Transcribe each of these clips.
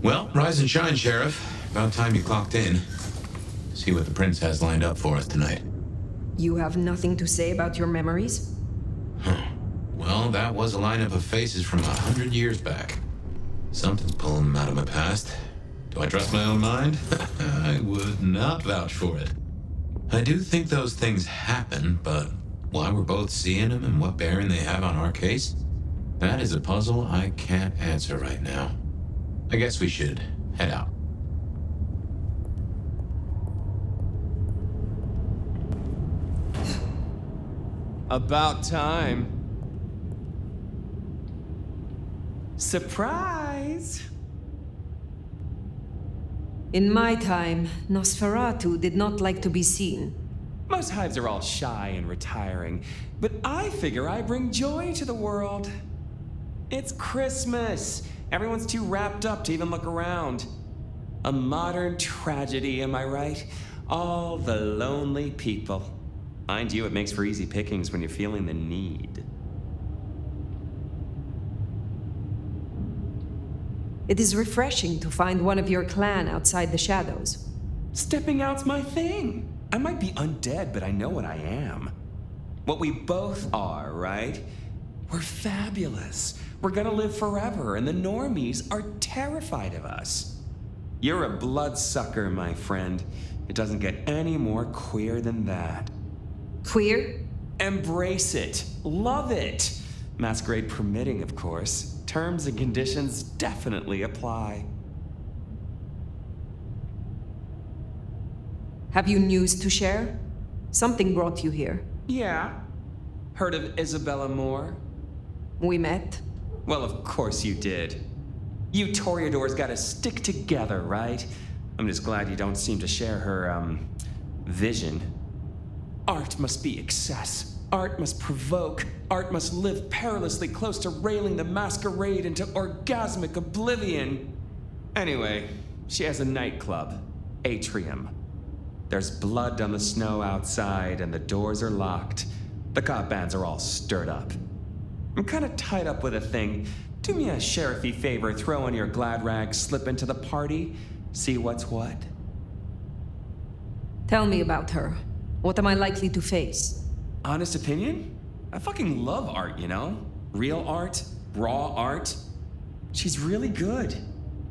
Well, rise and shine, Sheriff. About time you clocked in. See what the prince has lined up for us tonight. You have nothing to say about your memories? Huh. Well, that was a lineup of faces from 100 years back. Something's pulling them out of my past. Do I trust my own mind? I would not vouch for it. I do think those things happen, but why we're both seeing them and what bearing they have on our case, that is a puzzle I can't answer right now. I guess we should head out. About time. Surprise! In my time, Nosferatu did not like to be seen. Most hives are all shy and retiring, but I figure I bring joy to the world. It's Christmas. Everyone's too wrapped up to even look around. A modern tragedy, am I right? All the lonely people. Mind you, it makes for easy pickings when you're feeling the need. It is refreshing to find one of your clan outside the shadows. Stepping out's my thing. I might be undead, but I know what I am. What we both are, right? We're fabulous. We're gonna live forever, and the normies are terrified of us. You're a bloodsucker, my friend. It doesn't get any more queer than that. Queer? Embrace it. Love it. Masquerade permitting, of course. Terms and conditions definitely apply. Have you news to share? Something brought you here. Yeah. Heard of Ysabella Moore? We met. Well, of course you did. You Toreadors gotta stick together, right? I'm just glad you don't seem to share her, vision. Art must be excess. Art must provoke. Art must live perilously close to railing the Masquerade into orgasmic oblivion. Anyway, she has a nightclub, Atrium. There's blood on the snow outside and the doors are locked. The cop bands are all stirred up. I'm kinda tied up with a thing. Do me a sheriffy favor, throw on your glad rags, slip into the party, see what's what. Tell me about her. What am I likely to face? Honest opinion? I fucking love art, you know? Real art, raw art. She's really good,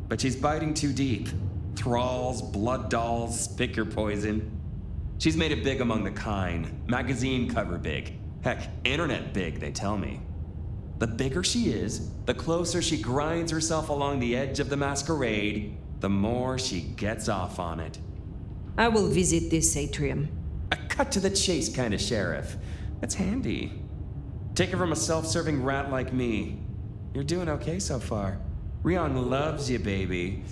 but she's biting too deep. Thralls, blood dolls, pick your poison. She's made it big among the kind. Magazine cover big. Heck, internet big, they tell me. The bigger she is, the closer she grinds herself along the edge of the Masquerade, the more she gets off on it. I will visit this atrium. A cut-to-the-chase kind of sheriff. That's handy. Take it from a self-serving rat like me. You're doing okay so far. Rion loves you, baby.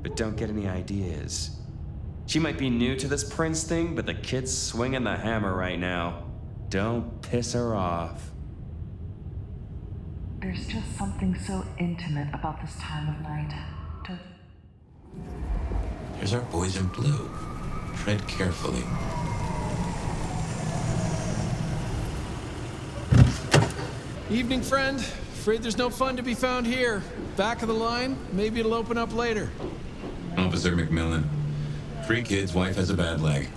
But don't get any ideas. She might be new to this prince thing, but the kid's swinging the hammer right now. Don't piss her off. There's just something so intimate about this time of night. Here's our boys in blue. Tread carefully. Evening, friend. Afraid there's no fun to be found here. Back of the line, maybe it'll open up later. Officer McMillan. 3 kids, wife has a bad leg.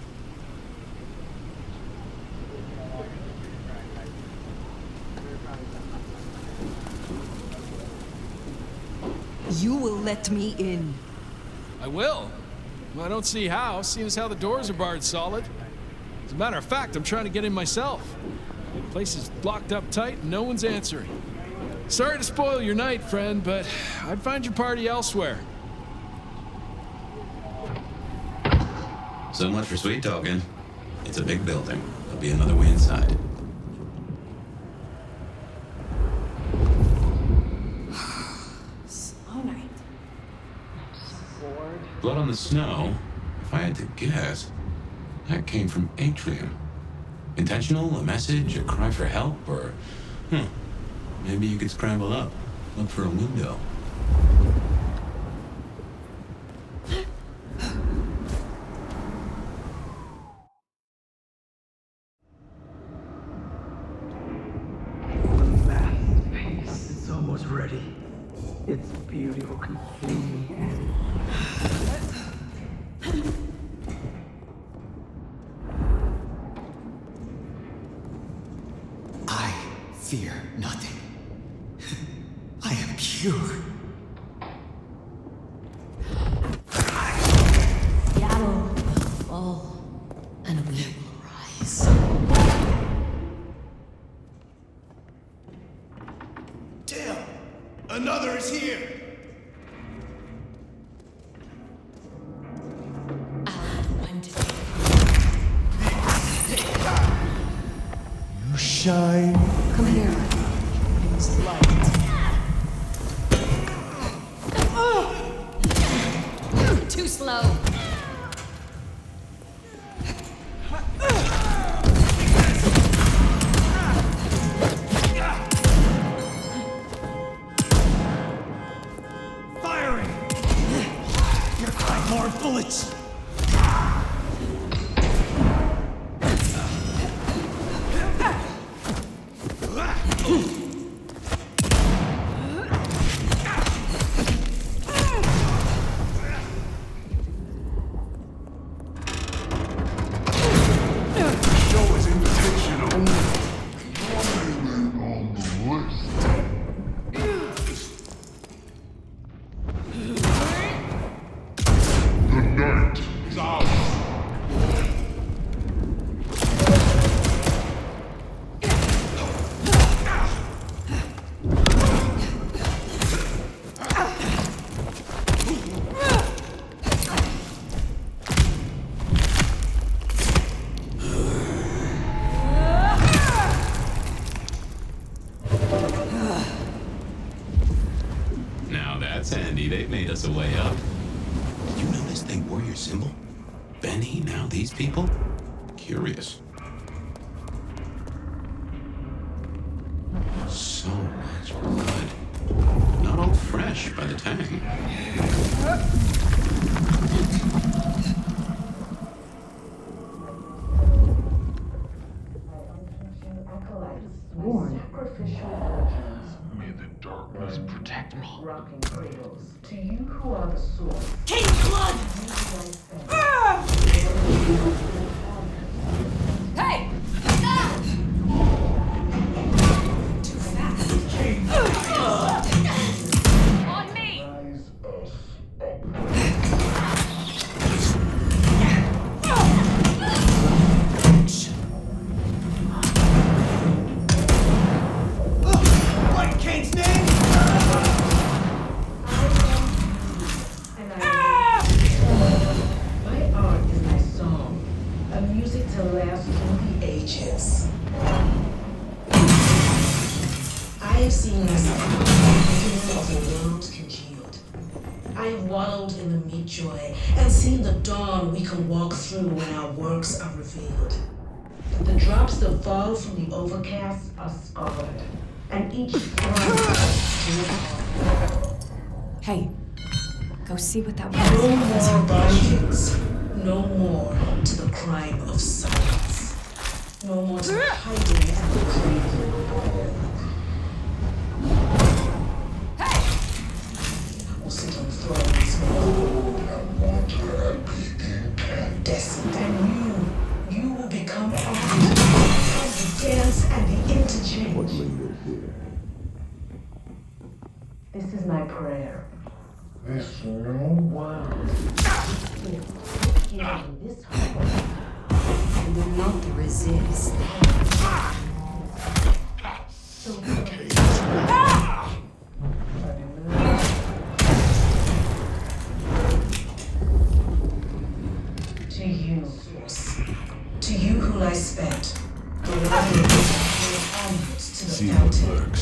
You will let me in. I will. Well, I don't see how, seeing as how the doors are barred solid. As a matter of fact, I'm trying to get in myself. The place is blocked up tight and no one's answering. Sorry to spoil your night, friend, but I'd find your party elsewhere. So much for sweet talking. It's a big building. There'll be another way inside. Slow night. I'm so bored. Blood on the snow? If I had to guess, that came from Atrium. Intentional? A message? A cry for help? Or, maybe you could scramble up, look for a window. The masterpiece is almost ready. It's beautiful completely. I fear nothing. I am pure. Seattle will fall, and we will rise. Damn! Another is here! I'll have one to You shine. come here. Use light. Too slow. Firing! You're got more bullets! Show is invitational. The night is ours. Now that's handy. They've made us a way up. Did you notice they wore your symbol? Benny, now these people? Curious. So much blood. Not all fresh by the tang. May the darkness protect me. Rocking cradles. To you who are the source. King blood! Hey! Ah! Too fast. On me! Rise us What in Kane's name? My art is my song, a music to last through the ages. I have seen myself of the world congealed. I have wallowed in the meat joy and seen the dawn we can walk through when our works are revealed. But the drops that fall from the overcast are scarred, and each Hey, go see what that no was. more bindings, no more to the crime of silence, no more to the hiding and the grief. We'll sit on thrones, incandescent, and you will become art, and the dance and the interchange. This is my prayer. This new world here in this home. You will not resist. To you, source. To you who lie spent. The water onwards to the fountain.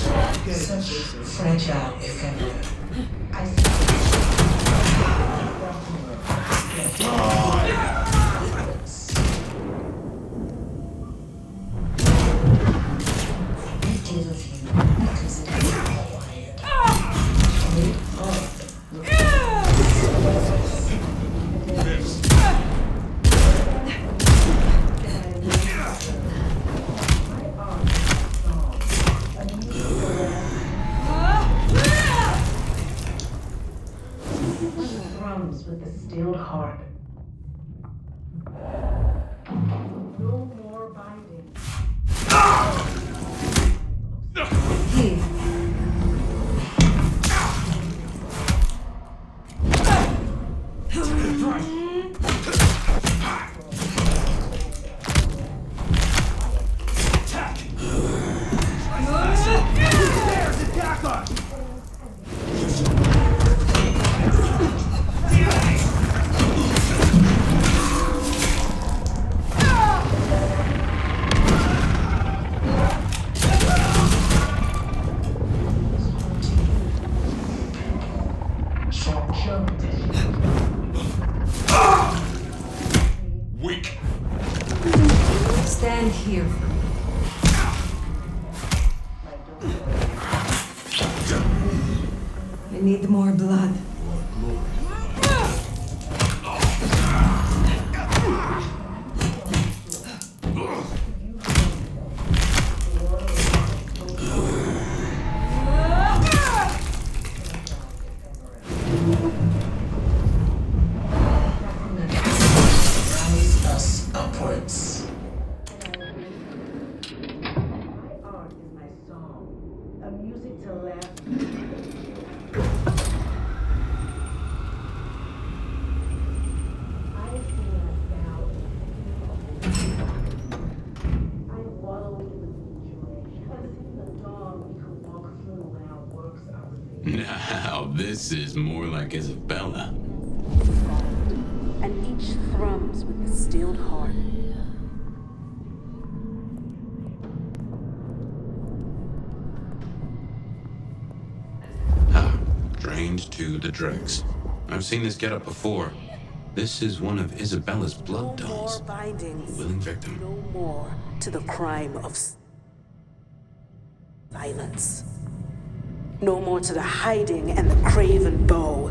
Such fragile ephemeral. We give of you because it is required. Great art. thrums with the stilled heart. No more binding. Here. There's attack us! Weak. Stand here for me. I need more blood. Rise us upwards. My art is my song, a music to laugh. I have seen us now. I wallowed in the joy and seen the dawn we could walk through when our works are revealed. Now, this is more like Ysabella. And each thrums with the stilled heart. Ah, drained to the dregs. I've seen this get up before. This is one of Isabella's blood No more dolls. bindings. Willing victim. No more to the crime of violence. No more to the hiding and the craven bow.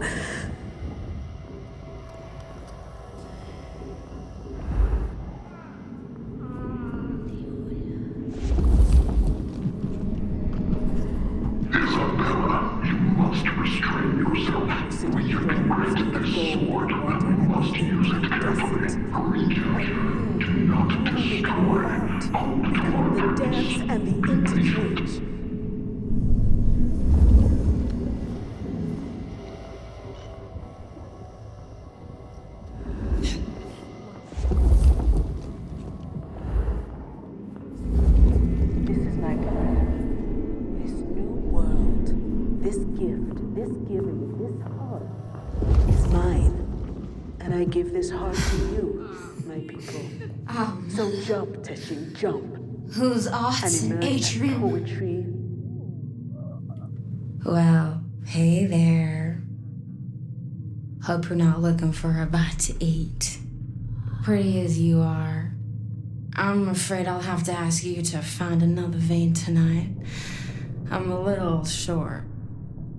Ysabella, you must restrain yourself. When you've been granted this sword, you must use it carefully. Prejudge. Do not destroy. The dance and the interchange. This is my plan. This new world, this gift, this giving, this heart is mine. And I give this heart to you, my people. So jump, Teshin, jump. Whose And arts and emerge like atrium? poetry. Well, hey there. Hope you're not looking for a bite to eat. Pretty as you are, I'm afraid I'll have to ask you to find another vein tonight. I'm a little short.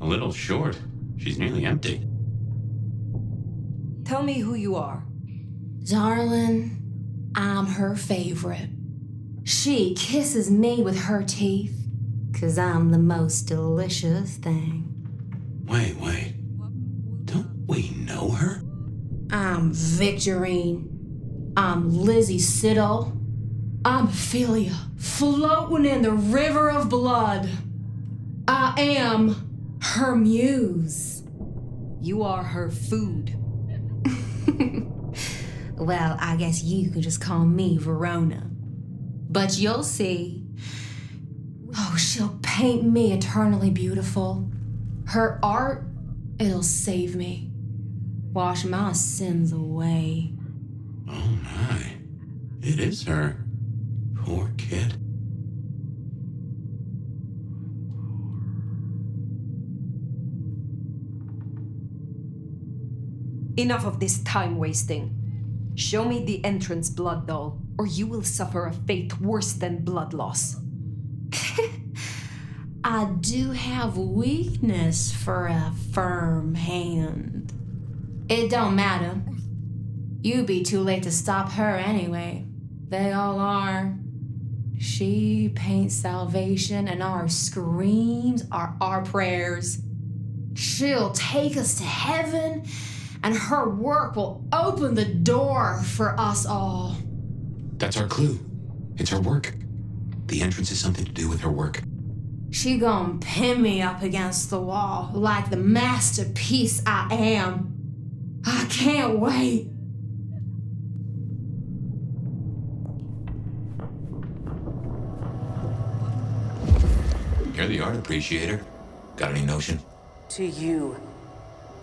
A little short. She's nearly empty. Tell me who you are. Darling, I'm her favorite. She kisses me with her teeth, 'cause I'm the most delicious thing. Wait. Don't we know her? I'm Victorine. I'm Lizzie Siddle. I'm Ophelia, floating in the river of blood. I am her muse. You are her food. Well, I guess you could just call me Verona. But you'll see. Oh, she'll paint me eternally beautiful. Her art, it'll save me. Wash my sins away. Oh my. It is her. Poor kid. Enough of this time wasting. Show me the entrance blood doll, or you will suffer a fate worse than blood loss. I do have weakness for a firm hand. It don't matter. You'd be too late to stop her anyway. They all are. She paints salvation, and our screams are our prayers. She'll take us to heaven, and her work will open the door for us all. That's our clue. It's her work. The entrance has something to do with her work. She gon' pin me up against the wall like the masterpiece I am. I can't wait. You're the art appreciator. Got any notion? To you,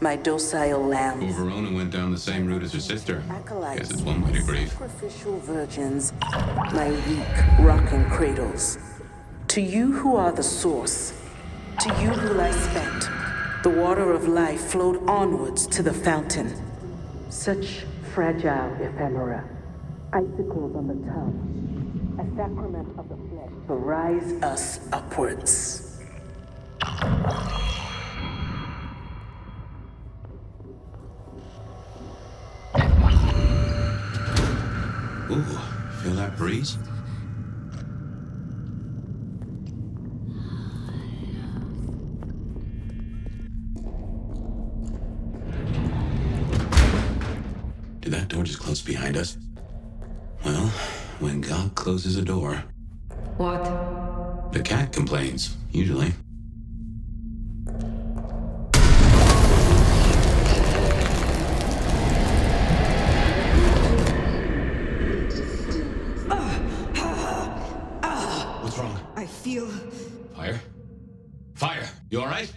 my docile lambs. Well, Verona went down the same route as her sister. Acolytes, Guess it's one way to grieve. sacrificial virgins, my weak, rocking cradles. To you who are the source, to you who lie spent, the water of life flowed onwards to the fountain. Such fragile ephemera, icicles on the tongue, a sacrament of the flesh to rise us upwards. Ooh, feel that breeze? Did that door just close behind us? Well, when God closes a door, What? the cat complains, usually. What's wrong? I feel Fire? Fire! You alright?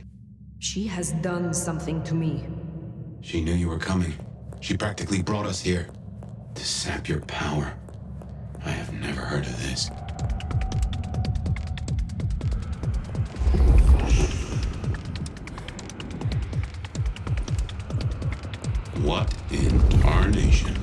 she has done something to me. She knew you were coming. She practically brought us here to sap your power. I have never heard of this. What in tarnation?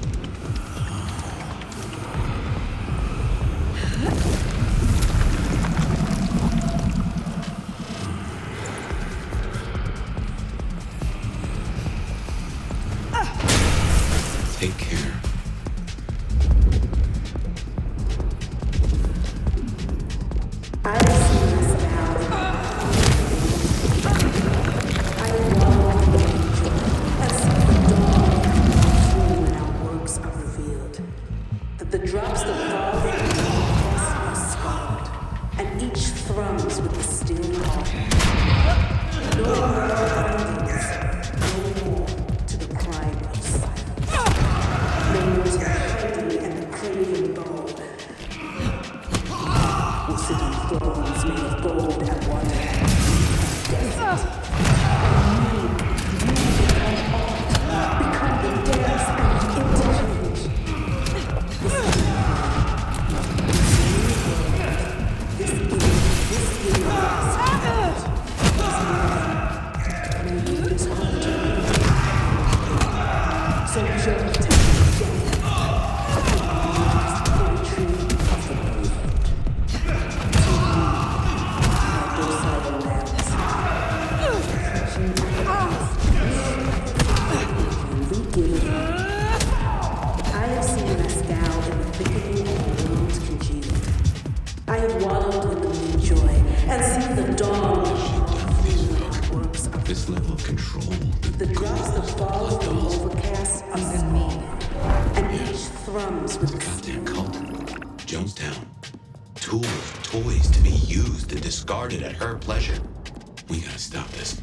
Take care. I see this now. I walk in nature and see the dawn when our works are revealed. That the drops that fall from the glass are scarred, and each thrums with the still heart. No more bindings, no more to the crime of silence. No more to the hungry and the craving bold. We'll sit on thrones made of gold and water. Desert. Become the dance and interchange. This game is hard. Maybe it's hard. So journey to the poetry of the movement. I have seen Masquerade in the thickening of the world's congealed. I have wallowed in the mid-joy and seen the dawn of works of This level of control. the drops that fall from overcast are small, and each thrums with It's a goddamn cult. Jonestown. Tools, toys to be used and discarded at her pleasure. We gotta stop this.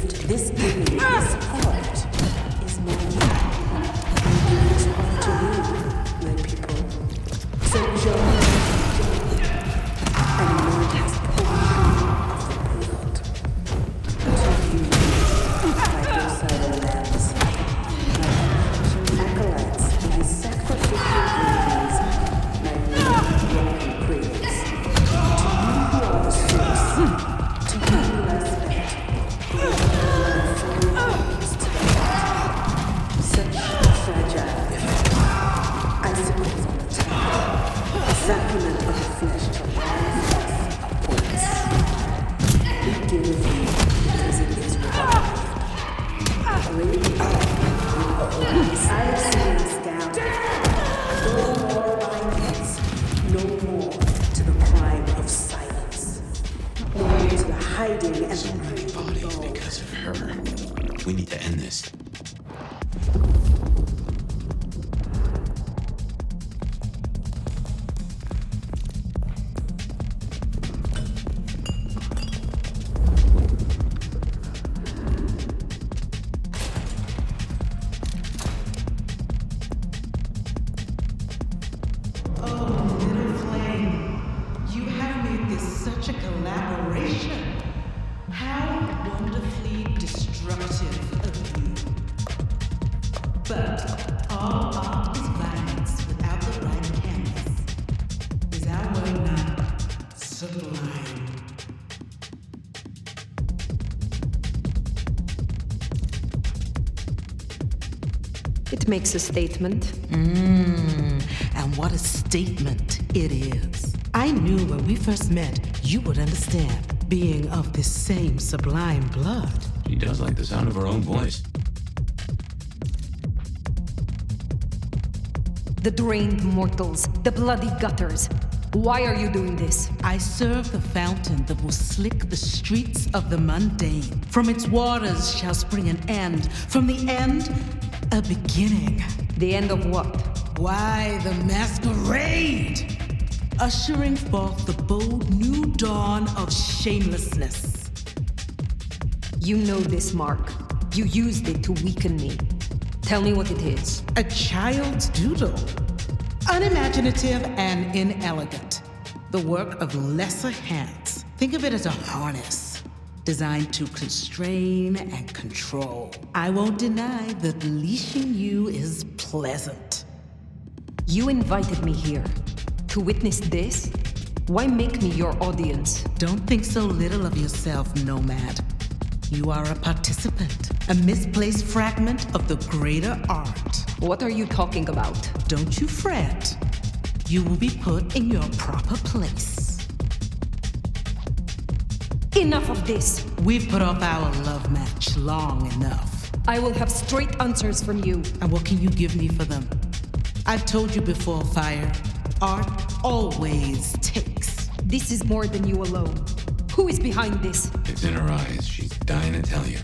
gift, this giving, this art is mine. It's hard to you, my people. So join me, and Lord has poetry of the world. To you, my docile lambs, my acolytes, my sacrificial babies, my broken praise. To you who are the source, to you who I spent, such a fragile gift. Icicles on the top, a sacrament of the flesh to rise us upwards. We give you because it is required. Raise up, I have seen this down. No more violence, no more to the crime of silence. No more to the hiding and So many bodies because of her. We need to end this. Oh, little flame, you have made this such a collaboration. How wonderfully destructive of you. But all art is violence without the right canvas. Is our word not sublime? It makes a statement. And what a statement it is. I knew when we first met, you would understand, being of this same sublime blood. She does like the sound of her own voice. The drained mortals, the bloody gutters. Why are you doing this? I serve the fountain that will slick the streets of the mundane. From its waters shall spring an end. From the end, a beginning. The end of what? Why, the masquerade! Ushering forth the bold new dawn of shamelessness. You know this mark. You used it to weaken me. Tell me what it is. A child's doodle. Unimaginative and inelegant. The work of lesser hands. Think of it as a harness, designed to constrain and control. I won't deny that leashing you is pleasant. You invited me here to witness this? Why make me your audience? Don't think so little of yourself, Nomad. You are a participant, a misplaced fragment of the greater art. What are you talking about? Don't you fret. You will be put in your proper place. Enough of this! We've put off our love match long enough. I will have straight answers from you. And what can you give me for them? I've told you before, Fire. Art always takes. This is more than you alone. Who is behind this? It's in her eyes. She's dying to tell you.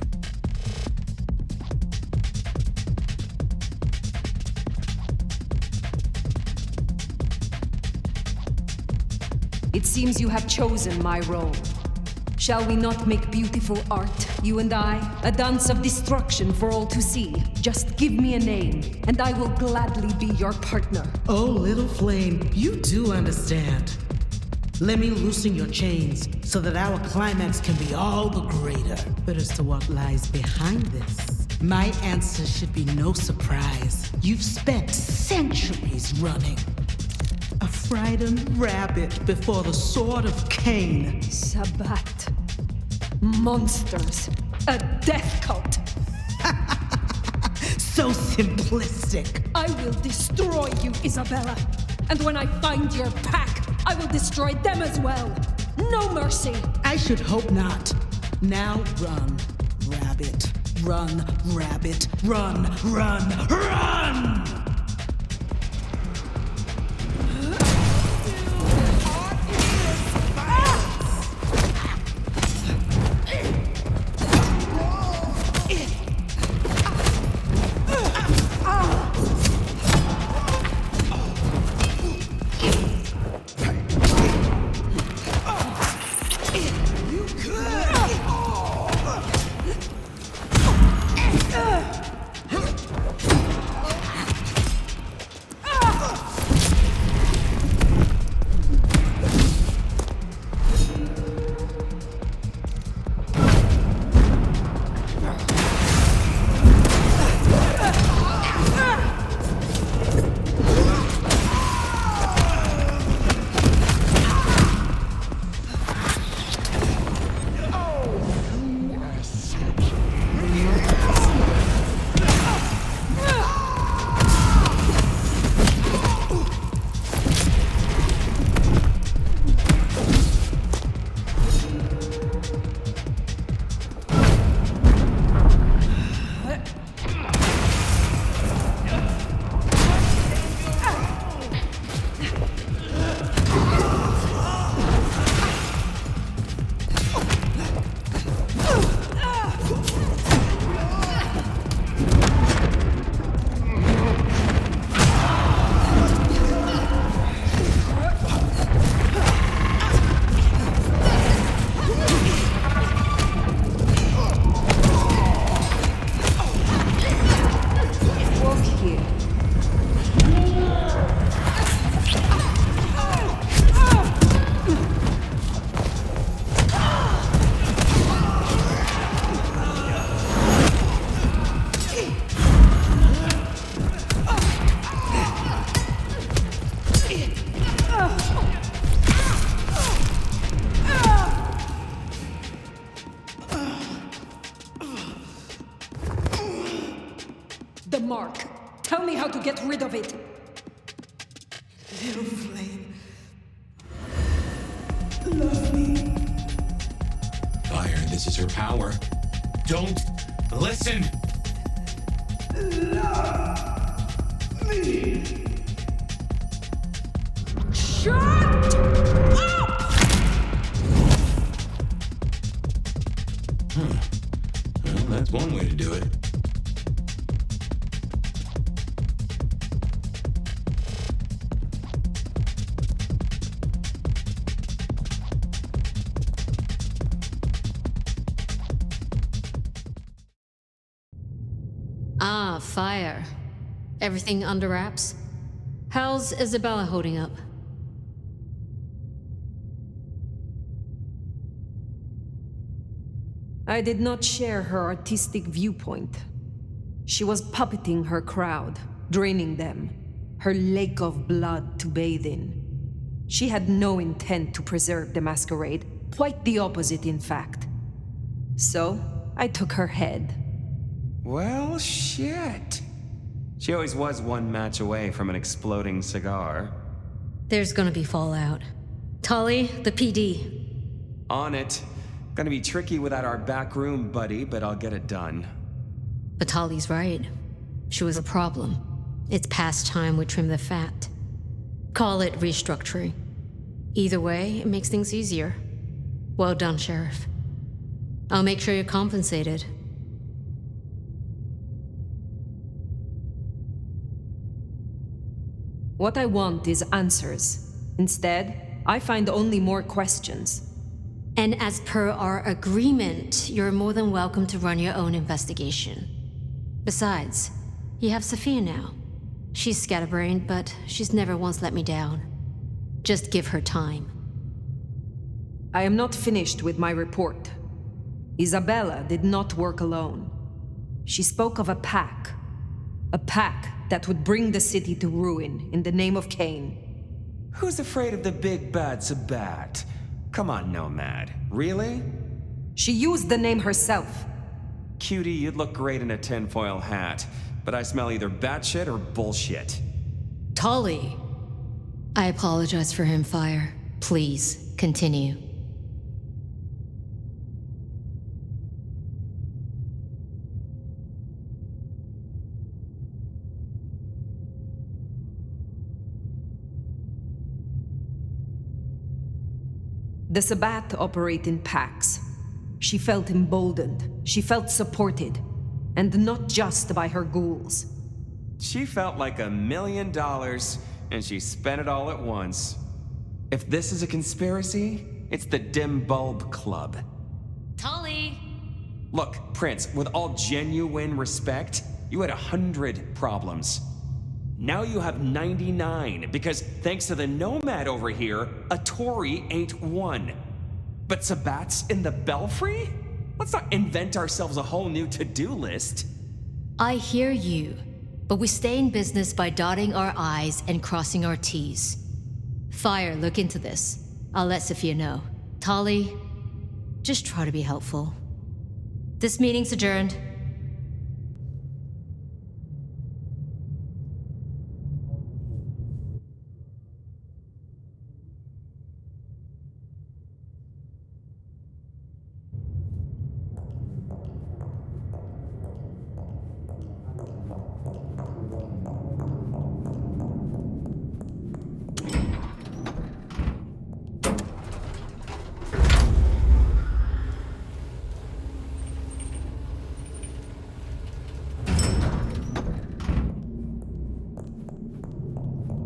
It seems you have chosen my role. Shall we not make beautiful art, you and I? A dance of destruction for all to see. Just give me a name, and I will gladly be your partner. Oh, little flame, you do understand. Let me loosen your chains so that our climax can be all the greater. But as to what lies behind this, my answer should be no surprise. You've spent centuries running. A frightened rabbit before the sword of Cain. Sabbat. Monsters. A death cult. So simplistic. I will destroy you, Ysabella. And when I find your pack, I will destroy them as well. No mercy. I should hope not. Now run, rabbit. Run, rabbit. Run, run, run! the mark. Tell me how to get rid of it. Little flame. Love me. Fire, this is her power. Don't listen! Love me. Shut up! Well, that's one way to do it. Ah, fire. Everything under wraps? How's Ysabella holding up? I did not share her artistic viewpoint. She was puppeting her crowd, draining them, her lake of blood to bathe in. She had no intent to preserve the Masquerade, quite the opposite, in fact. So, I took her head. Well, shit. She always was one match away from an exploding cigar. There's gonna be fallout. Tolly, the PD. On it. Gonna be tricky without our back room buddy, but I'll get it done. But Tolly's right. She was a problem. It's past time we trim the fat. Call it restructuring. Either way, it makes things easier. Well done, Sheriff. I'll make sure you're compensated. What I want is answers. Instead, I find only more questions. And as per our agreement, you're more than welcome to run your own investigation. Besides, you have Safia now. She's scatterbrained, but she's never once let me down. Just give her time. I am not finished with my report. Ysabella did not work alone. She spoke of a pack. A pack that would bring the city to ruin in the name of Cain. Who's afraid of the big bad Sabat? Come on, Nomad. Really? She used the name herself. Cutie, you'd look great in a tinfoil hat, but I smell either batshit or bullshit. Tolly! I apologize for him, Fire. Please, continue. The Sabat operate in packs. She felt emboldened, she felt supported, and not just by her ghouls. She felt like $1 million, and she spent it all at once. If this is a conspiracy, it's the Dim Bulb Club. Tolly! Look, Prince, with all genuine respect, you had 100 problems. Now you have 99, because thanks to the Nomad over here, a Tory ain't one. But Sabat's in the Belfry? Let's not invent ourselves a whole new to-do list. I hear you, but we stay in business by dotting our I's and crossing our T's. Fire, look into this. I'll let Safia know. Tolly, just try to be helpful. This meeting's adjourned.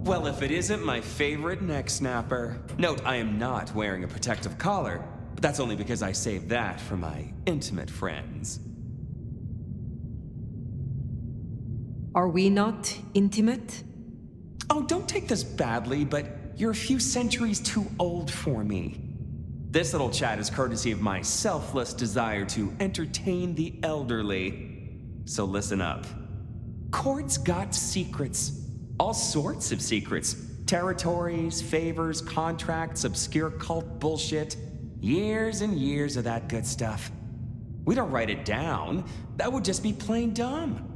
Well, if it isn't my favorite neck snapper. Note, I am not wearing a protective collar, but that's only because I saved that for my intimate friends. Are we not intimate? Oh, don't take this badly, but you're a few centuries too old for me. This little chat is courtesy of my selfless desire to entertain the elderly. So listen up. Court's got secrets. All sorts of secrets. Territories, favors, contracts, obscure cult bullshit. Years and years of that good stuff. We don't write it down. That would just be plain dumb.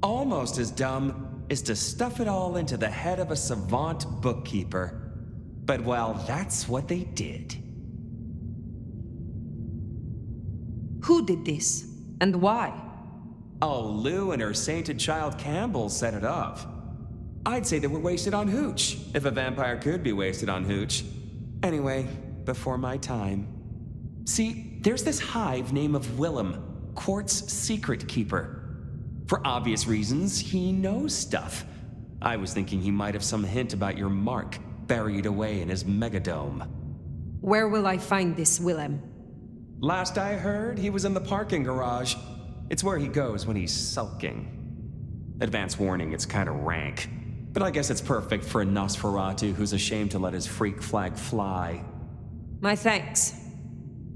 almost as dumb is to stuff it all into the head of a savant bookkeeper. But well, that's what they did. Who did this? And why? Oh, Lou and her sainted child Campbell set it up. I'd say they were wasted on hooch, if a vampire could be wasted on hooch. Anyway, before my time. See, there's this hive named of Willem, Quart's secret keeper. For obvious reasons, he knows stuff. I was thinking he might have some hint about your mark buried away in his megadome. Where will I find this Willem? Last I heard, he was in the parking garage. It's where he goes when he's sulking. Advance warning, it's kind of rank. But I guess it's perfect for a Nosferatu who's ashamed to let his freak flag fly. My thanks.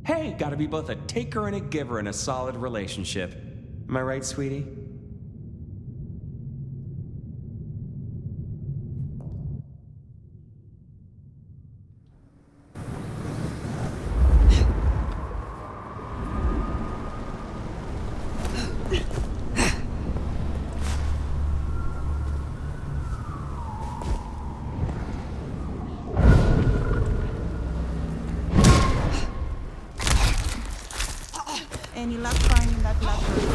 Hey, gotta be both a taker and a giver in a solid relationship. Am I right, sweetie? Any luck finding that leper?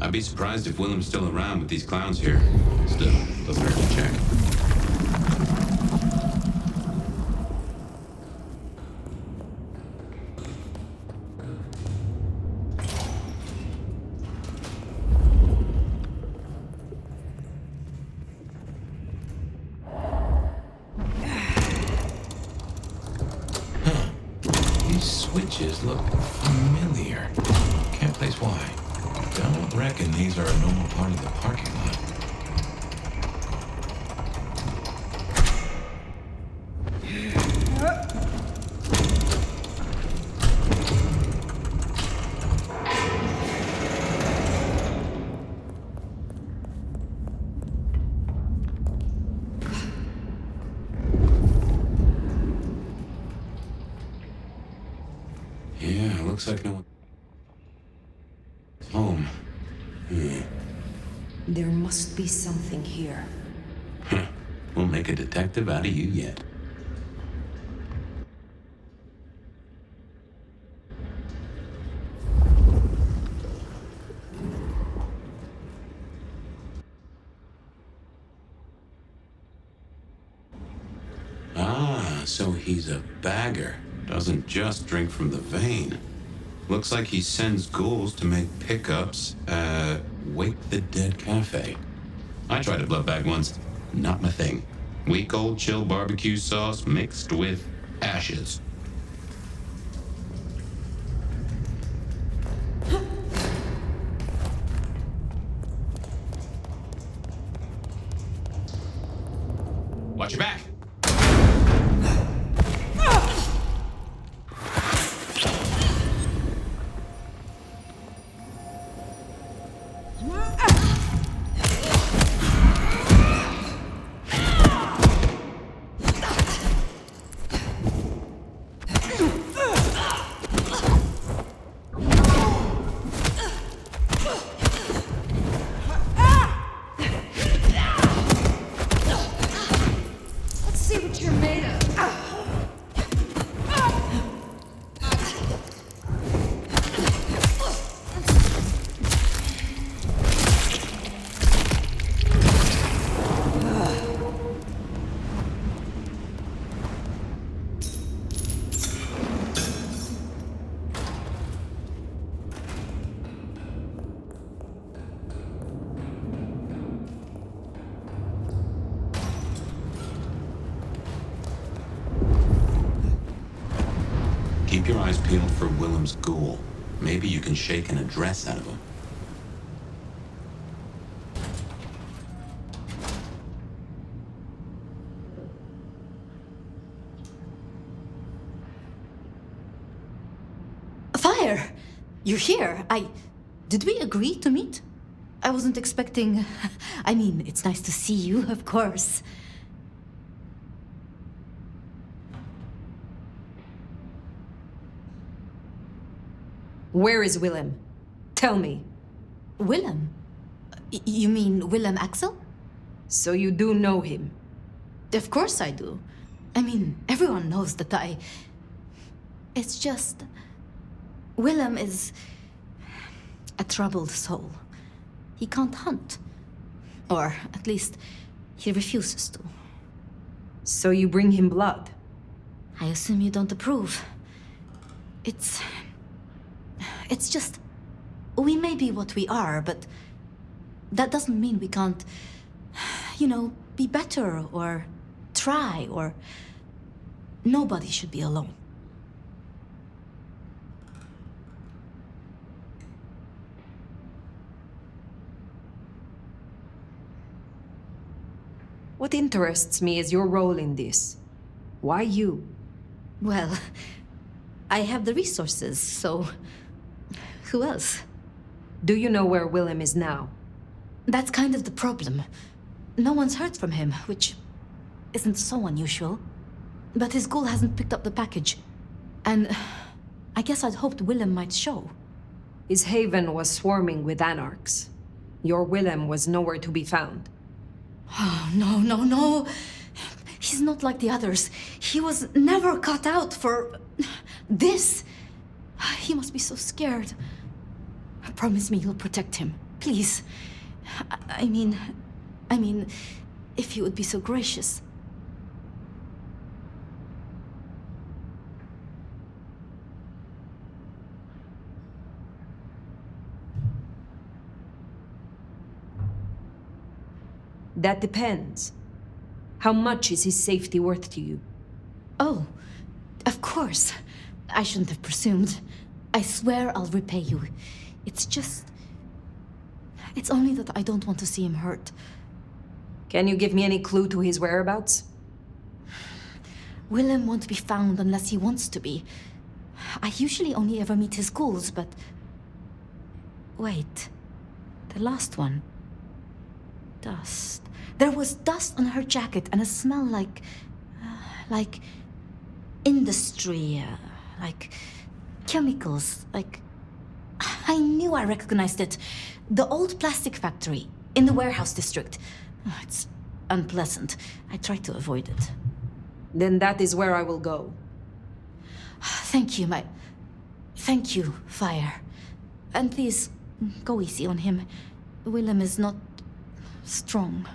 I'd be surprised if Willem's still around with these clowns here. Still, doesn't hurt to check. Switches look familiar. Can't place why. Don't reckon these are a normal part of the parking lot. Looks like no one home. There must be something here. Huh. We'll make a detective out of you yet. Ah, so he's a bagger. Doesn't just drink from the vein. Looks like he sends ghouls to make pickups at Wake the Dead Cafe. I tried a blood bag once. Not my thing. Weak old chill barbecue sauce mixed with ashes. Watch your back. Keep your eyes peeled for Willem's ghoul. Maybe you can shake an address out of him. Fire! You're here. Did we agree to meet? I wasn't expecting... I mean, it's nice to see you, of course. Where is Willem? Tell me. Willem? You mean Willem Axel? So you do know him? Of course I do. I mean, everyone knows that It's just... Willem is... a troubled soul. He can't hunt. Or, at least, he refuses to. So you bring him blood? I assume you don't approve. It's just... We may be what we are, but... that doesn't mean we can't... be better, or... try, or... Nobody should be alone. What interests me is your role in this. Why you? Well, I have the resources, so... Who else? Do you know where Willem is now? That's kind of the problem. No one's heard from him, which isn't so unusual. But his ghoul hasn't picked up the package. And I guess I'd hoped Willem might show. His haven was swarming with anarchs. Your Willem was nowhere to be found. Oh, no. He's not like the others. He was never cut out for... this. He must be so scared. Promise me you'll protect him. Please. I mean, if you would be so gracious. That depends. How much is his safety worth to you? Oh, of course. I shouldn't have presumed. I swear I'll repay you. It's only that I don't want to see him hurt. Can you give me any clue to his whereabouts? Willem won't be found unless he wants to be. I usually only ever meet his ghouls, but... Wait. The last one. Dust. There was dust on her jacket and a smell like industry, like chemicals, like... I knew I recognized it. The old plastic factory in the warehouse district. Oh, it's unpleasant. I try to avoid it. Then that is where I will go. Thank you, Fire. And please, go easy on him. Willem is not strong.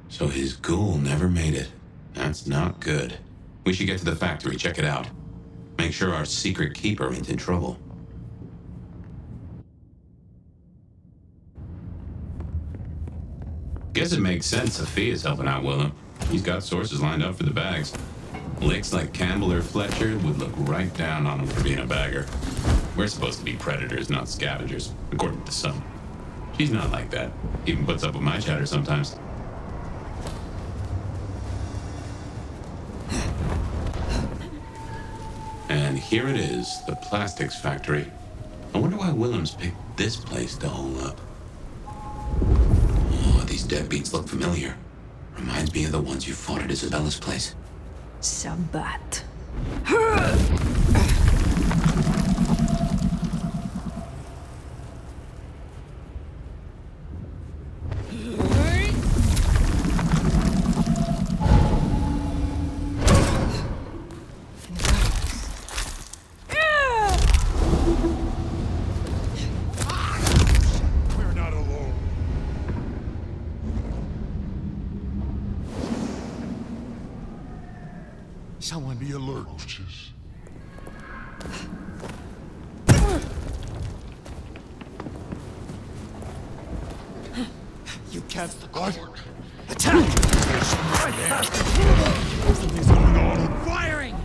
So his ghoul never made it. That's not good. We should get to the factory, check it out. Make sure our secret keeper ain't in trouble. Guess it makes sense Safia's helping out Willem. He's got sources lined up for the bags. Licks like Campbell or Fletcher would look right down on him for being a bagger. We're supposed to be predators, not scavengers, according to some. She's not like that. Even puts up with my chatter sometimes. And here it is, the plastics factory. I wonder why Willem's picked this place to hole up. Oh, these deadbeats look familiar. Reminds me of the ones you fought at Isabella's place. Sabbat. Someone be alert. You can't. Attack! Something's going on. Firing!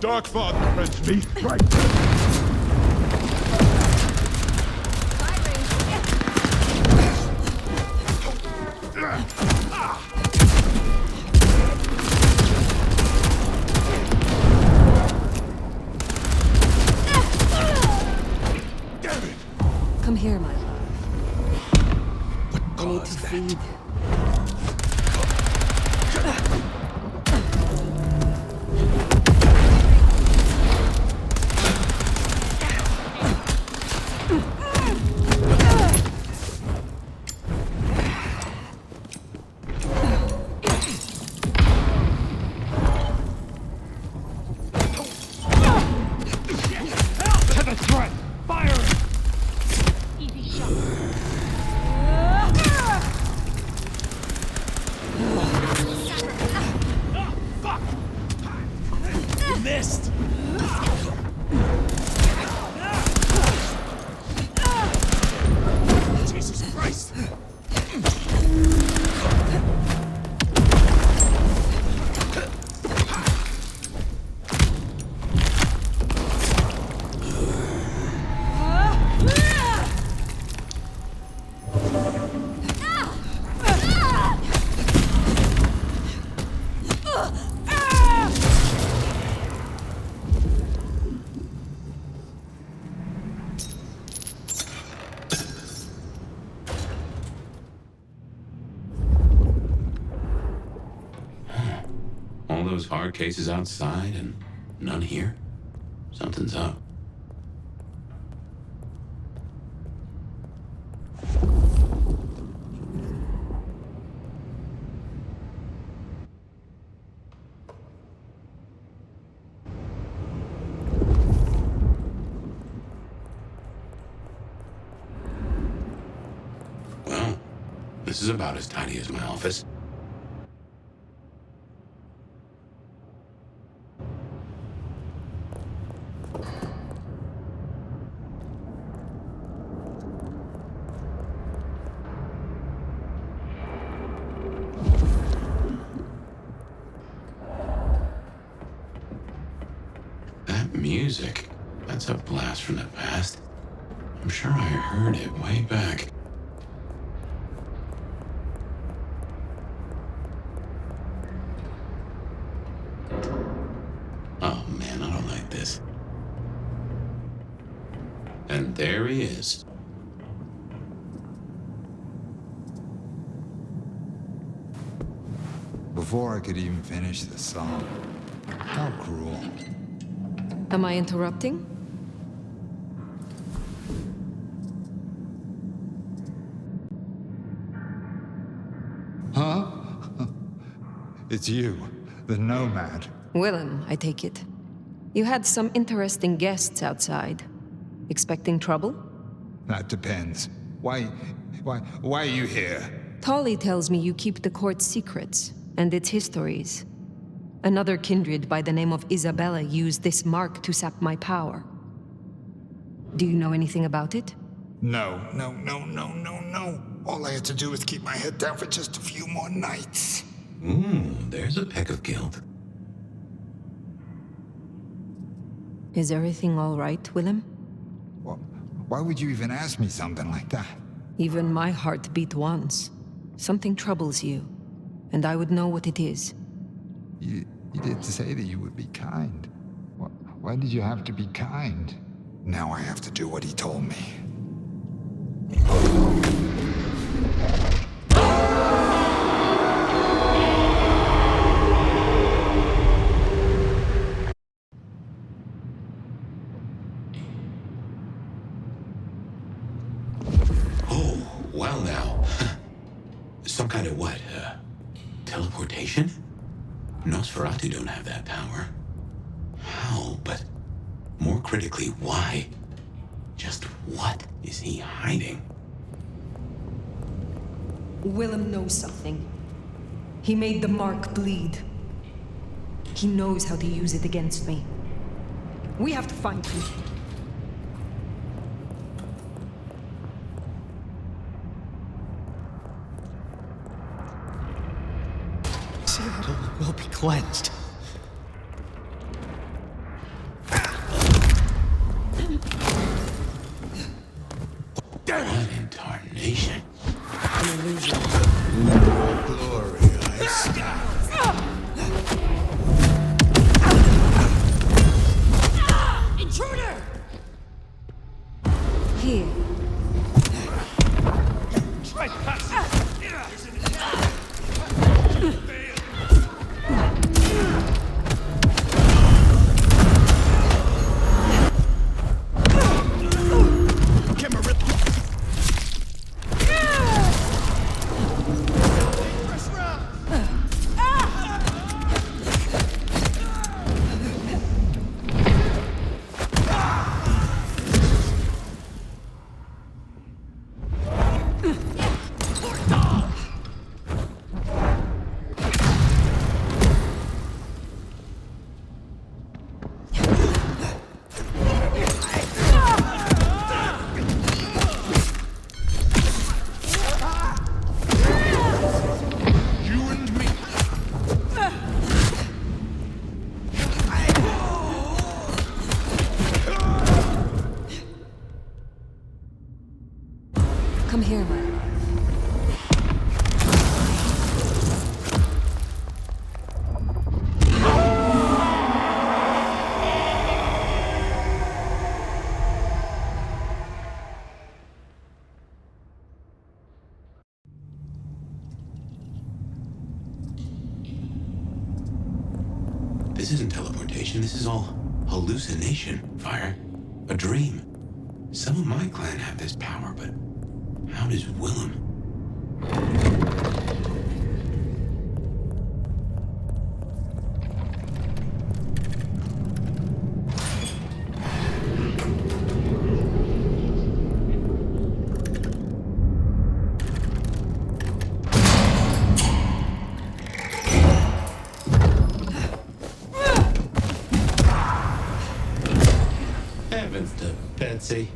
Dark Father prevents me. Right. Come here, my love. I need to feed. those hard cases outside and none here? Something's up. Well, this is about as tidy as my office. Music. That's a blast from the past. I'm sure I heard it way back. Oh man, I don't like this. And there he is. Before I could even finish the song. How cruel. Am I interrupting? Huh? It's you, the nomad. Willem, I take it. You had some interesting guests outside. Expecting trouble? That depends. Why are you here? Tolly tells me you keep the court's secrets and its histories. Another kindred by the name of Ysabella used this mark to sap my power. Do you know anything about it? No. All I had to do was keep my head down for just a few more nights. There's a peck of guilt. Is everything all right, Willem? Why would you even ask me something like that? Even my heart beat once. Something troubles you, and I would know what it is. You did say that you would be kind. Why did you have to be kind? Now I have to do what he told me. Oh, well now. Some kind of what? Teleportation? Nosferatu don't have that power. How? But more critically, why? Just what is he hiding? Willem knows something. He made the mark bleed. He knows how to use it against me. We have to find him. Seattle will be cleansed. What in tarnation? An illusion. Glory, I stand. Intruder! Here. Come here. This isn't teleportation. This is all hallucination, Fire. A dream. Some of my clan have this power, but how does Willem? Heavens to Betsy.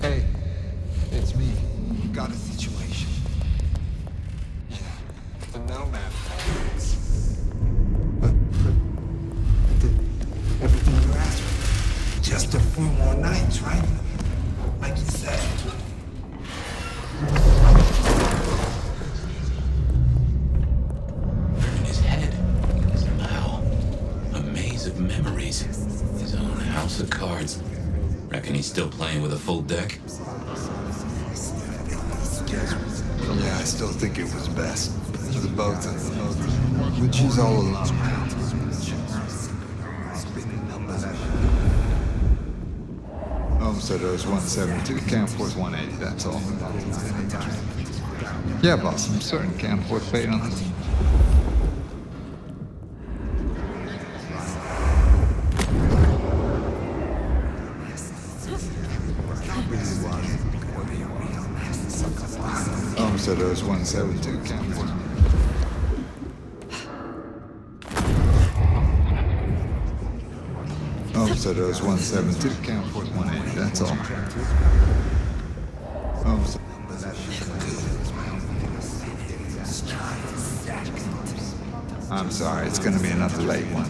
Hey, it's me. Got a situation. Yeah, the nomad. But did everything you asked for. Just a few more nights, right? Like you said. In his head, somehow, a maze of memories. His own house of cards. Reckon he's still playing with a full deck? Yeah, I still think it was best for the both of them. But she's all alone. Homestead owes 172, Camforth 180, that's all. Yeah, boss, I'm certain Camforth paid on this. Homestead owes 172, Camforth. Homestead owes 172, Camforth 180, that's all. Homestead. I'm sorry, it's gonna be another late one.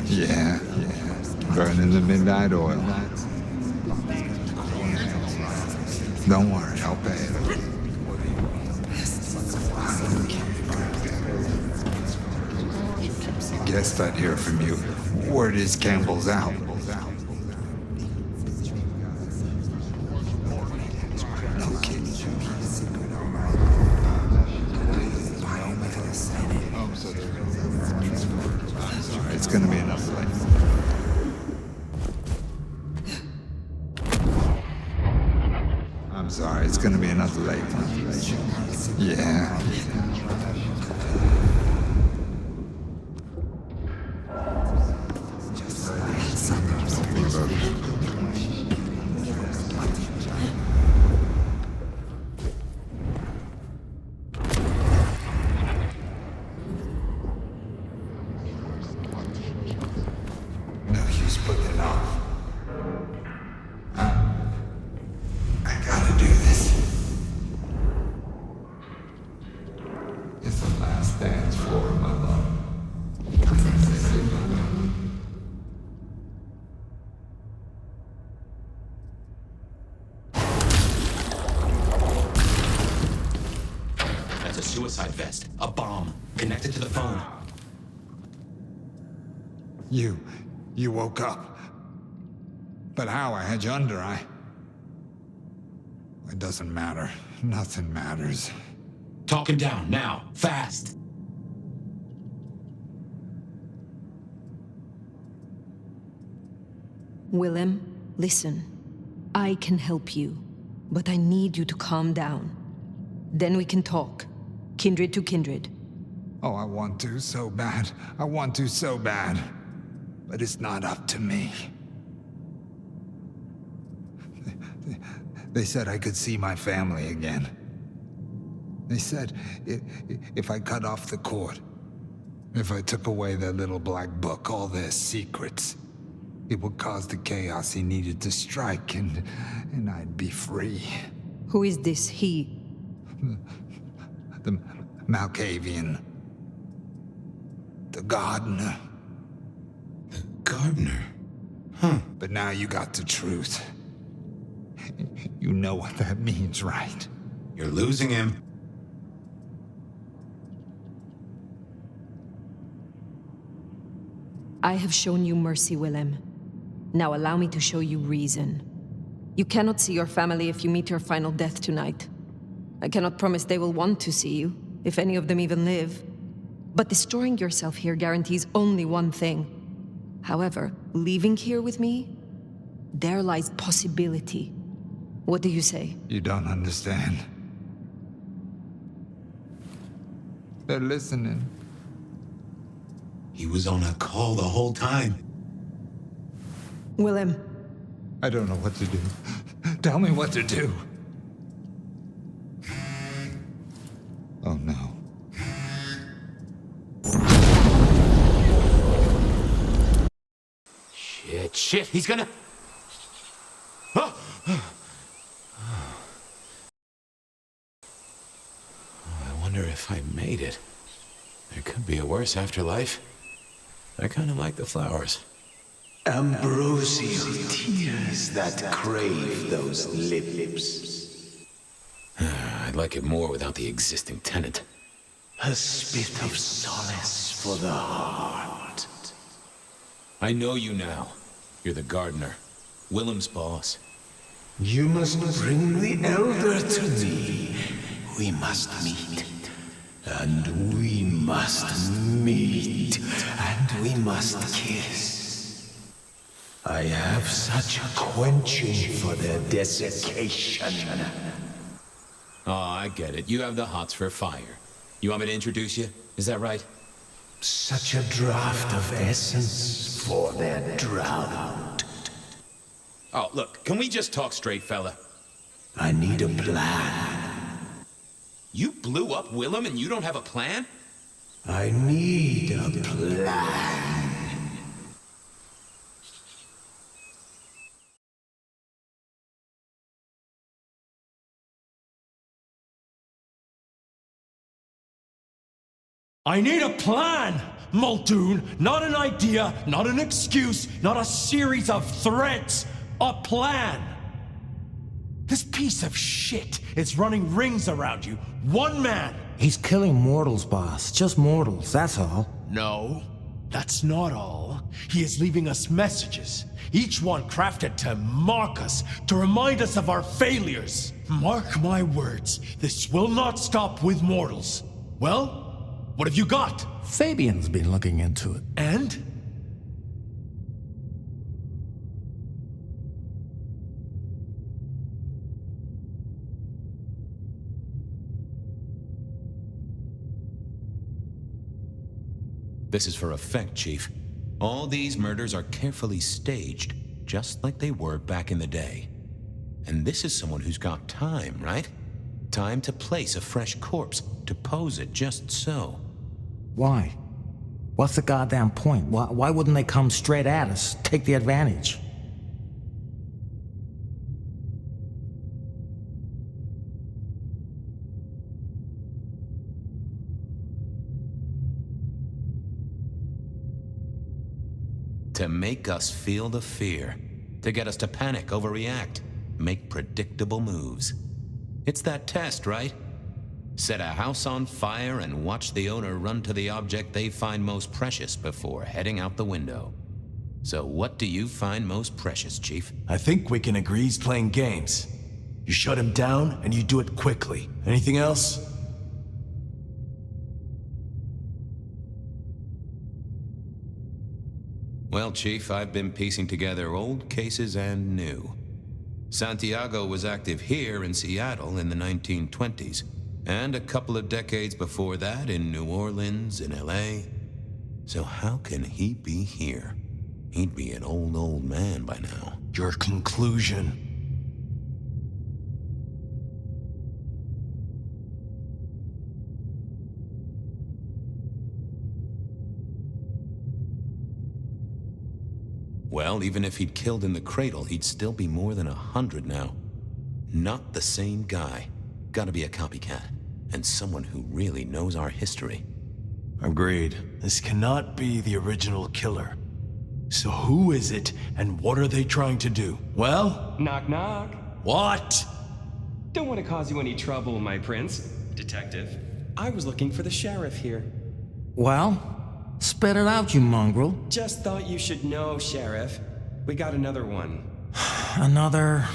Yeah. Burning the midnight oil. Don't worry, I'll pay it. Guessed I'd hear from you. Word is Campbell's out. No kidding. I'm sorry, it's gonna be enough late. it's gonna be another late one. Yeah. No use putting it off. I gotta do this. It's the last dance for my love. That's a suicide vest. A bomb. Connected to the phone. You woke up. But how? I had you under, It doesn't matter. Nothing matters. Talk him down, now. Fast. Willem, listen. I can help you, but I need you to calm down. Then we can talk. Kindred to kindred. Oh, I want to so bad. I want to so bad. But it's not up to me. They said I could see my family again. They said if I cut off the cord, if I took away their little black book, all their secrets, it would cause the chaos he needed to strike, and I'd be free. Who is this he? The Malkavian. The gardener. The gardener? Huh. But now you got the truth. You know what that means, right? You're losing him. I have shown you mercy, Willem. Now allow me to show you reason. You cannot see your family if you meet your final death tonight. I cannot promise they will want to see you, if any of them even live. But destroying yourself here guarantees only one thing. However, leaving here with me, there lies possibility. What do you say? You don't understand. They're listening. He was on a call the whole time. Willem. I don't know what to do. Tell me what to do. Oh no. Shit, he's gonna... Oh! I wonder if I made it. There could be a worse afterlife. I kind of like the flowers. Ambrosial tears that crave those lips. I'd like it more without the existing tenant. A spit of solace for the heart. I know you now. You're the gardener. Willem's boss. You must bring the elder to me. We must meet. And we must meet. And we must kiss. I have such a quenching for their desiccation. Oh, I get it. You have the hots for fire. You want me to introduce you? Is that right? Such a draught of essence for their drought. Oh, look, can we just talk straight, fella? I need a plan. You blew up Willem and you don't have a plan? I need a plan. I need a plan, Muldoon. Not an idea, not an excuse, not a series of threats. A plan. This piece of shit is running rings around you. One man. He's killing mortals, boss. Just mortals, that's all. No, that's not all. He is leaving us messages, each one crafted to mock us, to remind us of our failures. Mark my words, this will not stop with mortals. Well, what have you got? Fabien's been looking into it. And? This is for effect, Chief. All these murders are carefully staged, just like they were back in the day. And this is someone who's got time, right? Time to place a fresh corpse, to pose it just so. Why? What's the goddamn point? Why wouldn't they come straight at us, take the advantage? To make us feel the fear. To get us to panic, overreact, make predictable moves. It's that test, right? Set a house on fire and watch the owner run to the object they find most precious before heading out the window. So what do you find most precious, Chief? I think we can agree he's playing games. You shut him down, and you do it quickly. Anything else? Well, Chief, I've been piecing together old cases and new. Santiago was active here in Seattle in the 1920s, and a couple of decades before that in New Orleans and LA. So how can he be here? He'd be an old man by now. Your conclusion. Well, even if he'd killed in the cradle, he'd still be more than 100 now. Not the same guy. Gotta be a copycat. And someone who really knows our history. Agreed. This cannot be the original killer. So who is it, and what are they trying to do? Well? Knock, knock. What? Don't want to cause you any trouble, my prince. Detective. I was looking for the sheriff here. Well? Spit it out, you mongrel. Just thought you should know, Sheriff. We got another one. Another...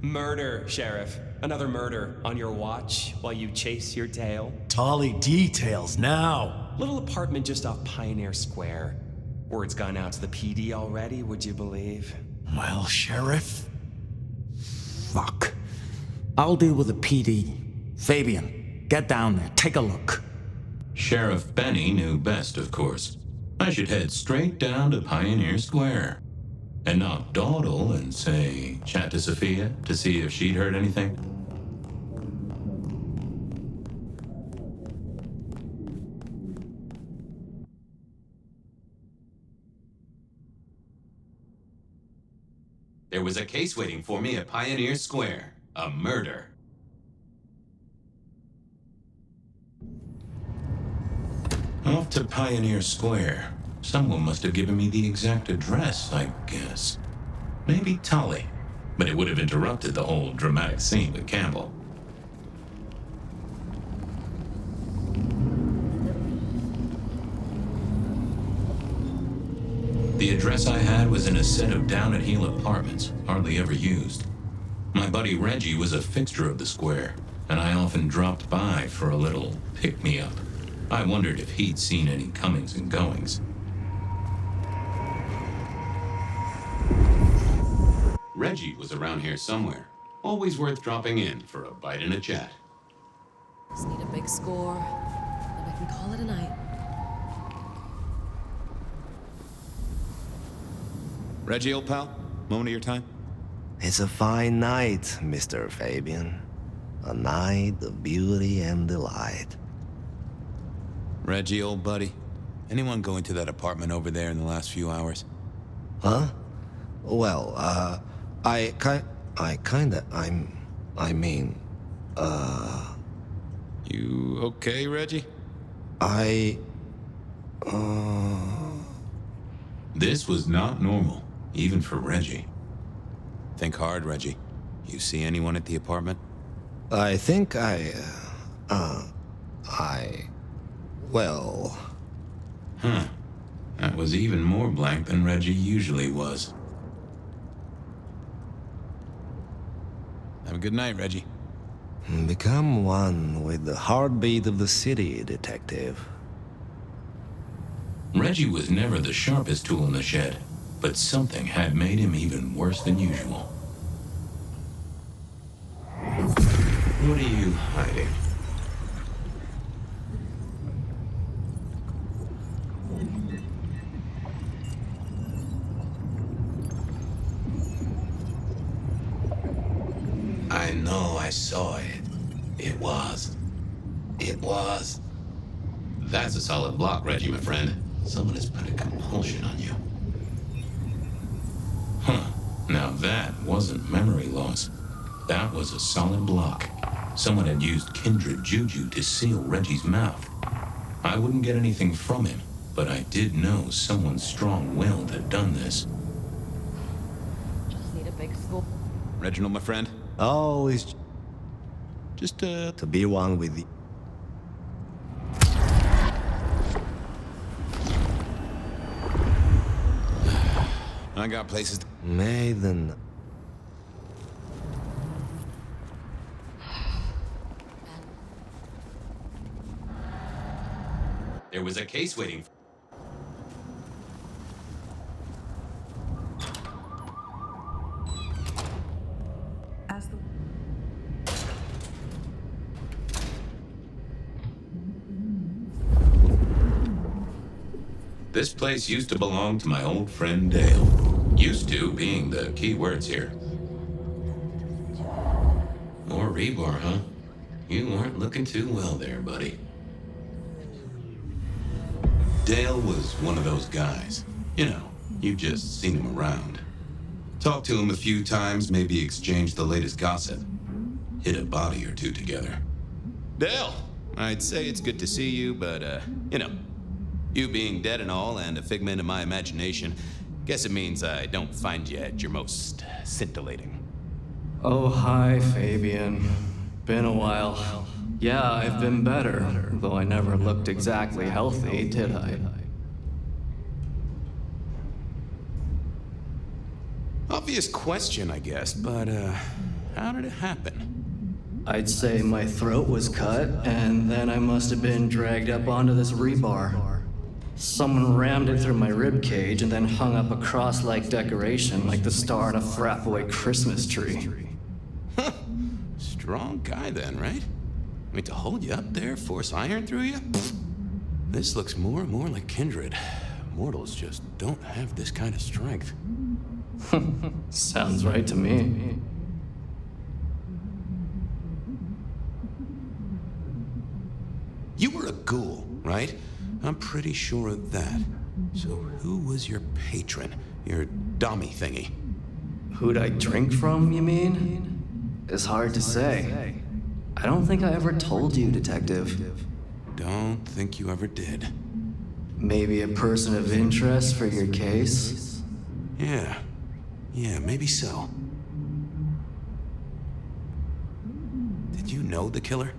Murder, Sheriff. Another murder on your watch while you chase your tail. Tolly details now. Little apartment just off Pioneer Square. Word's gone out to the PD already, would you believe? Well, Sheriff? Fuck. I'll deal with the PD. Fabien, get down there, take a look. Sheriff Benny knew best, of course. I should head straight down to Pioneer Square. And not dawdle and say, chat to Safia to see if she'd heard anything. There was a case waiting for me at Pioneer Square. A murder. Off to Pioneer Square. Someone must have given me the exact address, I guess. Maybe Tolly. But it would have interrupted the whole dramatic scene with Campbell. The address I had was in a set of down-at-heel apartments, hardly ever used. My buddy Reggie was a fixture of the square, and I often dropped by for a little pick-me-up. I wondered if he'd seen any comings and goings. Reggie was around here somewhere. Always worth dropping in for a bite and a chat. Just need a big score, and I can call it a night. Reggie, old pal, moment of your time? It's a fine night, Mr. Fabien. A night of beauty and delight. Reggie, old buddy, anyone go into that apartment over there in the last few hours? Huh? Well, You okay, Reggie? This was not normal, even for Reggie. Think hard, Reggie. You see anyone at the apartment? Well... Huh. That was even more blank than Reggie usually was. Have a good night, Reggie. Become one with the heartbeat of the city, Detective. Reggie was never the sharpest tool in the shed, but something had made him even worse than usual. What are you hiding? I saw it. It was. That's a solid block, Reggie, my friend. Someone has put a compulsion on you. Huh. Now that wasn't memory loss. That was a solid block. Someone had used kindred juju to seal Reggie's mouth. I wouldn't get anything from him, but I did know someone strong-willed had done this. Just need a big school. Reginald, my friend? Always Just, to be one with the... I got places... Maiden. There was a case waiting. As the This place used to belong to my old friend Dale. Used to being the key words here. More rebar, huh? You weren't looking too well there, buddy. Dale was one of those guys. You know, you've just seen him around. Talked to him a few times, maybe exchanged the latest gossip. Hit a body or two together. Dale, I'd say it's good to see you, but, you know, you being dead and all and a figment of my imagination, guess it means I don't find you at your most scintillating. Oh, hi, Fabien. Been a while. Yeah, I've been better, though I never looked exactly healthy, did I? Obvious question, I guess, but, how did it happen? I'd say my throat was cut, and then I must have been dragged up onto this rebar. Someone rammed it through my rib cage and then hung up a cross-like decoration like the star on a frat boy Christmas tree. Huh. Strong guy then, right? I mean, to hold you up there, force iron through you? This looks more and more like kindred. Mortals just don't have this kind of strength. Sounds right to me. You were a ghoul, right? I'm pretty sure of that. So who was your patron? Your dummy thingy? Who'd I drink from, you mean? It's hard to say. I don't think I ever told you, Detective. Don't think you ever did. Maybe a person of interest for your case? Yeah, maybe so. Did you know the killer?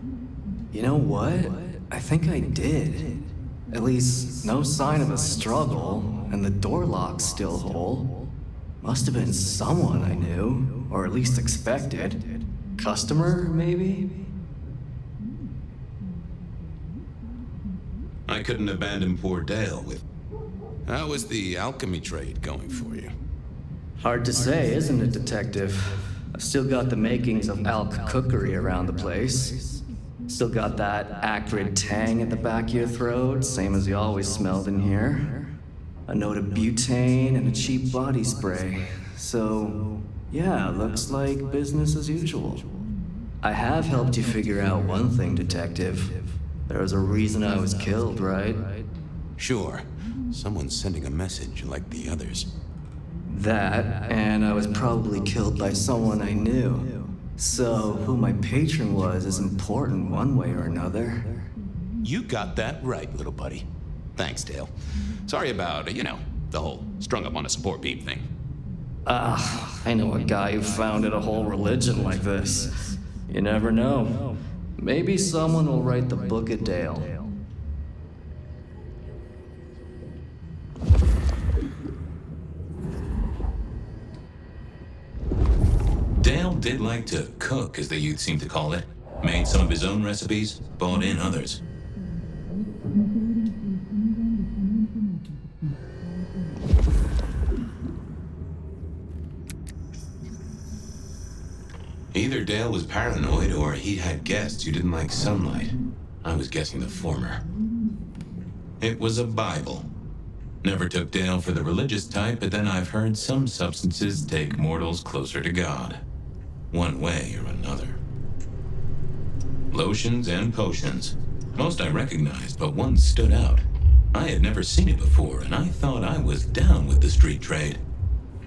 You know what? I think I did. At least, no sign of a struggle, and the door lock's still whole. Must have been someone I knew, or at least expected. Customer, maybe? I couldn't abandon poor Dale with... How was the alchemy trade going for you? Hard to say, isn't it, Detective? I've still got the makings of alch cookery around the place. Still got that acrid tang at the back of your throat, same as you always smelled in here. A note of butane and a cheap body spray. So, yeah, looks like business as usual. I have helped you figure out one thing, Detective. There was a reason I was killed, right? Sure. Someone's sending a message like the others. That, and I was probably killed by someone I knew. So, who my patron was is important one way or another. You got that right, little buddy. Thanks, Dale. Sorry about, you know, the whole strung up on a support beam thing. I know a guy who founded a whole religion like this. You never know. Maybe someone will write the Book of Dale. Dale did like to cook, as the youth seem to call it. Made some of his own recipes, bought in others. Either Dale was paranoid or he had guests who didn't like sunlight. I was guessing the former. It was a Bible. Never took Dale for the religious type, but then I've heard some substances take mortals closer to God. One way or another. lotions and potions. Most I recognized, but one stood out. I had never seen it before, and I thought I was down with the street trade.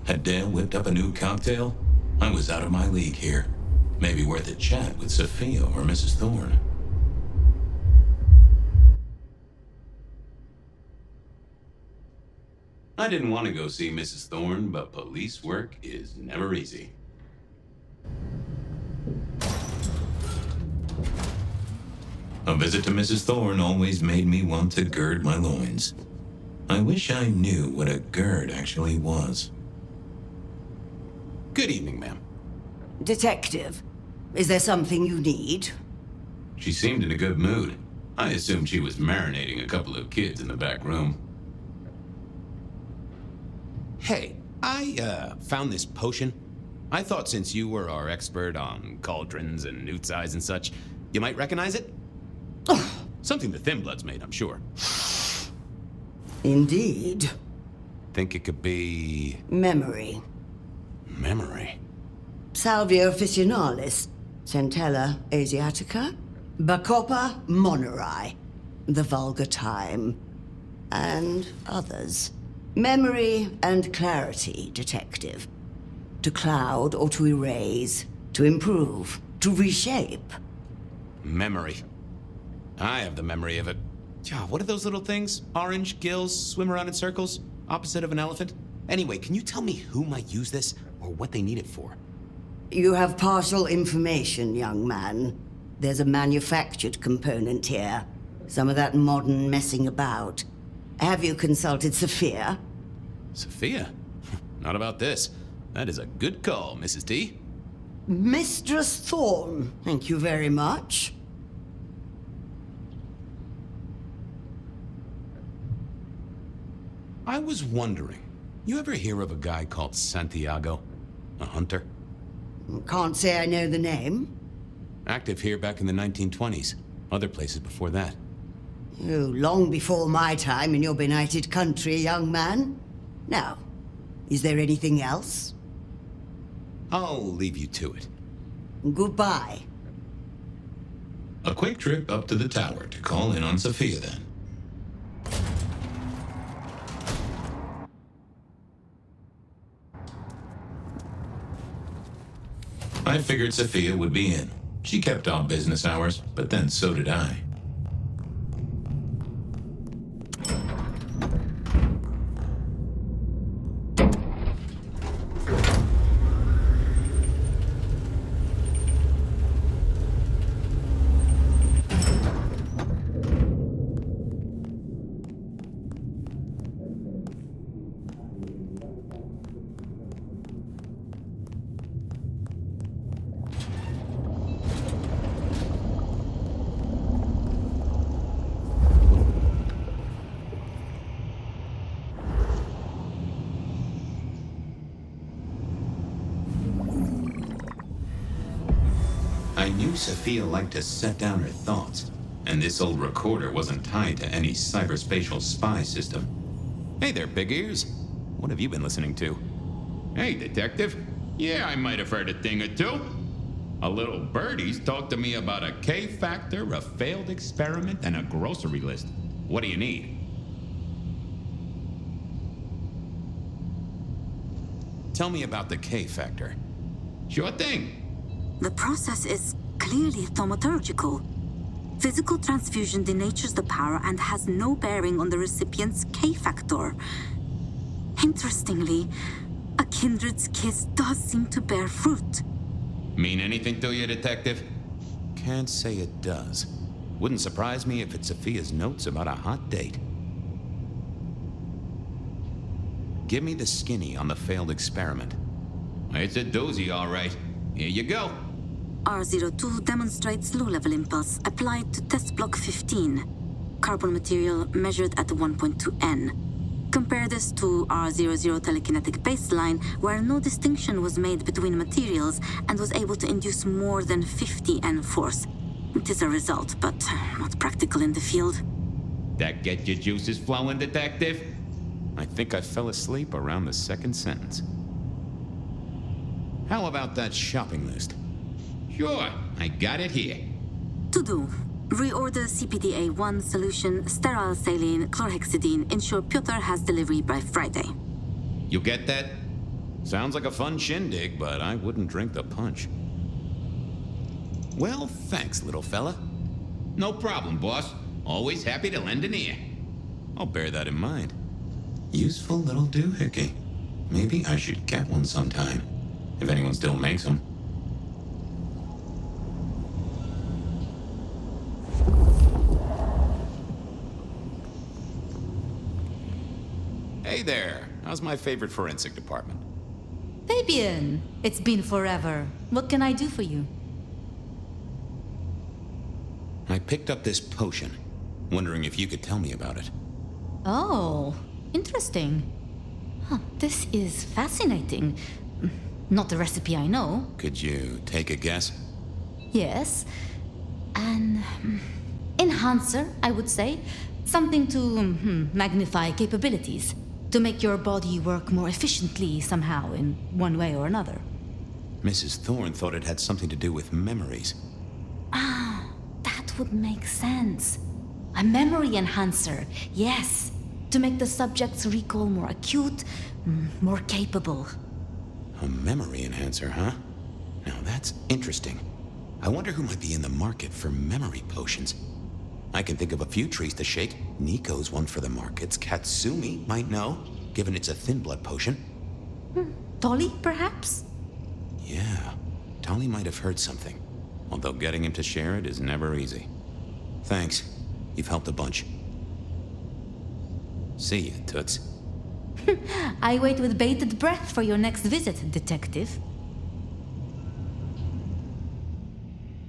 Had Dale whipped up a new cocktail? I was out of my league here. Maybe worth a chat with Safia or Mrs. Thorne. I didn't want to go see Mrs. Thorne, but police work is never easy. A visit to Mrs. Thorne always made me want to gird my loins. I wish I knew what a gird actually was. Good evening, ma'am. Detective, is there something you need? She seemed in a good mood. I assumed she was marinating a couple of kids in the back room. Hey, I found this potion. I thought since you were our expert on cauldrons and newt's eyes and such, you might recognize it? Something the Thin Bloods made, I'm sure. Indeed. Think it could be... Memory. Memory? Salvia officinalis, Centella asiatica, Bacopa moneri, the vulgar time, and others. Memory and clarity, detective. To cloud or to erase, to improve, to reshape. Memory. I have the memory of it. What are those little things? Orange gills, swim around in circles, opposite of an elephant? Anyway, can you tell me who might use this, or what they need it for? You have partial information, young man. There's a manufactured component here. Some of that modern messing about. Have you consulted Safia? Safia? Not about this. That is a good call, Mrs. T. Mistress Thorne, thank you very much. I was wondering, you ever hear of a guy called Santiago? A hunter? Can't say I know the name. Active here back in the 1920s. Other places before that. Oh, long before my time in your benighted country, young man. Now, is there anything else? I'll leave you to it. Goodbye. A quick trip up to the tower to call in on Safia then. I figured Safia would be in. She kept on business hours, but then so did I. I knew Safia liked to set down her thoughts, and this old recorder wasn't tied to any cyberspatial spy system. Hey there, big ears. What have you been listening to? Hey, detective. Yeah, I might have heard a thing or two. A little birdie's talked to me about a K-factor, a failed experiment, and a grocery list. What do you need? Tell me about the K-factor. Sure thing. The process is clearly thaumaturgical. Physical transfusion denatures the power and has no bearing on the recipient's K-factor. Interestingly, a kindred's kiss does seem to bear fruit. Mean anything to you, detective? Can't say it does. Wouldn't surprise me if it's Safia's notes about a hot date. Give me the skinny on the failed experiment. It's a doozy, all right. Here you go. R02 demonstrates low-level impulse applied to test block 15. Carbon material measured at 1.2 N. Compare this to R00 telekinetic baseline, where no distinction was made between materials and was able to induce more than 50 N force. It is a result, but not practical in the field. That get your juices flowing, detective? I think I fell asleep around the second sentence. How about that shopping list? Sure, I got it here. To do. Reorder CPDA-1 solution, sterile saline, chlorhexidine. Ensure Piotr has delivery by Friday. You get that? Sounds like a fun shindig, but I wouldn't drink the punch. Well, thanks, little fella. No problem, boss. Always happy to lend an ear. I'll bear that in mind. Useful little doohickey. Maybe I should get one sometime, if anyone still makes them. Hey there. How's my favorite forensic department? Fabien, it's been forever. What can I do for you? I picked up this potion. Wondering if you could tell me about it. Oh, interesting. Huh, this is fascinating. Not the recipe I know. Could you take a guess? Yes. An enhancer, I would say. Something to magnify capabilities. To make your body work more efficiently somehow, in one way or another. Mrs. Thorne thought it had something to do with memories. Ah, that would make sense. A memory enhancer, yes. To make the subject's recall more acute, more capable. A memory enhancer, huh? Now that's interesting. I wonder who might be in the market for memory potions. I can think of a few trees to shake. Nico's one for the markets. Katsumi might know, given it's a thin blood potion. Tolly, perhaps? Yeah, Tolly might have heard something. Although getting him to share it is never easy. Thanks. You've helped a bunch. See ya, Toots. I wait with bated breath for your next visit, Detective.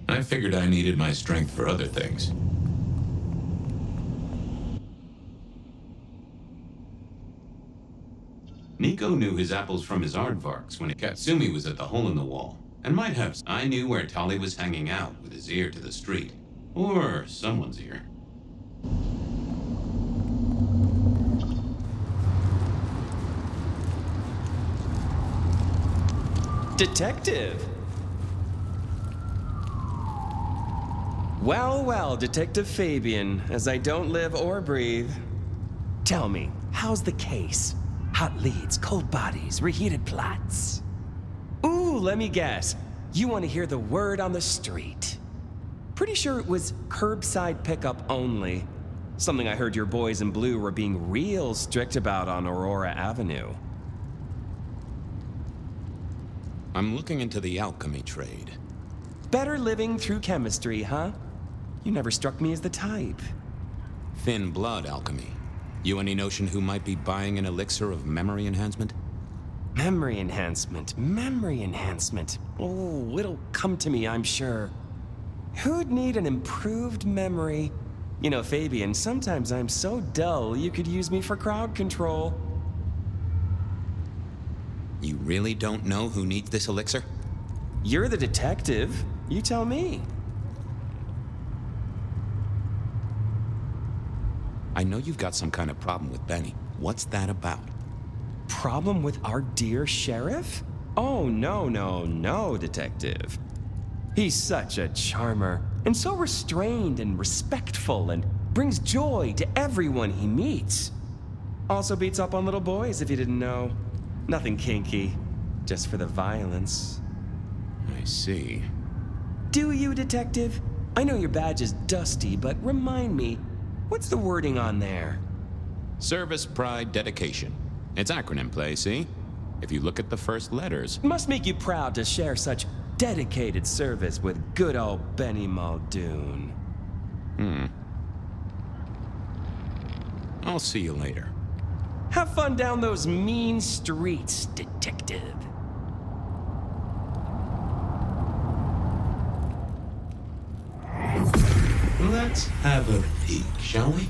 I figured I needed my strength for other things. Nico knew his apples from his aardvarks when Katsumi was at the hole in the wall, and might have. I knew where Tolly was hanging out with his ear to the street. Or someone's ear. Detective! Well, well, Detective Fabien, as I don't live or breathe. Tell me, how's the case? Hot leads, cold bodies, reheated plots. Ooh, let me guess. You want to hear the word on the street. Pretty sure it was curbside pickup only. Something I heard your boys in blue were being real strict about on Aurora Avenue. I'm looking into the alchemy trade. Better living through chemistry, huh? You never struck me as the type. Thin blood alchemy. You any notion who might be buying an elixir of memory enhancement? Memory enhancement, memory enhancement. Oh, it'll come to me, I'm sure. Who'd need an improved memory? You know, Fabien, sometimes I'm so dull you could use me for crowd control. You really don't know who needs this elixir? You're the detective. You tell me. I know you've got some kind of problem with Benny. What's that about? Problem with our dear sheriff? Oh, no, Detective. He's such a charmer, and so restrained and respectful, and brings joy to everyone he meets. Also beats up on little boys, if you didn't know. Nothing kinky, just for the violence. I see. Do you, Detective? I know your badge is dusty, but remind me, what's the wording on there? Service, pride, dedication. It's acronym play, see? If you look at the first letters. Must make you proud to share such dedicated service with good old Benny Muldoon. I'll see you later. Have fun down those mean streets, Detective. Let's have a peek, shall we?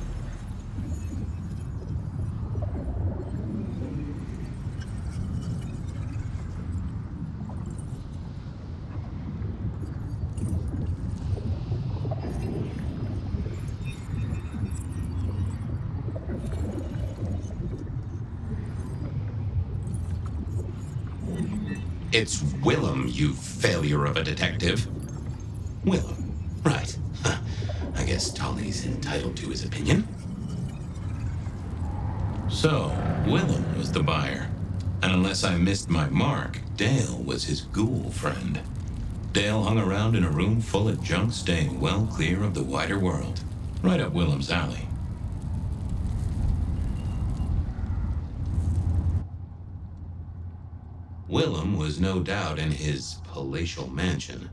It's Willem, you failure of a detective. Willem, right. guess Tolly's entitled to his opinion. So, Willem was the buyer. And unless I missed my mark, Dale was his ghoul friend. Dale hung around in a room full of junk, staying well clear of the wider world. Right up Willem's alley. Willem was no doubt in his palatial mansion.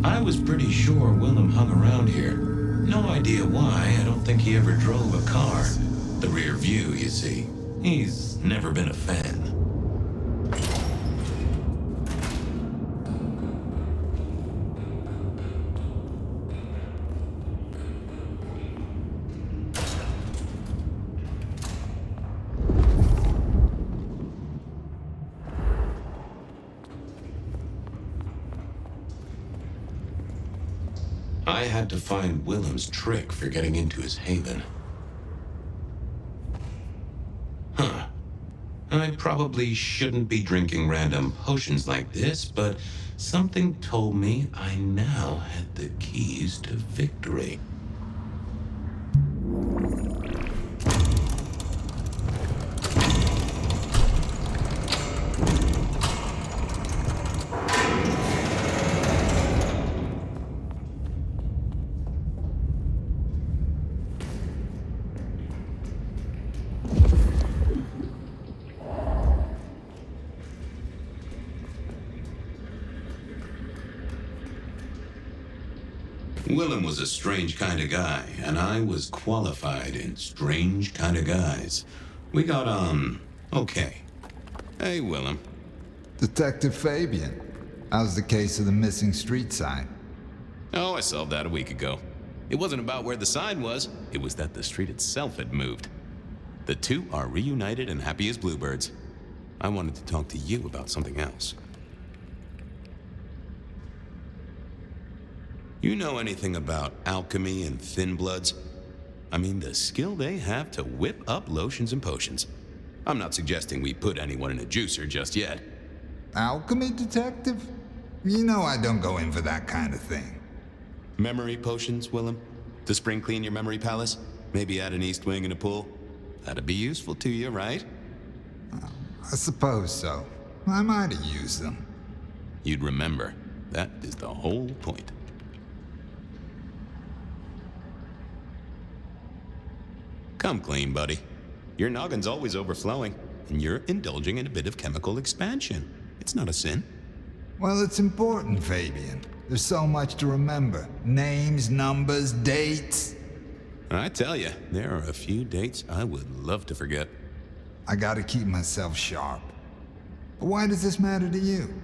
I was pretty sure Willem hung around here. No idea why. I don't think he ever drove a car. The rear view, you see. He's never been a fan. I had to find Willem's trick for getting into his haven. I probably shouldn't be drinking random potions like this, but something told me I now had the keys to victory. Willem was a strange kind of guy, and I was qualified in strange kind of guys. We got on okay. Hey, Willem. Detective Fabien, how's the case of the missing street sign? Oh, I solved that a week ago. It wasn't about where the sign was, it was that the street itself had moved. The two are reunited and happy as bluebirds. I wanted to talk to you about something else. You know anything about alchemy and thin bloods? I mean, the skill they have to whip up lotions and potions. I'm not suggesting we put anyone in a juicer just yet. Alchemy, detective? You know I don't go in for that kind of thing. Memory potions, Willem? To spring clean your memory palace? Maybe add an east wing and a pool? That'd be useful to you, right? I suppose so. I might have used them. You'd remember. That is the whole point. Come clean, buddy. Your noggin's always overflowing, and you're indulging in a bit of chemical expansion. It's not a sin. Well, it's important, Fabien. There's so much to remember. Names, numbers, dates. I tell you, there are a few dates I would love to forget. I gotta keep myself sharp. But why does this matter to you?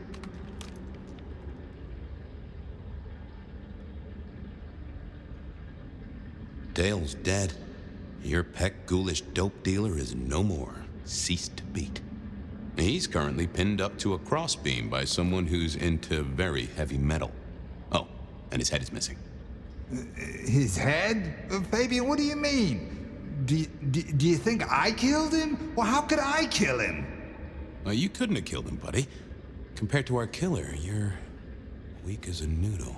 Dale's dead. Your peck ghoulish dope dealer is no more. Ceased to beat. He's currently pinned up to a crossbeam by someone who's into very heavy metal. Oh, and his head is missing. His head? Fabien, what do you mean? Do you think I killed him? Well, how could I kill him? Well, you couldn't have killed him, buddy. Compared to our killer, you're weak as a noodle.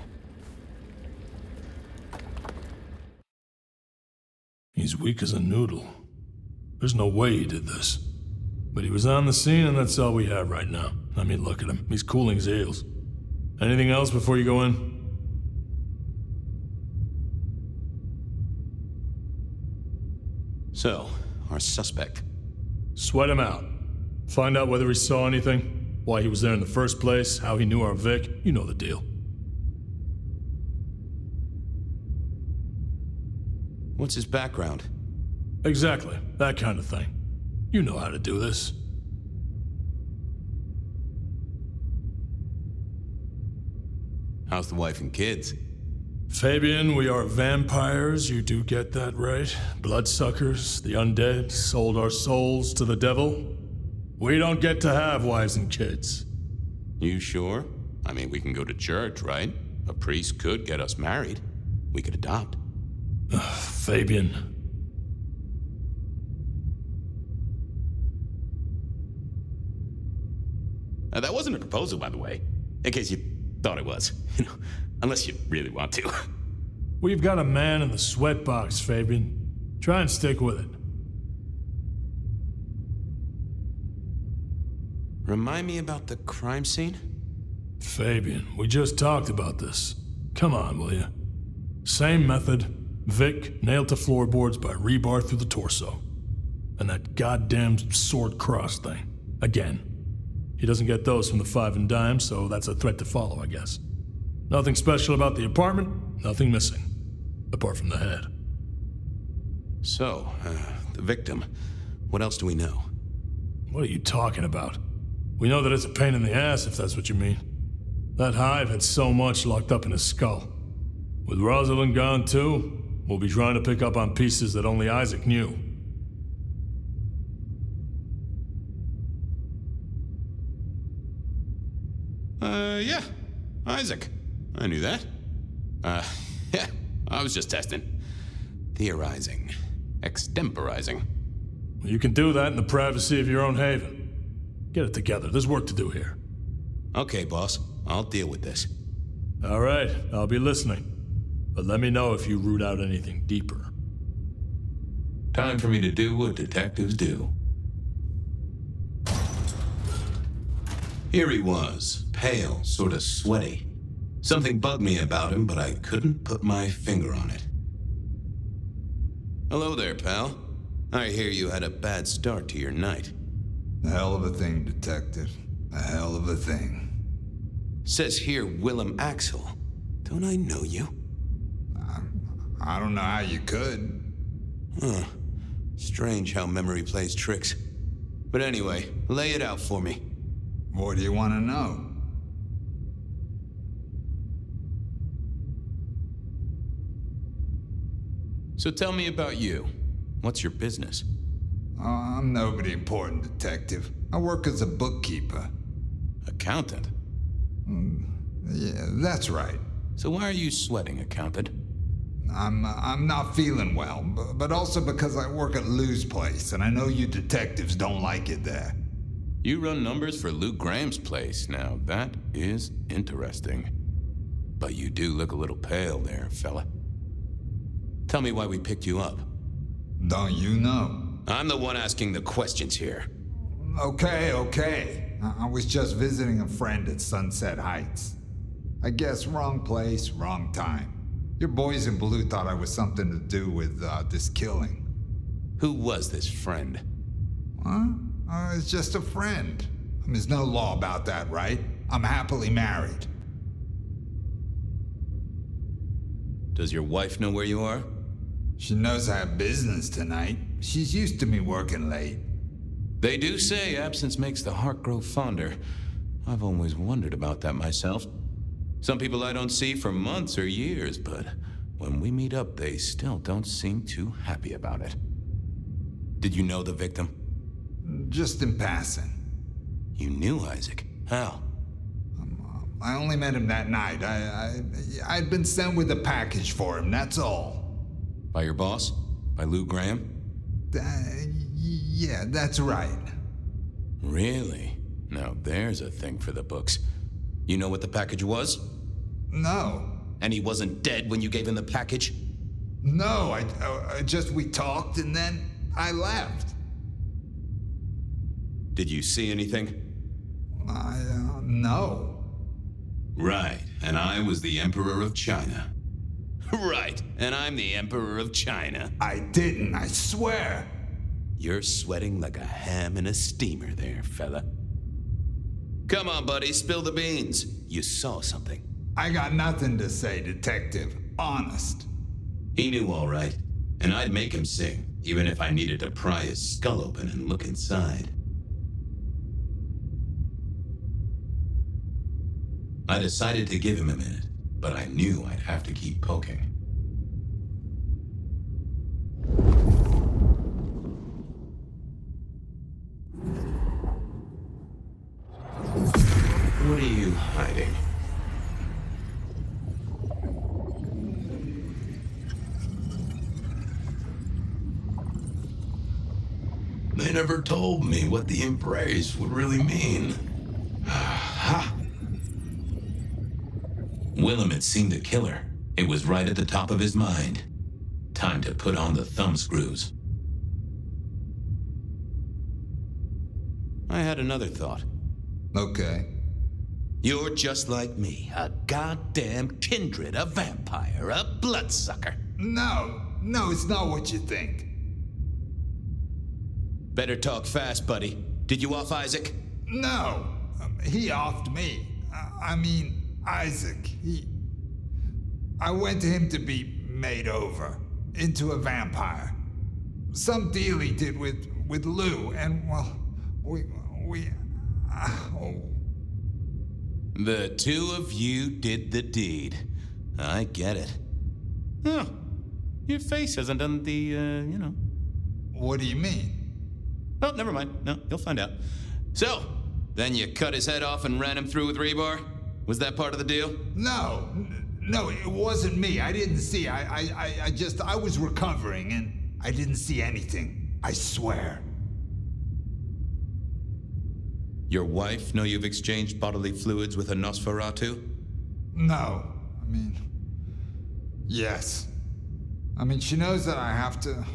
He's weak as a noodle. There's no way he did this. But he was on the scene, and that's all we have right now. I mean, look at him. He's cooling his heels. Anything else before you go in? So, our suspect. Sweat him out. Find out whether he saw anything, why he was there in the first place, how he knew our Vic. You know the deal. What's his background? Exactly. That kind of thing. You know how to do this. How's the wife and kids? Fabien, we are vampires, you do get that right. Bloodsuckers, the undead, sold our souls to the devil. We don't get to have wives and kids. You sure? I mean, we can go to church, right? A priest could get us married. We could adopt. Fabien. That wasn't a proposal, by the way. In case you thought it was. Unless you really want to. We've got a man in the sweatbox, Fabien. Try and stick with it. Remind me about the crime scene? Fabien, we just talked about this. Come on, will you? Same method. Vic nailed to floorboards by rebar through the torso. And that goddamn sword cross thing. Again. He doesn't get those from the Five and Dime, so that's a threat to follow, I guess. Nothing special about the apartment, nothing missing. Apart from the head. So, the victim. What else do we know? What are you talking about? We know that it's a pain in the ass, if that's what you mean. That hive had so much locked up in his skull. With Rosalind gone too, we'll be trying to pick up on pieces that only Isaac knew. Yeah. Isaac. I knew that. Yeah. I was just testing. Theorizing. Extemporizing. You can do that in the privacy of your own haven. Get it together. There's work to do here. Okay, boss. I'll deal with this. All right. I'll be listening. But let me know if you root out anything deeper. Time for me to do what detectives do. Here he was, pale, sort of sweaty. Something bugged me about him, but I couldn't put my finger on it. Hello there, pal. I hear you had a bad start to your night. A hell of a thing, Detective. A hell of a thing. Says here Willem Axel. Don't I know you? I don't know how you could. Huh. Strange how memory plays tricks. But anyway, lay it out for me. What do you want to know? So tell me about you. What's your business? I'm nobody important, Detective. I work as a bookkeeper. Accountant? Yeah, that's right. So why are you sweating, accountant? I'm not feeling well, but also because I work at Lou's place, and I know you detectives don't like it there. You run numbers for Lou Graham's place. Now, that is interesting. But you do look a little pale there, fella. Tell me why we picked you up. Don't you know? I'm the one asking the questions here. Okay. I was just visiting a friend at Sunset Heights. I guess wrong place, wrong time. Your boys in blue thought I was something to do with this killing. Who was this friend? Huh? It's just a friend. There's no law about that, right? I'm happily married. Does your wife know where you are? She knows I have business tonight. She's used to me working late. They do say absence makes the heart grow fonder. I've always wondered about that myself. Some people I don't see for months or years, but when we meet up, they still don't seem too happy about it. Did you know the victim? Just in passing. You knew Isaac? How? I only met him that night. I'd been sent with a package for him, that's all. By your boss? By Lou Graham? Yeah, that's right. Really? Now there's a thing for the books. You know what the package was? No. And he wasn't dead when you gave him the package? No, we talked and then I left. Did you see anything? No. Right, and I was the Emperor of China. Right, and I'm the Emperor of China. I didn't, I swear. You're sweating like a ham in a steamer there, fella. Come on, buddy, spill the beans. You saw something. I got nothing to say, Detective. Honest. He knew all right, and I'd make him sing, even if I needed to pry his skull open and look inside. I decided to give him a minute, but I knew I'd have to keep poking. What are you hiding? They never told me what the embrace would really mean. Willem had seen the killer. It was right at the top of his mind. Time to put on the thumbscrews. I had another thought. Okay. You're just like me, a goddamn kindred, a vampire, a bloodsucker. No, it's not what you think. Better talk fast, buddy. Did you off Isaac? No, he offed me. I mean, Isaac, I went to him to be made over into a vampire. Some deal he did with Lou, and, well, The two of you did the deed. I get it. Oh, your face hasn't done the, What do you mean? Oh, never mind. No, you'll find out. So, then you cut his head off and ran him through with rebar? Was that part of the deal? No, it wasn't me. I didn't see. I was recovering and I didn't see anything. I swear. Your wife know you've exchanged bodily fluids with a Nosferatu? No. Yes. She knows that I have to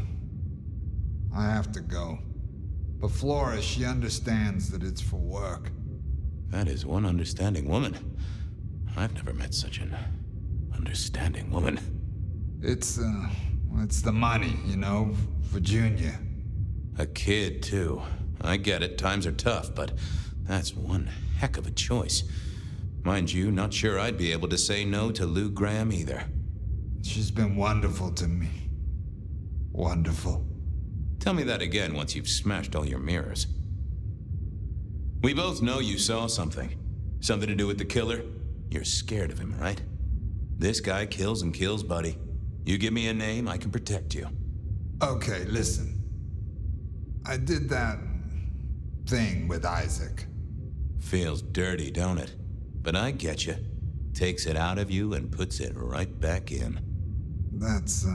go. But Flora, she understands that it's for work. That is one understanding woman. I've never met such an understanding woman. It's the money, for Junior. A kid, too. I get it, times are tough, but that's one heck of a choice. Mind you, not sure I'd be able to say no to Lou Graham either. She's been wonderful to me. Wonderful. Tell me that again once you've smashed all your mirrors. We both know you saw something. Something to do with the killer? You're scared of him, right? This guy kills and kills, buddy. You give me a name, I can protect you. Okay, listen. I did that thing with Isaac. Feels dirty, don't it? But I get you. Takes it out of you and puts it right back in. That's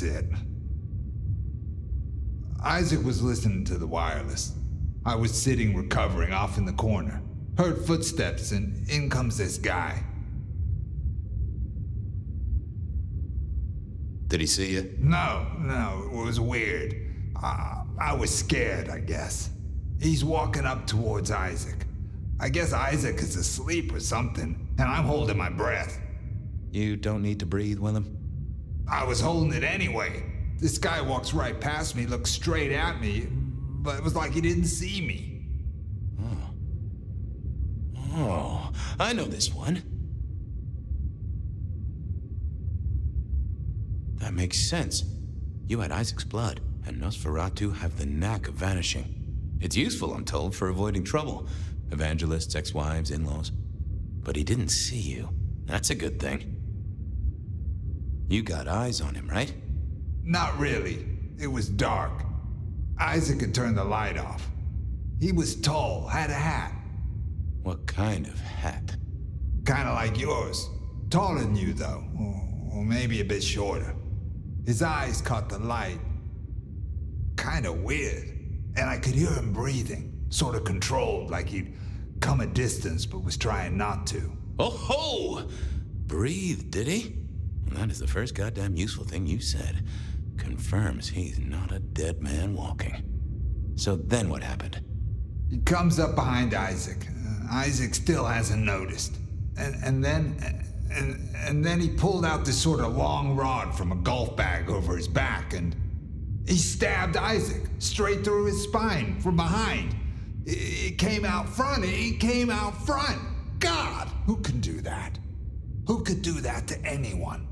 it. Isaac was listening to the wireless. I was sitting recovering off in the corner. Heard footsteps and in comes this guy. Did he see you? No, it was weird. I was scared, I guess. He's walking up towards Isaac. I guess Isaac is asleep or something, and I'm holding my breath. You don't need to breathe, Willem? I was holding it anyway. This guy walks right past me, looks straight at me, but it was like he didn't see me. Oh, I know this one. That makes sense. You had Isaac's blood, and Nosferatu have the knack of vanishing. It's useful, I'm told, for avoiding trouble. Evangelists, ex-wives, in-laws. But he didn't see you. That's a good thing. You got eyes on him, right? Not really. It was dark. Isaac had turned the light off. He was tall, had a hat. What kind of hat? Kinda like yours. Taller than you, though. Or maybe a bit shorter. His eyes caught the light. Kinda weird. And I could hear him breathing. Sorta controlled, like he'd come a distance but was trying not to. Oh ho! Breathe, did he? Well, that is the first goddamn useful thing you said. Confirms he's not a dead man walking. So then what happened? He comes up behind Isaac. Isaac still hasn't noticed. And then he pulled out this sort of long rod from a golf bag over his back, and he stabbed Isaac straight through his spine from behind. It came out front. It came out front. God, who can do that? Who could do that to anyone?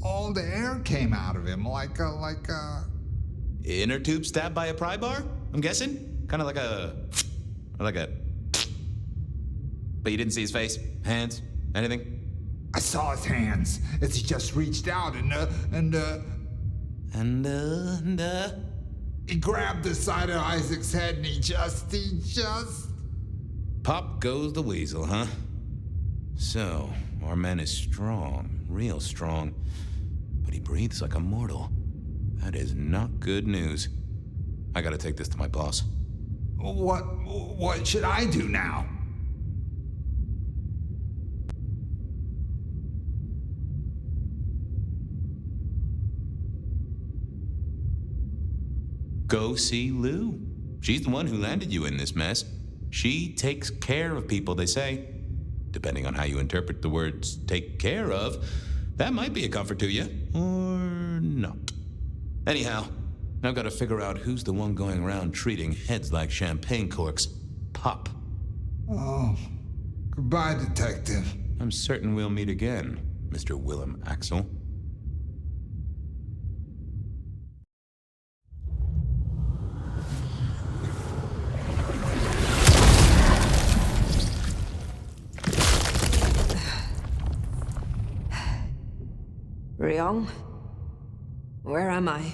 All the air came out of him like a... Inner tube stabbed by a pry bar? I'm guessing? Kind of like a... But you didn't see his face? Hands? Anything? I saw his hands as he just reached out and he grabbed the side of Isaac's head and he just... Pop goes the weasel, huh? So, our man is strong, real strong. But he breathes like a mortal. That is not good news. I gotta take this to my boss. What should I do now? Go see Lou. She's the one who landed you in this mess. She takes care of people, they say. Depending on how you interpret the words take care of, that might be a comfort to you, or not. Anyhow, I've got to figure out who's the one going around treating heads like champagne corks. Pop. Oh, goodbye, Detective. I'm certain we'll meet again, Mr. Willem Axel. Ryong? Where am I?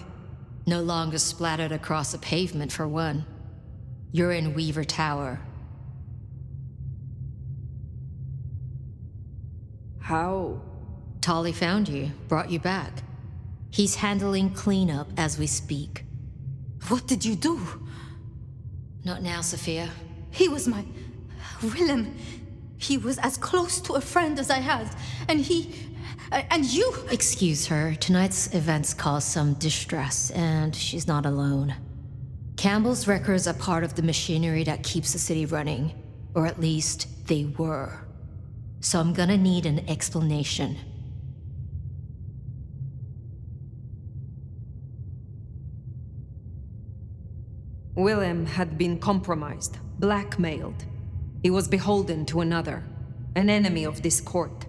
No longer splattered across a pavement, for one. You're in Weaver Tower. How? Tolly found you, brought you back. He's handling cleanup as we speak. What did you do? Not now, Safia. He was my... Willem. He was as close to a friend as I had, and he... and you... Excuse her. Tonight's events caused some distress, and she's not alone. Campbell's records are part of the machinery that keeps the city running. Or at least, they were. So I'm gonna need an explanation. Willem had been compromised, blackmailed. He was beholden to another, an enemy of this court.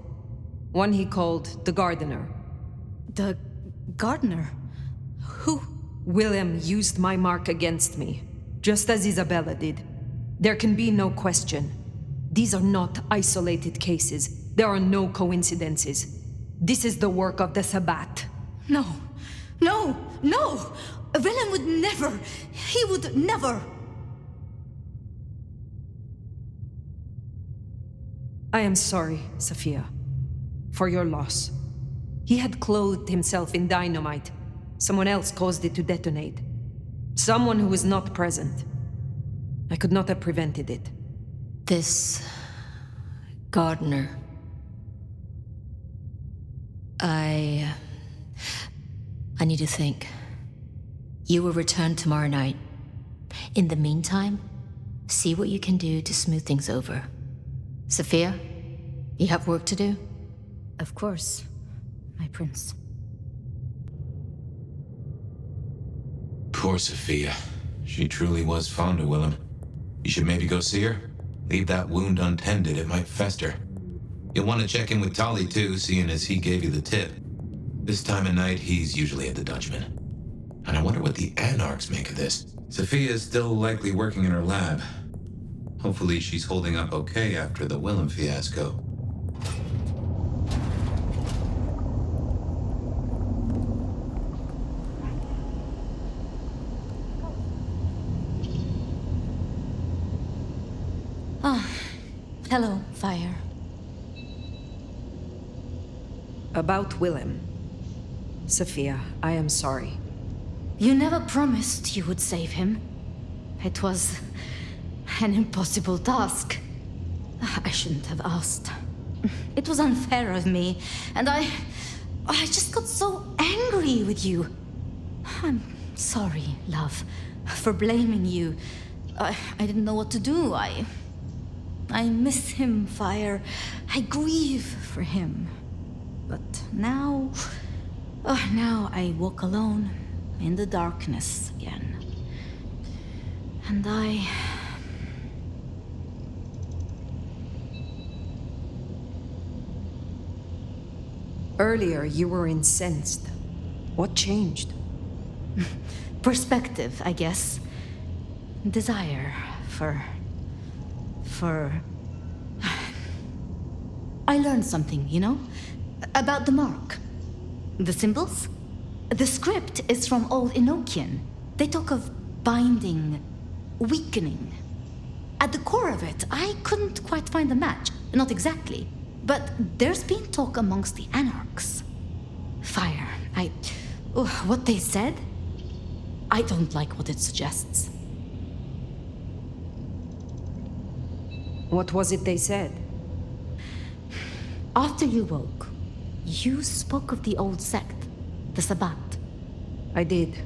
One he called the Gardener. The Gardener? Who? Willem used my mark against me, just as Ysabella did. There can be no question. These are not isolated cases. There are no coincidences. This is the work of the Sabbat. No. No! No! Willem would never... He would never... I am sorry, Safia, for your loss. He had clothed himself in dynamite. Someone else caused it to detonate. Someone who was not present. I could not have prevented it. This... Gardener... I need to think. You will return tomorrow night. In the meantime, see what you can do to smooth things over. Safia, you have work to do? Of course, my prince. Poor Safia. She truly was fond of Willem. You should maybe go see her. Leave that wound untended, it might fester. You'll want to check in with Tolly too, seeing as he gave you the tip. This time of night, he's usually at the Dutchman. And I wonder what the Anarchs make of this. Safia is still likely working in her lab. Hopefully she's holding up okay after the Willem fiasco. Hello, Fire. About Willem. Safia, I am sorry. You never promised you would save him. It was an impossible task. I shouldn't have asked. It was unfair of me, and I just got so angry with you. I'm sorry, love, for blaming you. I didn't know what to do. I miss him, Fire. I grieve for him. But now I walk alone in the darkness again. And Earlier, you were incensed. What changed? Perspective, I guess. Desire for... I learned something, you know? About the mark. The symbols? The script is from Old Enochian. They talk of binding, weakening. At the core of it, I couldn't quite find the match. Not exactly. But there's been talk amongst the Anarchs. Fire, what they said? I don't like what it suggests. What was it they said? After you woke, you spoke of the old sect, the Sabbat. I did.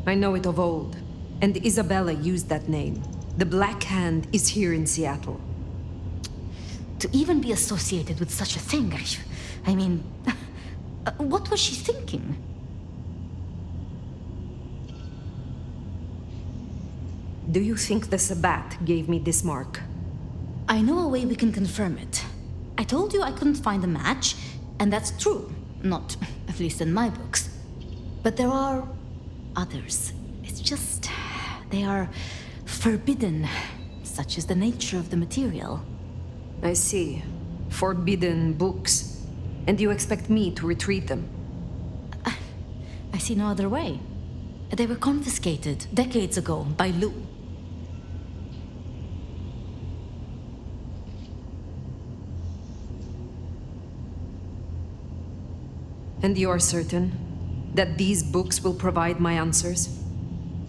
I know it of old, and Ysabella used that name. The Black Hand is here in Seattle. To even be associated with such a thing, I mean, what was she thinking? Do you think the Sabbat gave me this mark? I know a way we can confirm it. I told you I couldn't find a match, and that's true. Not, at least in my books. But there are others. It's just, they are forbidden, such is the nature of the material. I see. Forbidden books. And you expect me to retrieve them? I see no other way. They were confiscated decades ago by Lou. And you are certain that these books will provide my answers?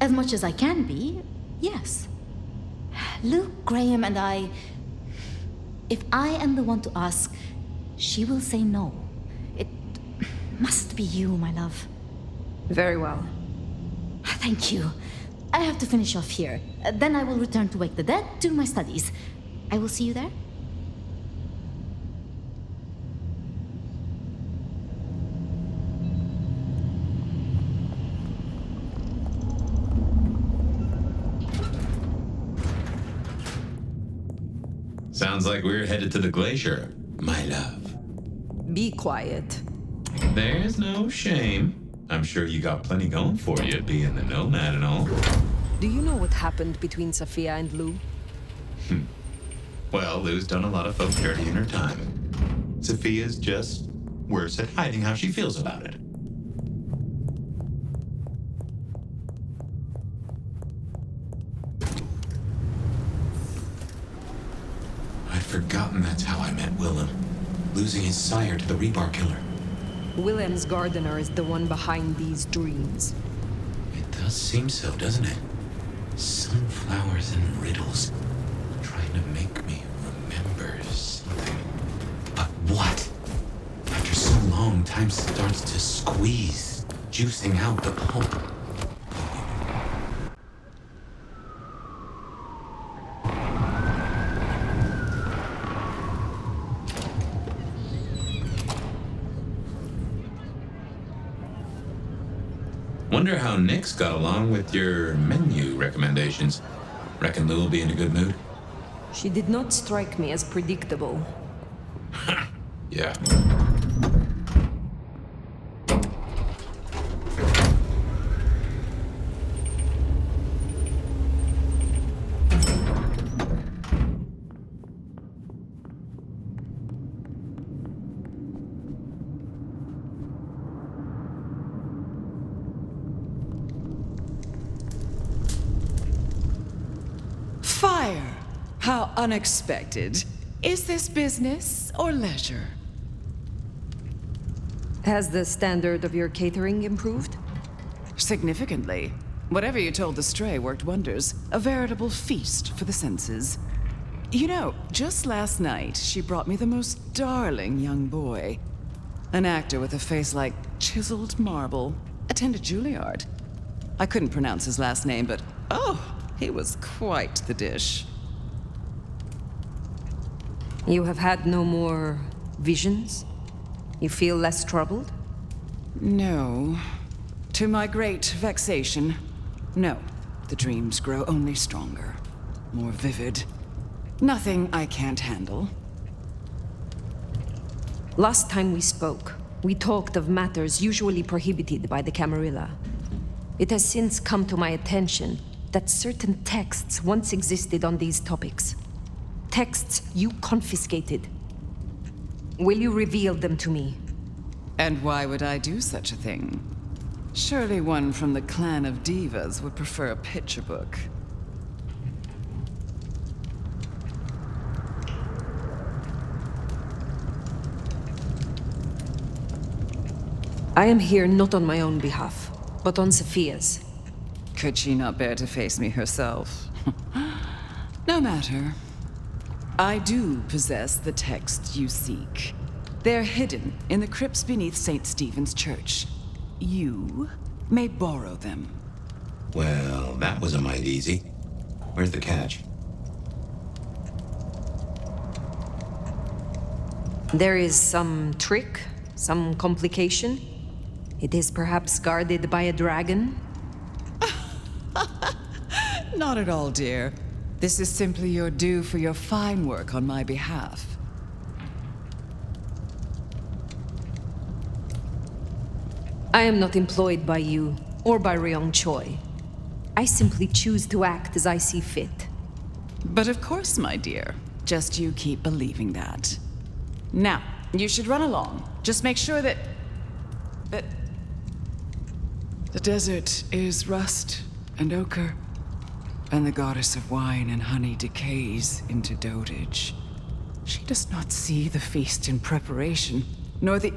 As much as I can be, yes. Luke, Graham, and I... If I am the one to ask, she will say no. It must be you, my love. Very well. Thank you. I have to finish off here. Then I will return to Wake the Dead, do my studies. I will see you there. Sounds like we're headed to the glacier, my love. Be quiet. There's no shame. I'm sure you got plenty going for you, being the nomad and all. Do you know what happened between Safia and Lou? Well, Lou's done a lot of folk dirty in her time. Safia's just worse at hiding how she feels about it. I'd forgotten that's how I met Willem. Losing his sire to the rebar killer. Willem's gardener is the one behind these dreams. It does seem so, doesn't it? Sunflowers and riddles. Trying to make me remember something. But what? After so long, time starts to squeeze, juicing out the pulp. Wonder how Nick's got along with your menu recommendations. Reckon Lou will be in a good mood? She did not strike me as predictable. Yeah. Fire! How unexpected. Is this business or leisure? Has the standard of your catering improved? Significantly. Whatever you told the stray worked wonders. A veritable feast for the senses. You know, just last night, she brought me the most darling young boy. An actor with a face like chiseled marble. Attended Juilliard. I couldn't pronounce his last name, but oh, he was quite the dish. You have had no more visions? You feel less troubled? No. To my great vexation, no. The dreams grow only stronger, more vivid. Nothing I can't handle. Last time we spoke, we talked of matters usually prohibited by the Camarilla. It has since come to my attention that certain texts once existed on these topics. Texts you confiscated. Will you reveal them to me? And why would I do such a thing? Surely one from the clan of divas would prefer a picture book. I am here not on my own behalf, but on Safia's. Could she not bear to face me herself? No matter. I do possess the texts you seek. They're hidden in the crypts beneath St. Stephen's Church. You may borrow them. Well, that was a mite easy. Where's the catch? There is some trick, some complication. It is perhaps guarded by a dragon. Not at all, dear. This is simply your due for your fine work on my behalf. I am not employed by you or by Ryong Choi. I simply choose to act as I see fit. But of course, my dear. Just you keep believing that. Now, you should run along. Just make sure that the desert is rust and ochre, and the goddess of wine and honey decays into dotage. She does not see the feast in preparation, nor the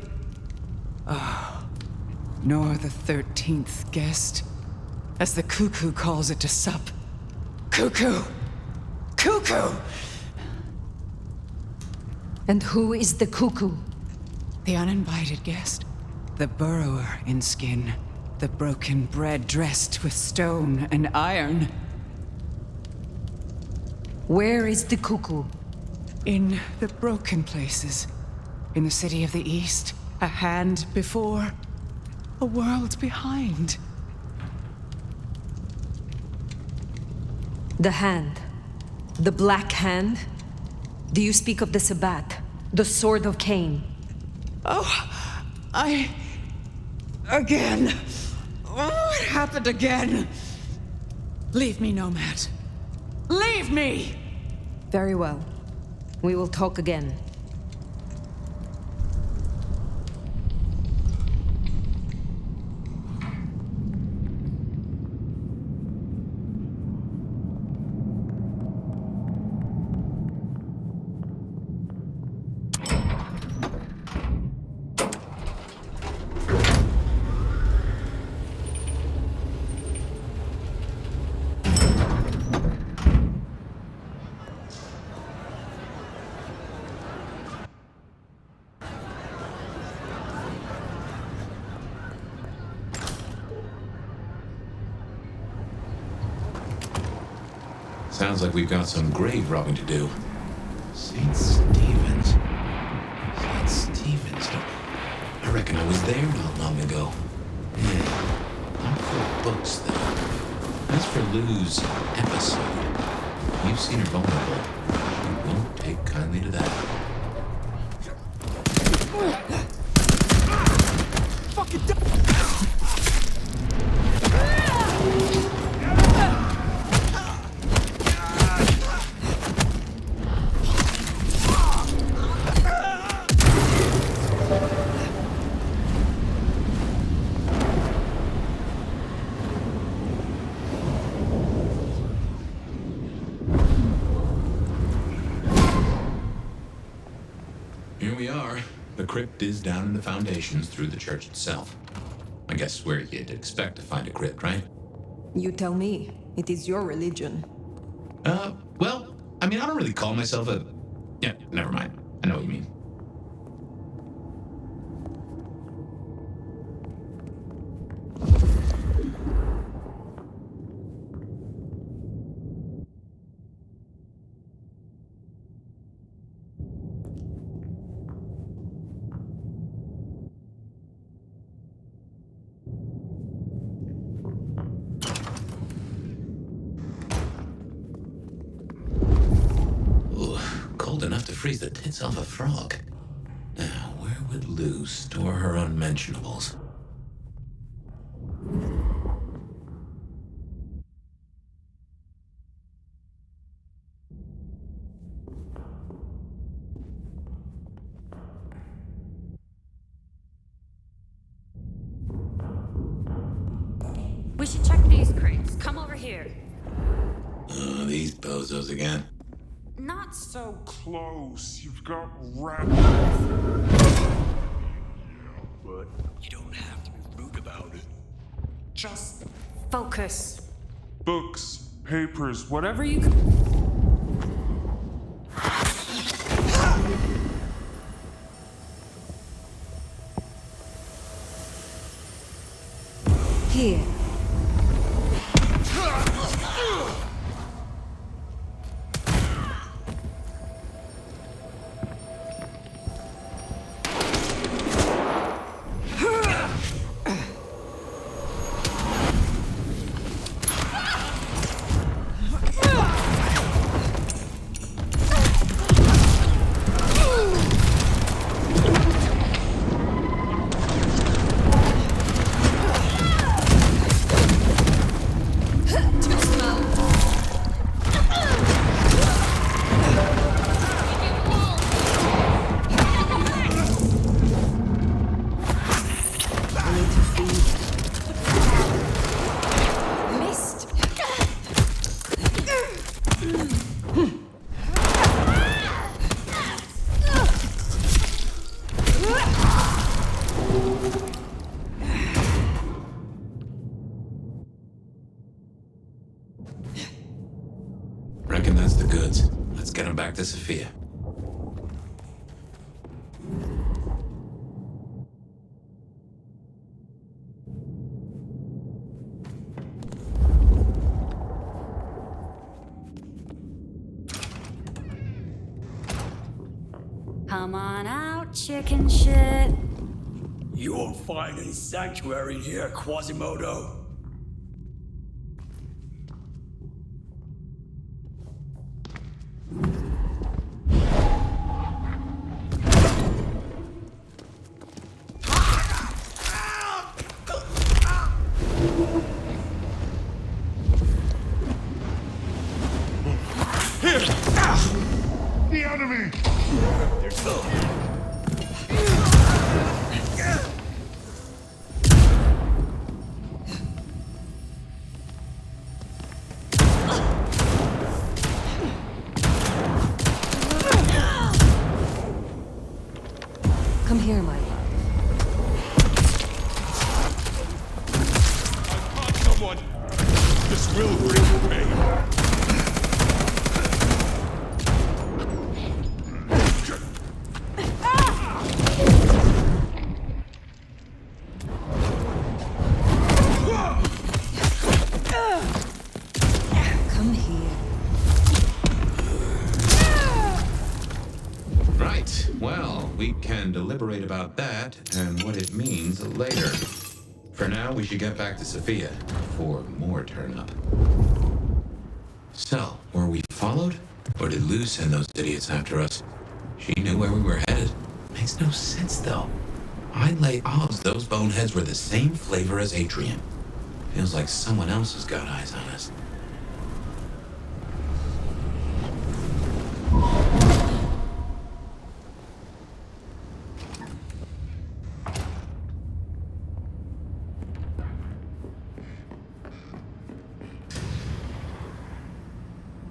13th guest, as the cuckoo calls it to sup. Cuckoo! Cuckoo! And who is the cuckoo? The uninvited guest. The burrower in skin. The broken bread dressed with stone and iron. Where is the cuckoo? In the broken places. In the city of the East. A hand before. A world behind. The hand. The Black Hand? Do you speak of the Sabbat? The Sword of Cain? Oh, Again. Oh, it happened again. Leave me, Nomad. Leave me! Very well. We will talk again. Sounds like we've got some grave robbing to do. St. Stephen's. St. Stephen's. I reckon I was there not long ago. Yeah. Not for books, though. As for Lou's episode, you've seen her vulnerable. She won't take kindly to that. Fucking Here we are. The crypt is down in the foundations through the church itself. I guess where you'd expect to find a crypt, right? You tell me. It is your religion. Well, I mean, I don't really call myself a... Yeah, never mind. I know what you mean. Enough to freeze the tits off a frog. Now, where would Lou store her unmentionables? We should check these crates. Come over here. Oh, these bozos again. Not So close, you've got rat. But you don't have to be rude about it. just focus. Books, papers, whatever you. Here. to Safia. Come on out, chicken shit. You won't find any sanctuary here, Quasimodo. The enemy! There's no. Come here, my love. I caught someone. This will bring you pain. Come here. Right. Well, we can deliberate about that and what it means later. For now, we should get back to Safia before more turn up. So, were we followed? Or did Lou send those idiots after us? She knew where we were headed. Makes no sense, though. I'd lay odds those boneheads were the same flavor as Adrian. Feels like someone else has got eyes on us.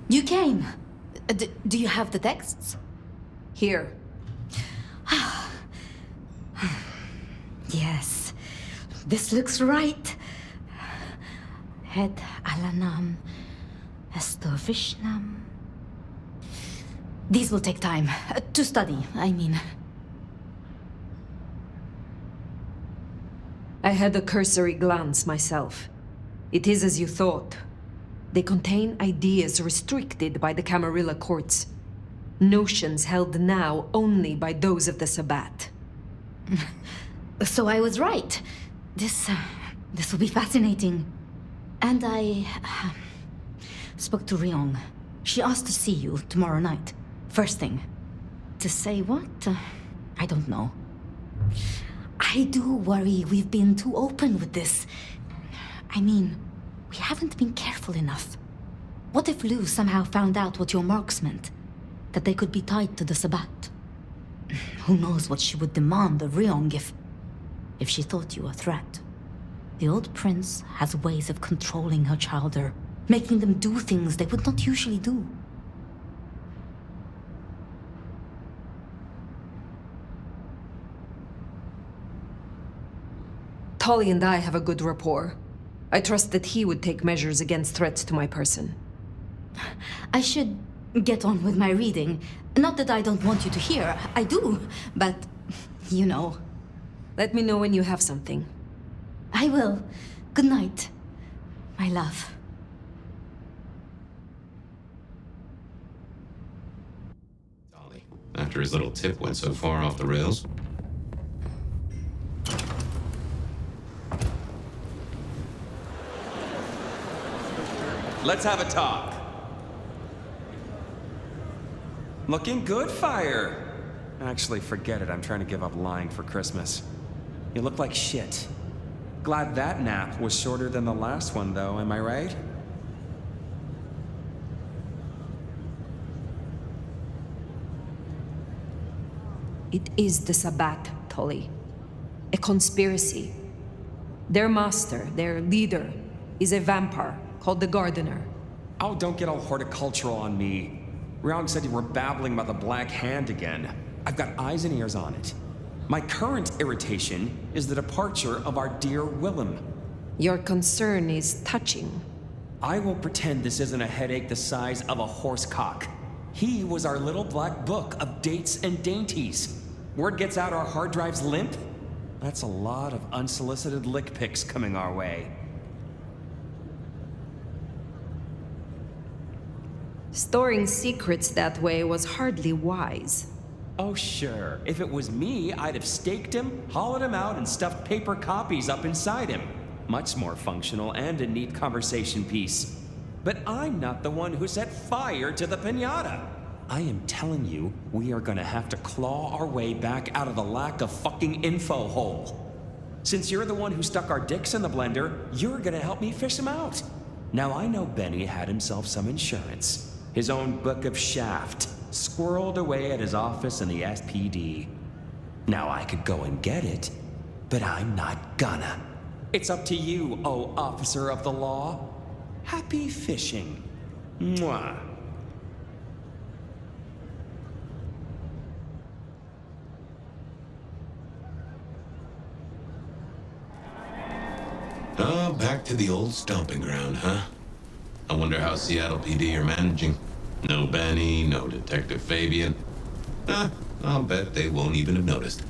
You came. Do you have the texts? Here. Yes, this looks right. Het Alanam, Estovishnam. These will take time to study, I mean. I had a cursory glance myself. It is as you thought. They contain ideas restricted by the Camarilla courts. Notions held now only by those of the Sabbat. So I was right. This will be fascinating. And I spoke to Ryong. She asked to see you tomorrow night. First thing. To say what? I don't know. I do worry we've been too open with this. I mean, we haven't been careful enough. What if Lou somehow found out what your marks meant? That they could be tied to the Sabbat? Who knows what she would demand of Ryong if she thought you a threat. The old prince has ways of controlling her childer, making them do things they would not usually do. Tolly and I have a good rapport. I trust that he would take measures against threats to my person. I should get on with my reading. Not that I don't want you to hear. I do, but you know. Let me know when you have something. I will. Good night, my love. Tolly, after his little tip went so far off the rails. Let's have a talk. Looking good, Fire. Actually, forget it. I'm trying to give up lying for Christmas. You look like shit. Glad that nap was shorter than the last one, though, am I right? It is the Sabbat, Tolly. A conspiracy. Their master, their leader, is a vampire called the Gardener. Oh, don't get all horticultural on me. Ryong said you were babbling about the Black Hand again. I've got eyes and ears on it. My current irritation is the departure of our dear Willem. Your concern is touching. I will pretend this isn't a headache the size of a horse cock. He was our little black book of dates and dainties. Word gets out our hard drives limp? That's a lot of unsolicited lick pics coming our way. Storing secrets that way was hardly wise. Oh, sure. If it was me, I'd have staked him, hollowed him out, and stuffed paper copies up inside him. Much more functional and a neat conversation piece. But I'm not the one who set fire to the piñata. I am telling you, we are gonna have to claw our way back out of the lack of fucking info hole. Since you're the one who stuck our dicks in the blender, you're gonna help me fish them out. Now I know Benny had himself some insurance. His own book of shaft, squirreled away at his office in the SPD. Now I could go and get it, but I'm not gonna. It's up to you, oh officer of the law. Happy fishing. Mwah. Oh, back to the old stomping ground, huh? I wonder how Seattle PD are managing. No Benny, no Detective Fabien. I'll bet they won't even have noticed.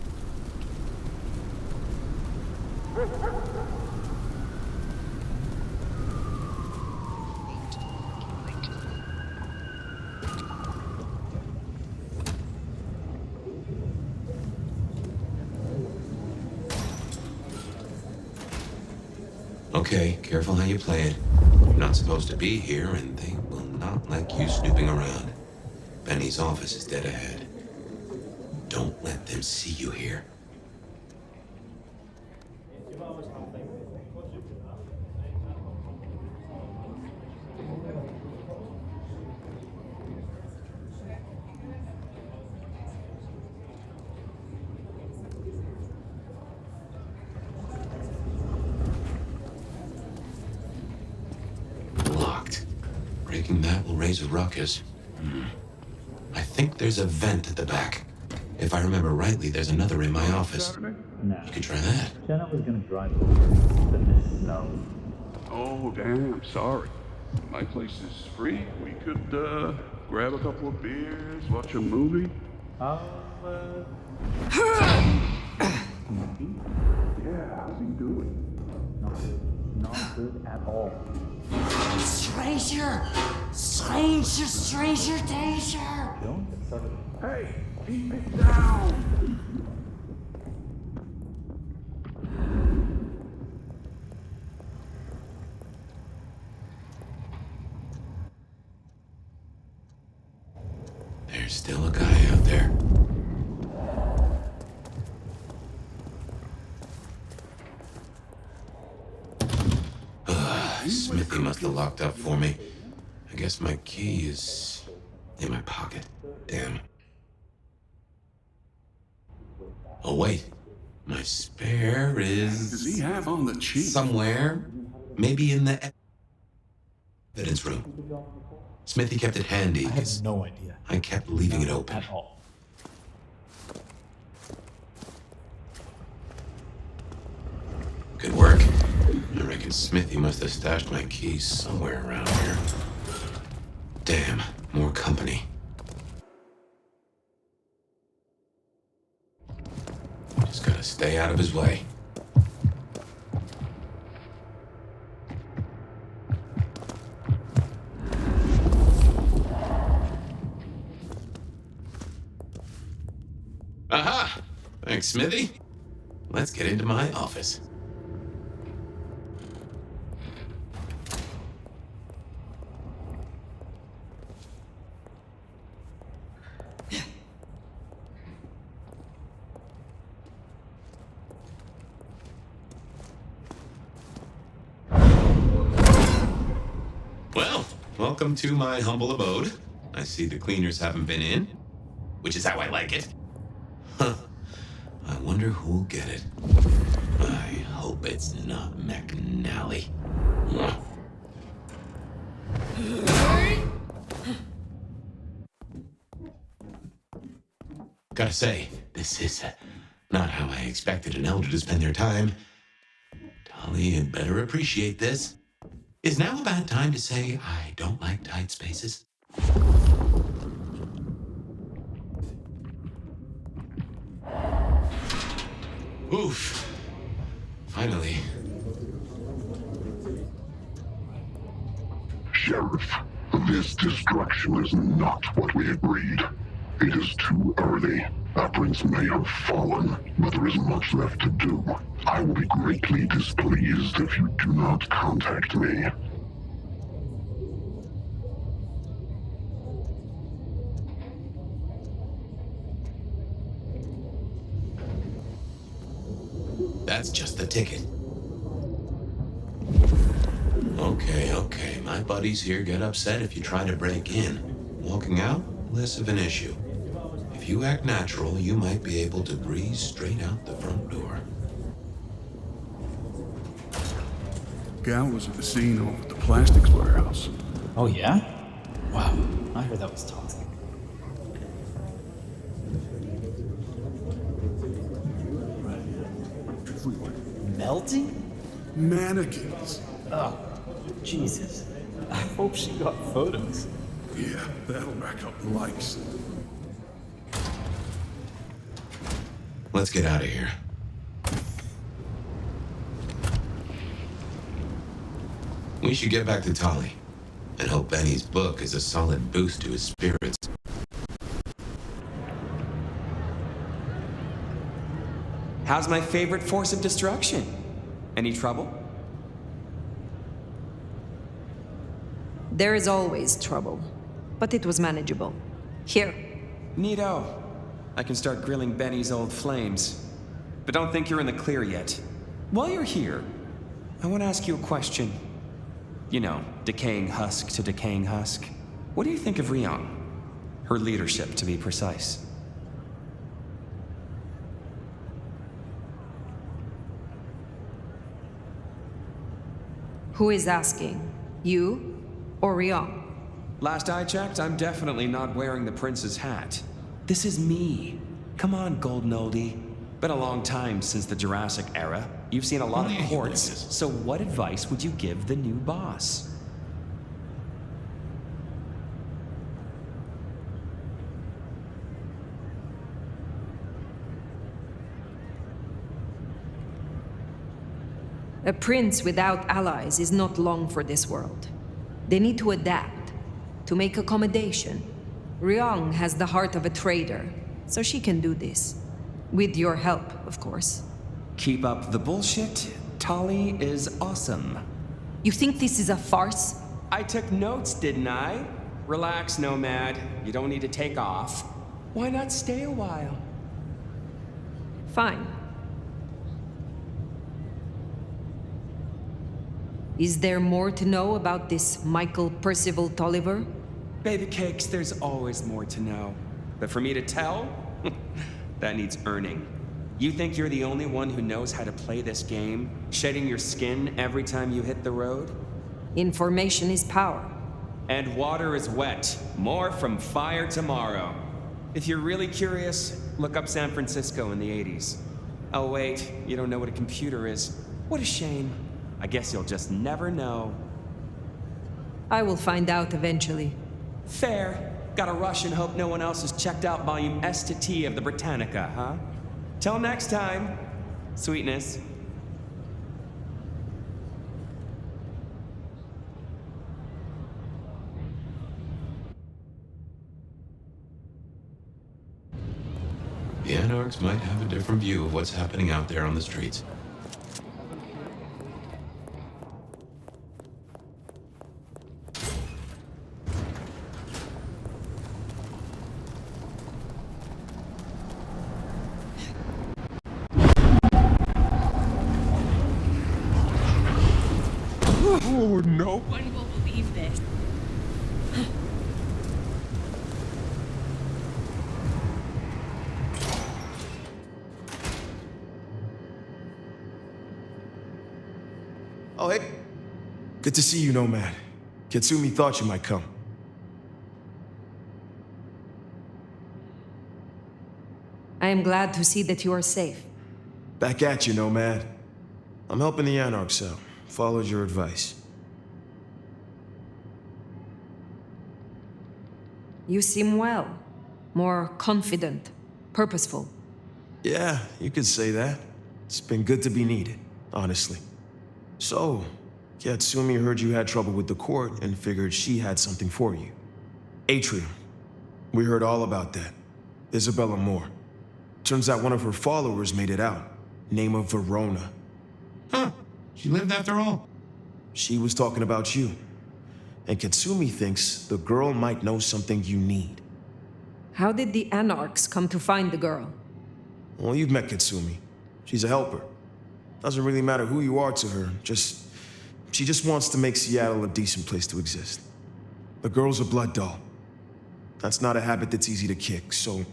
Okay, careful how you play it. You're not supposed to be here, and they will not like you snooping around. Benny's office is dead ahead. Don't let them see you here. Locked. Breaking that will raise a ruckus. I think there's a vent at the back. If I remember rightly, there's another in my office. No. You could try that. Jenna was gonna drive over, but Mrs. Snow. Oh, damn, sorry. My place is free. We could, grab a couple of beers, watch a movie. Yeah, how's he doing? Not good at all. Stranger! Stranger, stranger, danger! Don't get started. Hey, keep it down! There's still a guy out there. Smithy must have locked up for me. I guess my key is in my pocket. Damn. Oh, wait. My spare is... Does he have on the cheap? Somewhere. Maybe in the evidence room. Smithy kept it handy. I have no idea. I kept leaving it open. At all. Good work. I reckon Smithy must have stashed my keys somewhere around here. Damn, more company. Just gotta stay out of his way. Aha! Thanks, Smithy. Let's get into my office. Well, welcome to my humble abode. I see the cleaners haven't been in, which is how I like it. Huh. I wonder who'll get it. I hope it's not McNally. Gotta say, this is not how I expected an elder to spend their time. Tolly had better appreciate this. Is now a bad time to say I don't like tight spaces? Oof. Finally. Sheriff, this destruction is not what we agreed. It is too early. Our prince may have fallen, but there is much left to do. I will be greatly displeased if you do not contact me. That's just the ticket. Okay. My buddies here get upset if you try to break in. Walking out, less of an issue. If you act natural, you might be able to breeze straight out the front door. Gal was at the scene over at the plastics warehouse. Oh, yeah? Wow, I heard that was toxic. Melting? Mannequins. Oh, Jesus. I hope she got photos. Yeah, that'll rack up the likes. Let's get out of here. We should get back to Tolly and hope Benny's book is a solid boost to his spirits. How's my favorite force of destruction? Any trouble? There is always trouble, but it was manageable. Here. Neato. I can start grilling Benny's old flames. But don't think you're in the clear yet. While you're here, I want to ask you a question. You know, decaying husk to decaying husk. What do you think of Ryong? Her leadership, to be precise. Who is asking? You or Ryong? Last I checked, I'm definitely not wearing the prince's hat. This is me. Come on, golden oldie. Been a long time since the Jurassic era. You've seen a lot of courts, so what advice would you give the new boss? A prince without allies is not long for this world. They need to adapt, to make accommodation. Ryong has the heart of a trader, so she can do this. With your help, of course. Keep up the bullshit. Tolly is awesome. You think this is a farce? I took notes, didn't I? Relax, Nomad. You don't need to take off. Why not stay a while? Fine. Is there more to know about this Michael Percival Tolliver? Baby cakes, there's always more to know. But for me to tell? That needs earning. You think you're the only one who knows how to play this game, shedding your skin every time you hit the road? Information is power. And water is wet. More from fire tomorrow. If you're really curious, look up San Francisco in the 80s. Oh wait, you don't know what a computer is. What a shame. I guess you'll just never know. I will find out eventually. Fair. Gotta rush and hope no one else has checked out volume S to T of the Britannica, huh? Till next time. Sweetness. The Anarchs might have a different view of what's happening out there on the streets. Oh, no. One will believe this. Oh, hey. Good to see you, Nomad. Katsumi thought you might come. I am glad to see that you are safe. Back at you, Nomad. I'm helping the Anarchs out. Followed your advice. You seem well. More confident, purposeful. Yeah, you could say that. It's been good to be needed, honestly. So, Katsumi heard you had trouble with the court and figured she had something for you. Atrium. We heard all about that. Ysabella Moore. Turns out one of her followers made it out. Name of Verona. Huh. She lived after all. She was talking about you. And Katsumi thinks the girl might know something you need. How did the Anarchs come to find the girl? Well, you've met Katsumi. She's a helper. Doesn't really matter who you are to her, she just wants to make Seattle a decent place to exist. The girl's a blood doll. That's not a habit that's easy to kick, so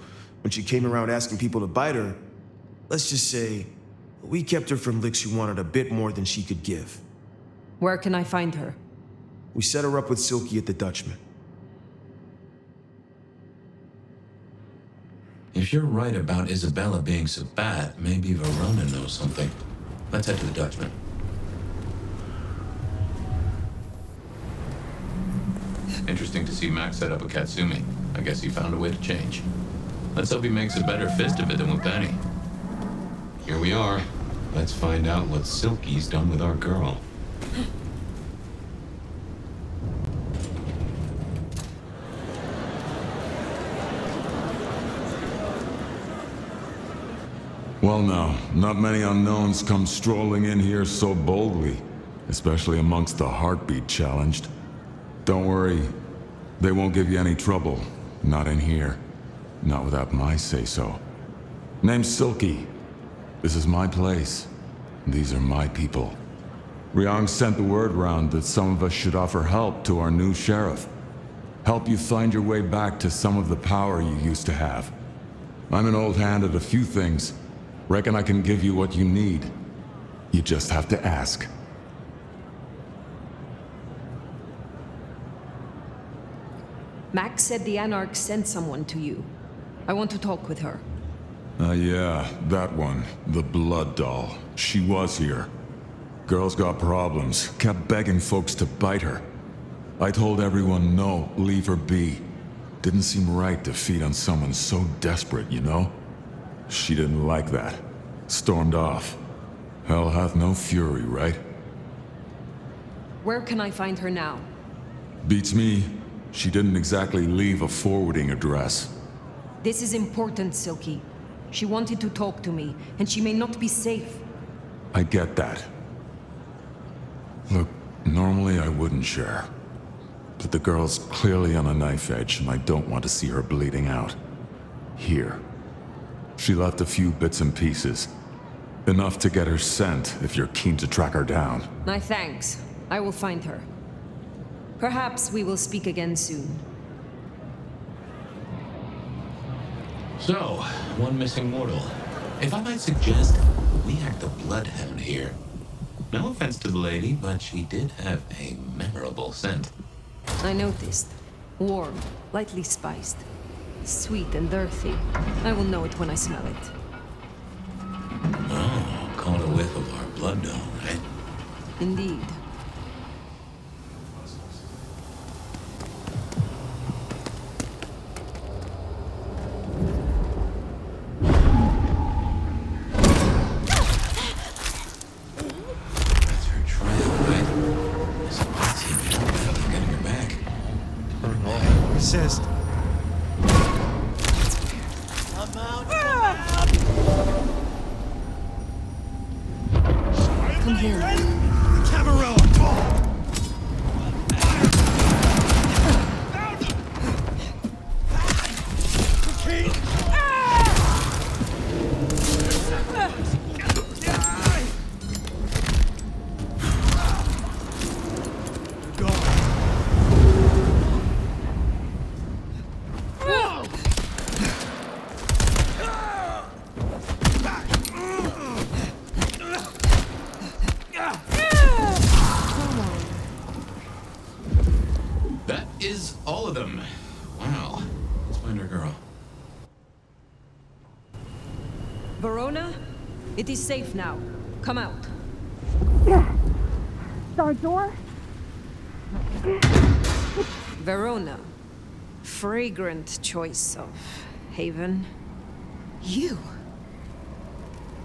when she came around asking people to bite her, let's just say, we kept her from licks who wanted a bit more than she could give. Where can I find her? We set her up with Silky at the Dutchman. If you're right about Ysabella being so bad, maybe Verona knows something. Let's head to the Dutchman. Interesting to see Max set up a Katsumi. I guess he found a way to change. Let's hope he makes a better fist of it than with Penny. Here we are. Let's find out what Silky's done with our girl. Well now, not many unknowns come strolling in here so boldly, especially amongst the heartbeat challenged. Don't worry, they won't give you any trouble. Not in here. Not without my say-so. Name's Silky. This is my place. These are my people. Ryong sent the word round that some of us should offer help to our new sheriff. Help you find your way back to some of the power you used to have. I'm an old hand at a few things. Reckon I can give you what you need. You just have to ask. Max said the Anarchs sent someone to you. I want to talk with her. Yeah, that one. The blood doll. She was here. Girl's got problems. Kept begging folks to bite her. I told everyone no, leave her be. Didn't seem right to feed on someone so desperate, you know? She didn't like that. Stormed off. Hell hath no fury, right? Where can I find her now? Beats me. She didn't exactly leave a forwarding address. This is important, Silky. She wanted to talk to me, and she may not be safe. I get that. Look, normally I wouldn't share. But the girl's clearly on a knife edge, and I don't want to see her bleeding out. Here. She left a few bits and pieces. Enough to get her sent, if you're keen to track her down. My thanks. I will find her. Perhaps we will speak again soon. So, one missing mortal. If I might suggest, we act the bloodhound here. No offense to the lady, but she did have a memorable scent. I noticed. Warm, lightly spiced. Sweet and earthy. I will know it when I smell it. Oh, caught a whiff of our blood doll, right? Indeed. That's her trail, right? Somebody seemed to be getting her back. Resist. Come here. Camarilla! That is all of them. Wow. Let's find our girl. Verona? It is safe now. Come out. Our door? Verona. Fragrant choice of haven. You?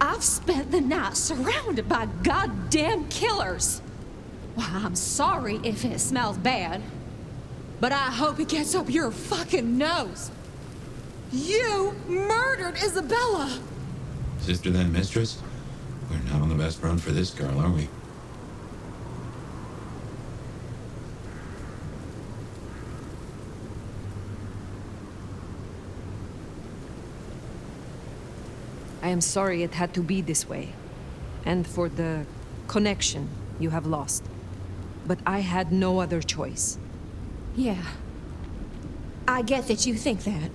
I've spent the night surrounded by goddamn killers. Well, I'm sorry if it smells bad, but I hope it gets up your fucking nose. You murdered Ysabella! Sister then mistress? We're not on the best run for this girl, are we? I am sorry it had to be this way, and for the connection you have lost. But I had no other choice. Yeah. I get that you think that,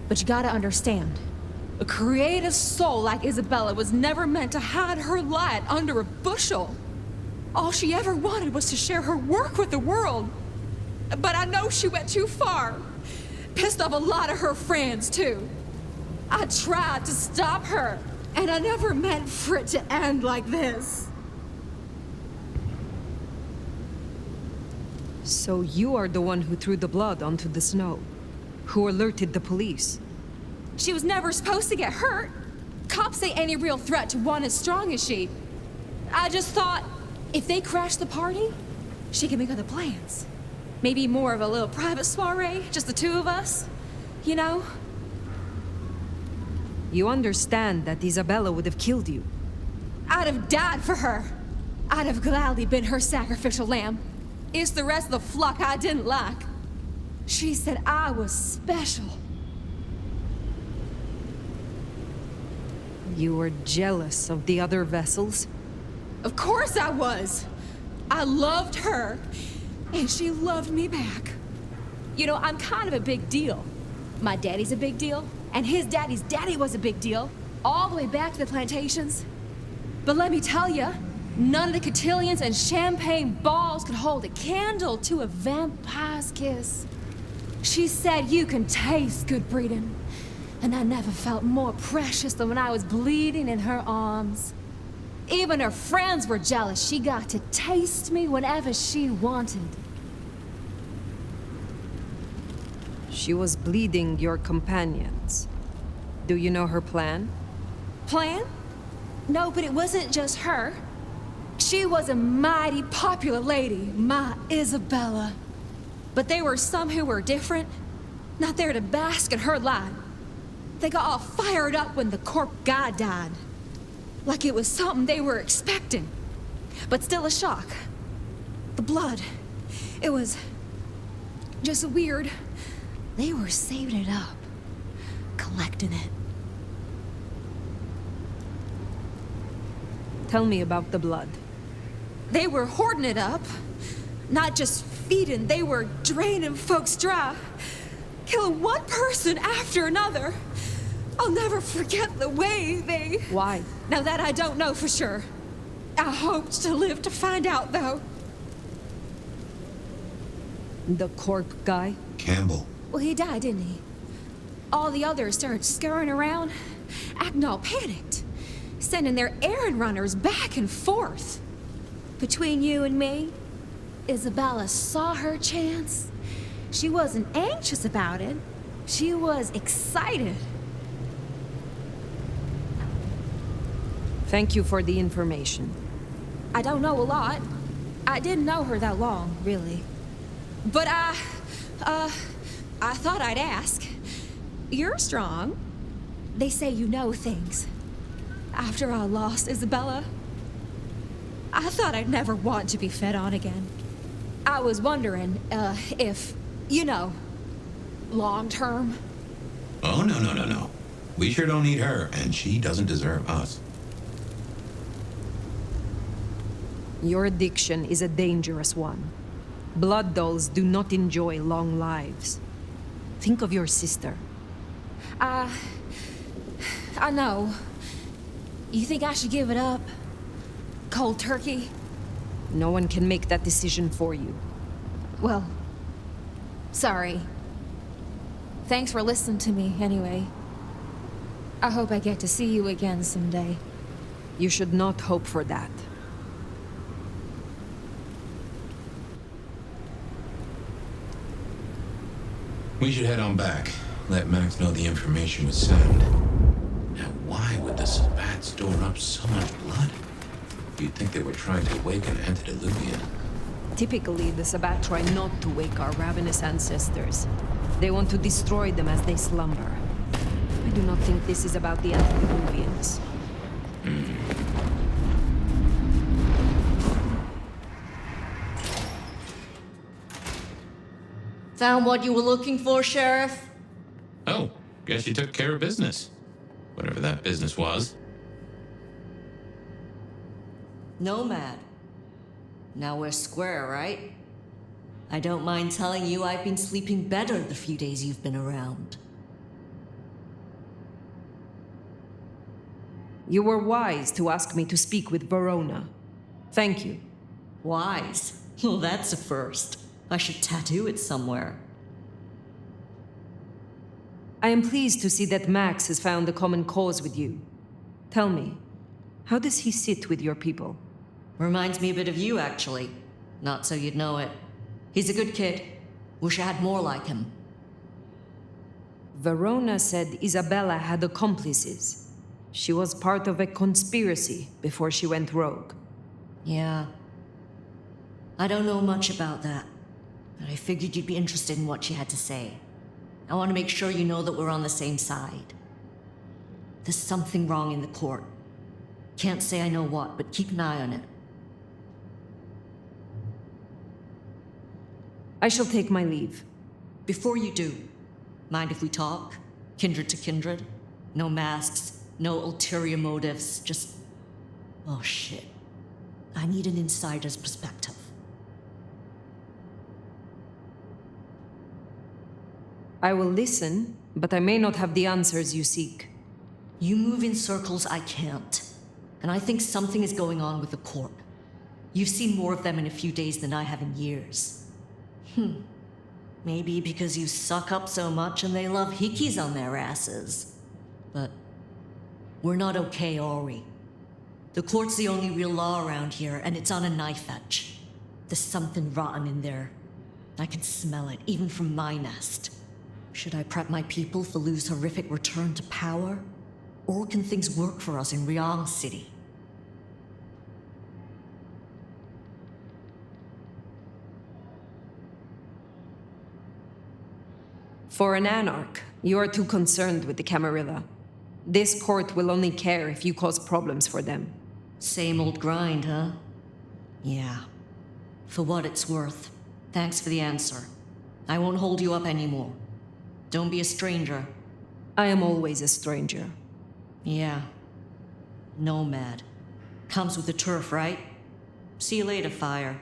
but you gotta understand. A creative soul like Ysabella was never meant to hide her light under a bushel. All she ever wanted was to share her work with the world. But I know she went too far. Pissed off a lot of her friends, too. I tried to stop her, and I never meant for it to end like this. So you are the one who threw the blood onto the snow, who alerted the police. She was never supposed to get hurt. Cops ain't any real threat to one as strong as she. I just thought, if they crashed the party, she could make other plans. Maybe more of a little private soiree, just the two of us, you know? You understand that Ysabella would have killed you. I'd have died for her. I'd have gladly been her sacrificial lamb. It's the rest of the flock I didn't like. She said I was special. You were jealous of the other vessels? Of course I was. I loved her, and she loved me back. You know, I'm kind of a big deal. My daddy's a big deal, and his daddy's daddy was a big deal, all the way back to the plantations. But let me tell you, none of the cotillions and champagne balls could hold a candle to a vampire's kiss. She said you can taste good breeding, and I never felt more precious than when I was bleeding in her arms. Even her friends were jealous. She got to taste me whenever she wanted. She was bleeding your companions. Do you know her plan? Plan? No, but it wasn't just her. She was a mighty popular lady, my Ysabella. But there were some who were different, not there to bask in her light. They got all fired up when the corp guy died. Like it was something they were expecting, but still a shock. The blood, it was just weird. They were saving it up, collecting it. Tell me about the blood. They were hoarding it up, not just feeding, they were draining folks dry, killing one person after another. I'll never forget the way they... Why? Now that I don't know for sure. I hoped to live to find out, though. The corp guy? Campbell. Well, he died, didn't he? All the others started scurrying around, acting all panicked, sending their errand runners back and forth. Between you and me, Ysabella saw her chance. She wasn't anxious about it. She was excited. Thank you for the information. I don't know a lot. I didn't know her that long, really. But I thought I'd ask. You're strong. They say you know things. After I lost Ysabella, I thought I'd never want to be fed on again. I was wondering, if, you know, long term. Oh, no. We sure don't need her, and she doesn't deserve us. Your addiction is a dangerous one. Blood dolls do not enjoy long lives. Think of your sister. I know. You think I should give it up? Cold turkey? No one can make that decision for you. Well, sorry. Thanks for listening to me, anyway. I hope I get to see you again someday. You should not hope for that. We should head on back. Let Max know the information was sound. Now, why would the Spats store up so much blood? You'd think they were trying to wake an antediluvian. Typically, the Sabbat try not to wake our ravenous ancestors. They want to destroy them as they slumber. I do not think this is about the antediluvians. Found what you were looking for, Sheriff? Oh, guess you took care of business. Whatever that business was. Nomad. Now we're square, right? I don't mind telling you I've been sleeping better the few days you've been around. You were wise to ask me to speak with Verona. Thank you. Wise? Well, that's a first. I should tattoo it somewhere. I am pleased to see that Max has found a common cause with you. Tell me, how does he sit with your people? Reminds me a bit of you, actually. Not so you'd know it. He's a good kid. Wish I had more like him. Verona said Ysabella had accomplices. She was part of a conspiracy before she went rogue. Yeah. I don't know much about that, but I figured you'd be interested in what she had to say. I want to make sure you know that we're on the same side. There's something wrong in the court. Can't say I know what, but keep an eye on it. I shall take my leave. Before you do, mind if we talk? Kindred to kindred? No masks, no ulterior motives, just... Oh shit. I need an insider's perspective. I will listen, but I may not have the answers you seek. You move in circles I can't. And I think something is going on with the court. You've seen more of them in a few days than I have in years. Maybe because you suck up so much and they love hickeys on their asses. But we're not okay, are we? The court's the only real law around here, and it's on a knife edge. There's something rotten in there. I can smell it, even from my nest. Should I prep my people for Lou's horrific return to power? Or can things work for us in Ryong City? For an anarch, you are too concerned with the Camarilla. This court will only care if you cause problems for them. Same old grind, huh? Yeah. For what it's worth. Thanks for the answer. I won't hold you up anymore. Don't be a stranger. I am always a stranger. Yeah. Nomad. Comes with the turf, right? See you later, Fire.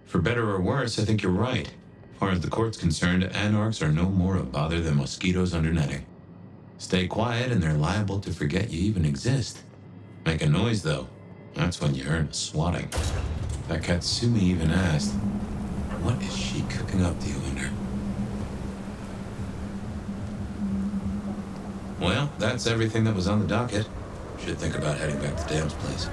For better or worse, I think you're right. As far as the court's concerned, anarchs are no more a bother than mosquitoes under netting. Stay quiet and they're liable to forget you even exist. Make a noise, though. That's when you earn a swatting. That Katsumi even asked, what is she cooking up, do you wonder? Well, that's everything that was on the docket. Should think about heading back to Dam's place.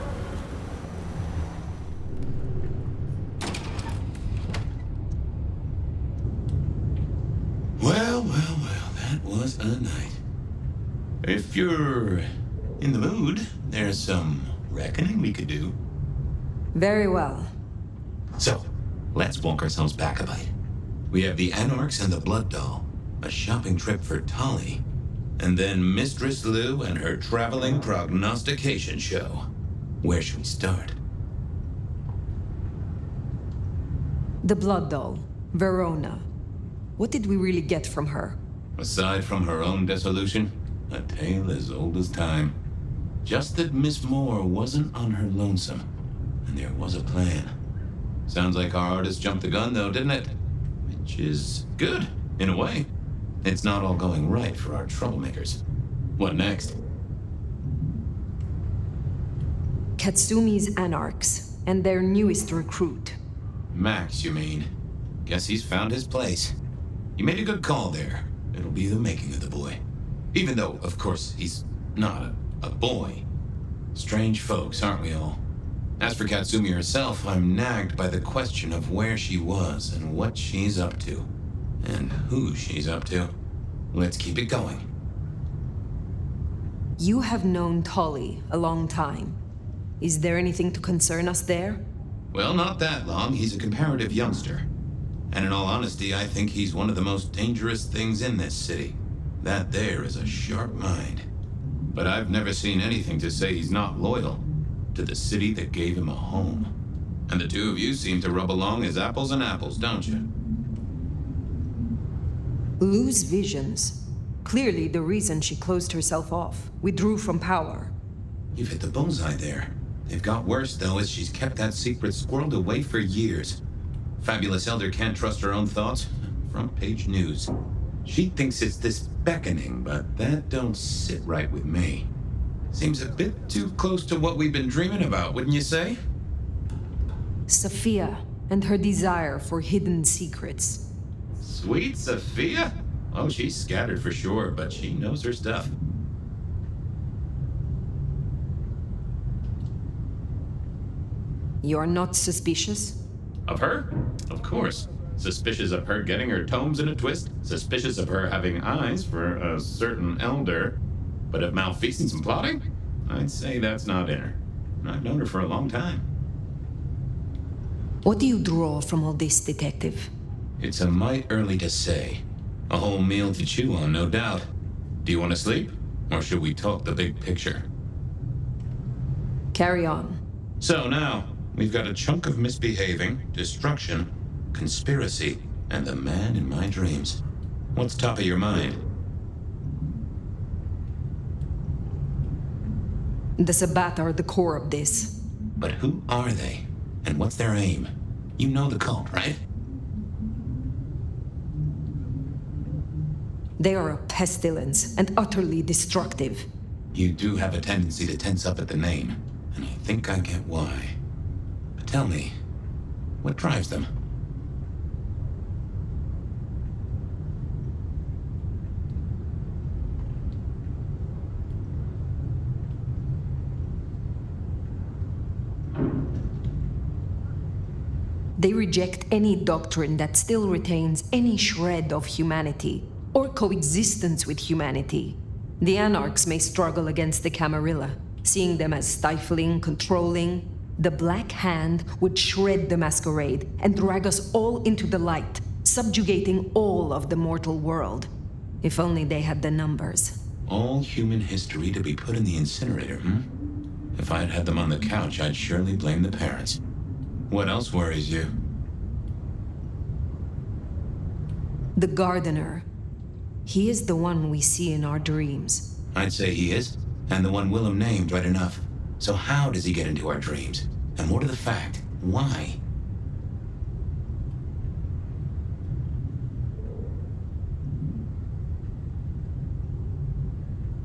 Well, that was a night. If you're in the mood, there's some reckoning we could do. Very well. So, let's walk ourselves back a bite. We have the Anarchs and the Blood Doll, a shopping trip for Tolly, and then Mistress Lou and her traveling prognostication show. Where should we start? The Blood Doll, Verona. What did we really get from her? Aside from her own dissolution, a tale as old as time. Just that Miss Moore wasn't on her lonesome, and there was a plan. Sounds like our artist jumped the gun, though, didn't it? Which is good, in a way. It's not all going right for our troublemakers. What next? Katsumi's Anarchs, and their newest recruit. Max, you mean? Guess he's found his place. You made a good call there. It'll be the making of the boy. Even though, of course, he's not a boy. Strange folks, aren't we all? As for Katsumi herself, I'm nagged by the question of where she was and what she's up to. And who she's up to. Let's keep it going. You have known Tolly a long time. Is there anything to concern us there? Well, not that long. He's a comparative youngster. And in all honesty, I think he's one of the most dangerous things in this city. That there is a sharp mind. But I've never seen anything to say he's not loyal to the city that gave him a home. And the two of you seem to rub along as apples and apples, don't you? Lose visions. Clearly the reason she closed herself off, withdrew from power. You've hit the bullseye there. They've got worse, though, as she's kept that secret squirreled away for years. Fabulous Elder can't trust her own thoughts. Front page news. She thinks it's this beckoning, but that don't sit right with me. Seems a bit too close to what we've been dreaming about, wouldn't you say? Safia and her desire for hidden secrets. Sweet Safia? Oh, she's scattered for sure, but she knows her stuff. You're not suspicious? Of her? Of course. Suspicious of her getting her tomes in a twist. Suspicious of her having eyes for a certain elder. But of malfeasance and plotting? I'd say that's not in her. I've known her for a long time. What do you draw from all this, Detective? It's a mite early to say. A whole meal to chew on, no doubt. Do you want to sleep? Or should we talk the big picture? Carry on. So now, we've got a chunk of misbehaving, destruction, conspiracy, and the man in my dreams. What's top of your mind? The Sabbat are the core of this. But who are they? And what's their aim? You know the cult, right? They are a pestilence and utterly destructive. You do have a tendency to tense up at the name, and I think I get why. But tell me, what drives them? They reject any doctrine that still retains any shred of humanity, or coexistence with humanity. The Anarchs may struggle against the Camarilla, seeing them as stifling, controlling. The Black Hand would shred the Masquerade and drag us all into the light, subjugating all of the mortal world. If only they had the numbers. All human history to be put in the incinerator, If I'd had them on the couch, I'd surely blame the parents. What else worries you? The Gardener. He is the one we see in our dreams. I'd say he is, and the one Willem named right enough. So how does he get into our dreams? And what are the facts? Why?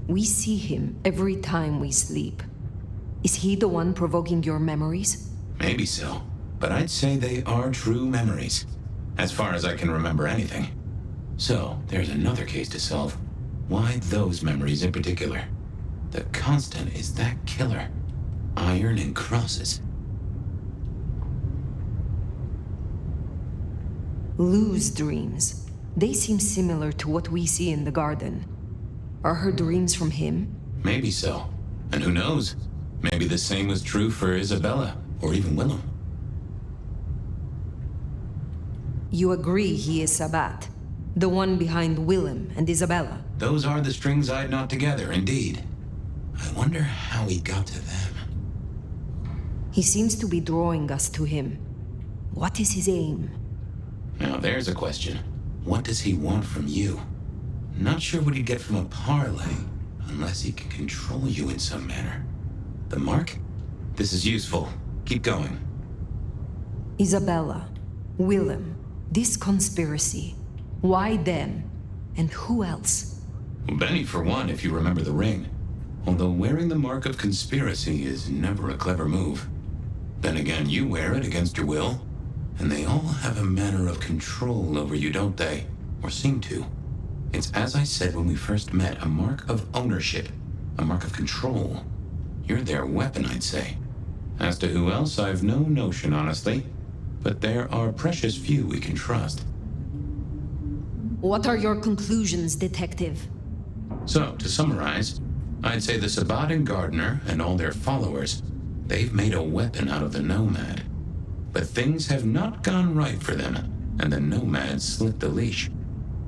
We see him every time we sleep. Is he the one provoking your memories? Maybe so, but I'd say they are true memories, as far as I can remember anything. So, there's another case to solve. Why those memories in particular? The constant is that killer. Iron and crosses. Lou's dreams. They seem similar to what we see in the garden. Are her dreams from him? Maybe so. And who knows? Maybe the same was true for Ysabella, or even Willem. You agree he is Sabbat, the one behind Willem and Ysabella? Those are the strings I'd knot together, indeed. I wonder how he got to them. He seems to be drawing us to him. What is his aim? Now there's a question. What does he want from you? Not sure what he'd get from a parlay, unless he can control you in some manner. The mark? This is useful. Keep going. Ysabella, Willem, this conspiracy. Why them? And who else? Benny, for one, if you remember the ring. Although wearing the mark of conspiracy is never a clever move. Then again, you wear it against your will. And they all have a manner of control over you, don't they? Or seem to. It's as I said when we first met, a mark of ownership. A mark of control. You're their weapon, I'd say. As to who else, I've no notion, honestly. But there are precious few we can trust. What are your conclusions, Detective? So, to summarize, I'd say the Sabadan Gardener and all their followers, they've made a weapon out of the Nomad. But things have not gone right for them, and the Nomad slipped the leash.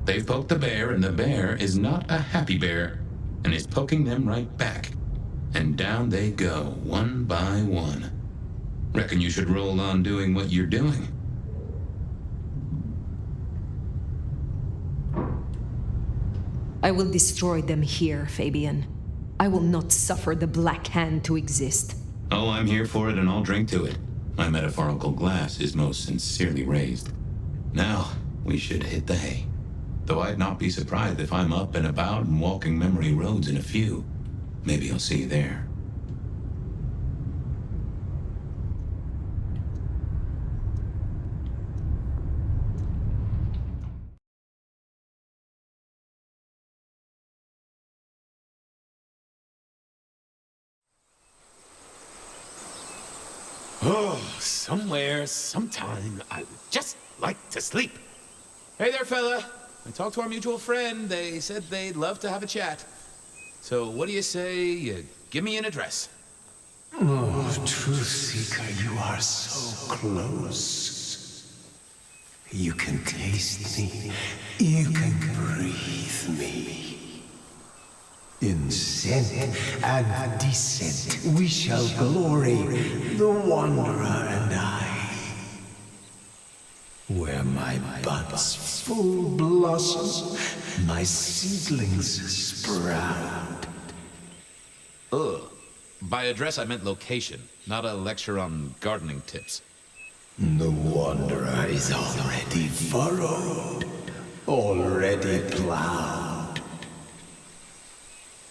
They've poked the bear, and the bear is not a happy bear, and is poking them right back. And down they go, one by one. Reckon you should roll on doing what you're doing. I will destroy them here, Fabien. I will not suffer the Black Hand to exist. Oh, I'm here for it, and I'll drink to it. My metaphorical glass is most sincerely raised. Now, we should hit the hay. Though I'd not be surprised if I'm up and about and walking memory roads in a few. Maybe I'll see you there. Oh, somewhere, sometime, I would just like to sleep. Hey there, fella. I talked to our mutual friend. They said they'd love to have a chat. So what do you say you give me an address? Oh, Truth Seeker, you are so close. You can taste me. You can breathe me. In scent and descent we shall glory, the Wanderer and I. Where my buds full blossom, my seedlings sprout. Ugh. By address, I meant location, not a lecture on gardening tips. The Wanderer is already furrowed, already plowed.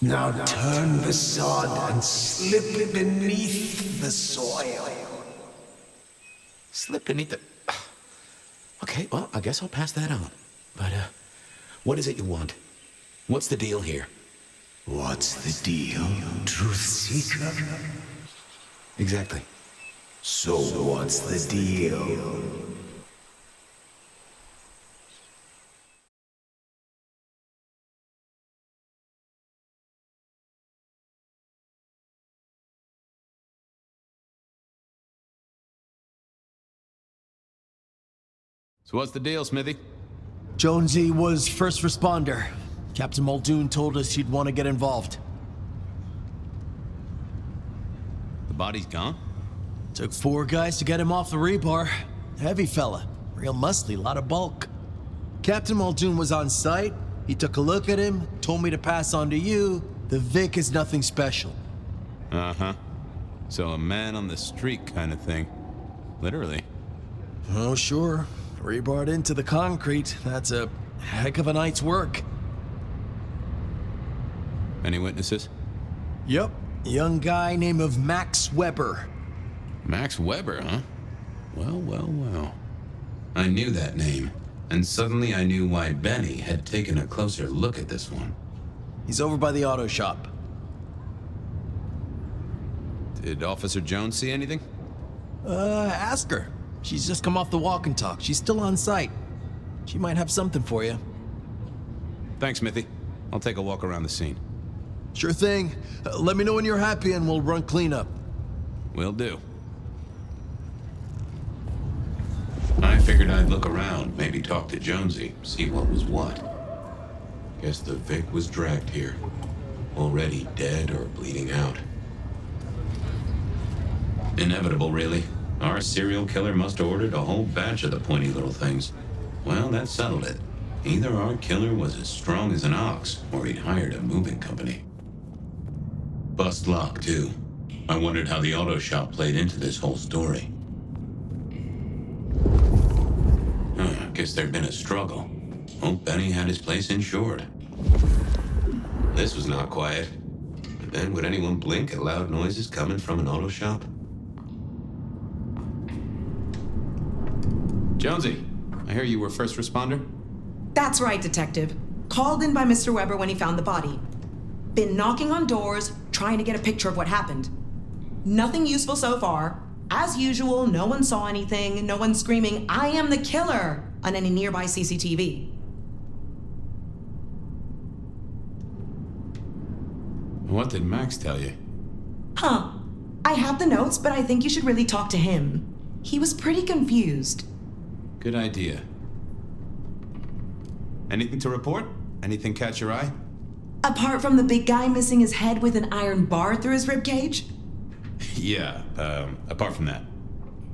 Now turn the sod and slip beneath the soil. Slip beneath the... Okay, well, I guess I'll pass that on. But, what is it you want? What's the deal here? What's the deal, Truth Seeker? Exactly. So what's the deal? So what's the deal, Smithy? Jonesy was first responder. Captain Muldoon told us he'd want to get involved. The body's gone? Took 4 guys to get him off the rebar. Heavy fella. Real muscly, lot of bulk. Captain Muldoon was on site. He took a look at him, told me to pass on to you. The Vic is nothing special. Uh-huh. So a man on the street kind of thing. Literally. Oh, sure. Rebarred into the concrete. That's a heck of a night's work. Any witnesses? Yep. A young guy named of Max Weber. Max Weber, huh? Well, well, well. I knew that name, and suddenly I knew why Benny had taken a closer look at this one. He's over by the auto shop. Did Officer Jones see anything? Ask her. She's just come off the walk and talk. She's still on site. She might have something for you. Thanks, Smithy. I'll take a walk around the scene. Sure thing. Let me know when you're happy and we'll run cleanup. Will do. I figured I'd look around, maybe talk to Jonesy, see what was what. Guess the Vic was dragged here. Already dead or bleeding out. Inevitable, really. Our serial killer must have ordered a whole batch of the pointy little things. Well, that settled it. Either our killer was as strong as an ox, or he'd hired a moving company. Bust lock, too. I wondered how the auto shop played into this whole story. Guess there'd been a struggle. Hope Benny had his place insured. This was not quiet. But then would anyone blink at loud noises coming from an auto shop? Jonesy, I hear you were first responder? That's right, Detective. Called in by Mr. Weber when he found the body. Been knocking on doors, trying to get a picture of what happened. Nothing useful so far. As usual, no one saw anything, no one screaming, "I am the killer!" on any nearby CCTV. What did Max tell you? Huh. I have the notes, but I think you should really talk to him. He was pretty confused. Good idea. Anything to report? Anything catch your eye? Apart from the big guy missing his head with an iron bar through his ribcage? Yeah, apart from that.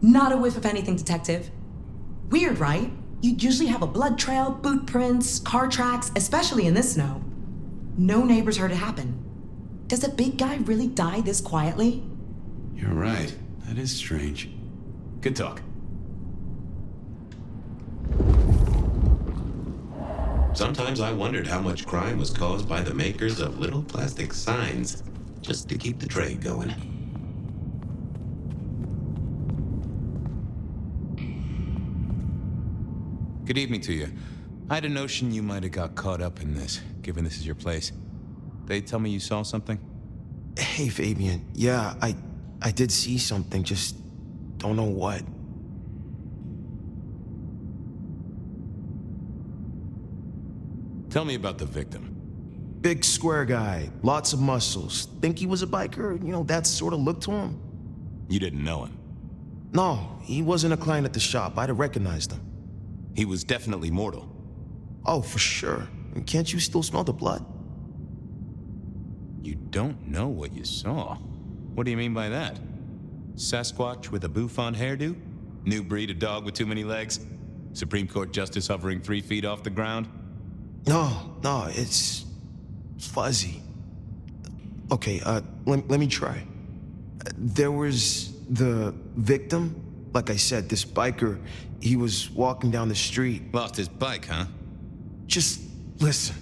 Not a whiff of anything, Detective. Weird, right? You'd usually have a blood trail, boot prints, car tracks, especially in this snow. No neighbors heard it happen. Does a big guy really die this quietly? You're right. That is strange. Good talk. Sometimes I wondered how much crime was caused by the makers of little plastic signs, just to keep the trade going. Good evening to you. I had a notion you might have got caught up in this, given this is your place. They tell me you saw something? Hey, Fabien. Yeah, I did see something, just don't know what. Tell me about the victim. Big square guy, lots of muscles. Think he was a biker? You know, that sort of look to him? You didn't know him? No, he wasn't a client at the shop. I'd have recognized him. He was definitely mortal. Oh, for sure. Can't you still smell the blood? You don't know what you saw. What do you mean by that? Sasquatch with a bouffant hairdo? New breed of dog with too many legs? Supreme Court justice hovering 3 feet off the ground? No, it's fuzzy. Okay, let me try. There was the victim. Like I said, this biker, he was walking down the street. Lost his bike, huh? Just listen.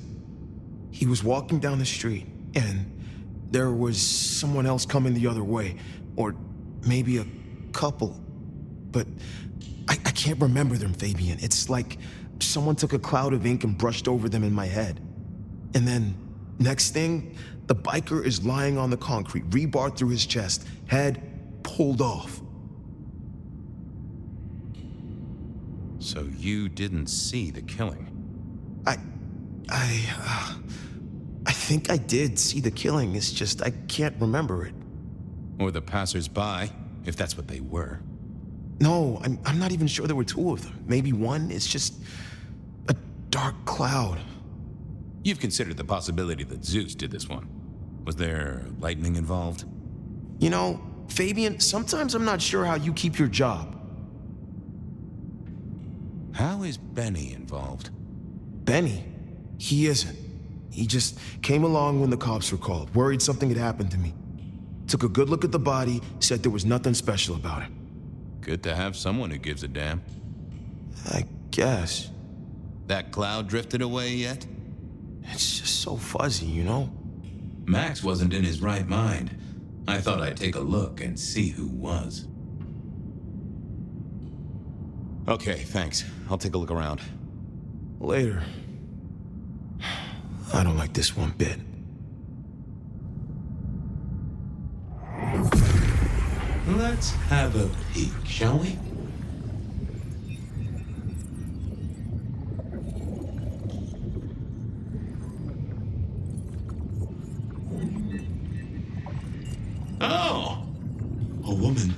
He was walking down the street, and there was someone else coming the other way. Or maybe a couple. But I can't remember them, Fabien. It's like someone took a cloud of ink and brushed over them in my head. And then, next thing, the biker is lying on the concrete, rebar through his chest, head pulled off. So you didn't see the killing? I think I did see the killing. It's just I can't remember it. Or the passers-by, if that's what they were. No, I'm not even sure there were 2 of them. Maybe one. It's just a dark cloud. You've considered the possibility that Zeus did this one. Was there lightning involved? You know, Fabien, sometimes I'm not sure how you keep your job. How is Benny involved? Benny? He isn't. He just came along when the cops were called, worried something had happened to me. Took a good look at the body, said there was nothing special about it. Good to have someone who gives a damn. I guess. That cloud drifted away yet? It's just so fuzzy, you know? Max wasn't in his right mind. I thought I'd take a look and see who was. Okay, thanks. I'll take a look around. Later. I don't like this one bit. Let's have a peek, shall we? Oh! A woman.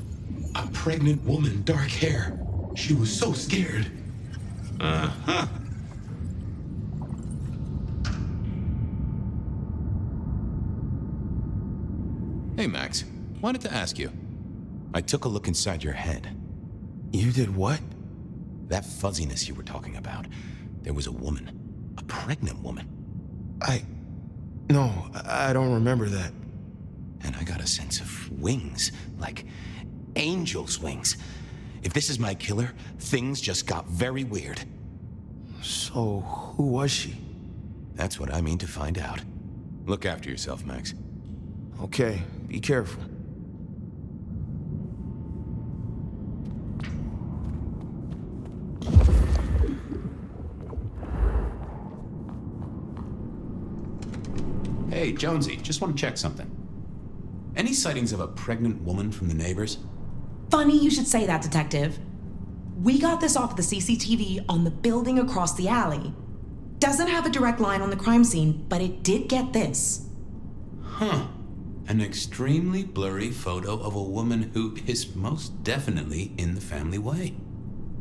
A pregnant woman, dark hair. She was so scared. Uh-huh. Hey, Max. Wanted to ask you. I took a look inside your head. You did what? That fuzziness you were talking about. There was a woman. A pregnant woman. No, I don't remember that. And I got a sense of wings. Like angel's wings. If this is my killer, things just got very weird. So, who was she? That's what I mean to find out. Look after yourself, Max. Okay, be careful. Hey, Jonesy, just want to check something. Any sightings of a pregnant woman from the neighbors? Funny you should say that, Detective. We got this off the CCTV on the building across the alley. Doesn't have a direct line on the crime scene, but it did get this. Huh. An extremely blurry photo of a woman who is most definitely in the family way.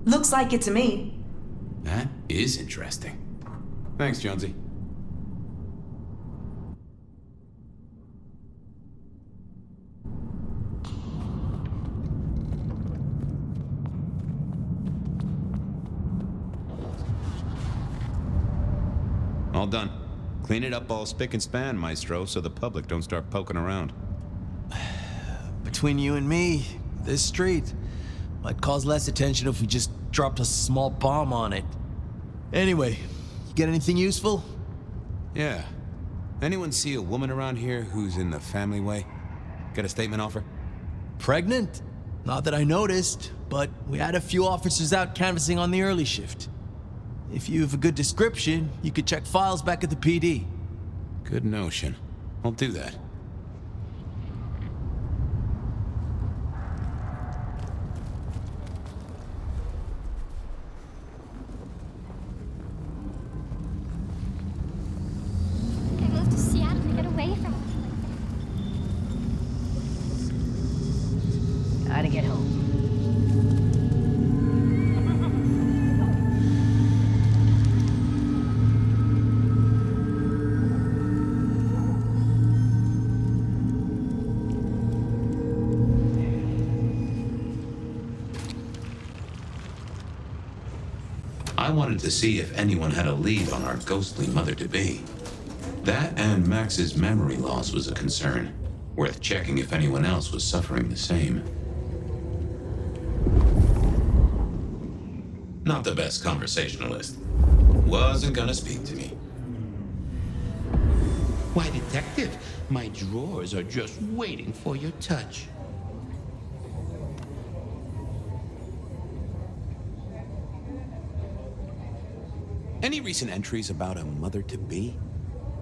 Looks like it to me. That is interesting. Thanks, Jonesy. All done. Clean it up all spick and span, Maestro, so the public don't start poking around. Between you and me, this street might cause less attention if we just dropped a small bomb on it. Anyway, you get anything useful? Yeah. Anyone see a woman around here who's in the family way? Get a statement off her? Pregnant? Not that I noticed, but we had a few officers out canvassing on the early shift. If you have a good description, you could check files back at the PD. Good notion. I'll do that. I moved to Seattle to get away from it. Gotta get home. I wanted to see if anyone had a lead on our ghostly mother-to-be. That and Max's memory loss was a concern, worth checking if anyone else was suffering the same. Not the best conversationalist. Wasn't gonna speak to me. Why, Detective, my drawers are just waiting for your touch. Any recent entries about a mother-to-be?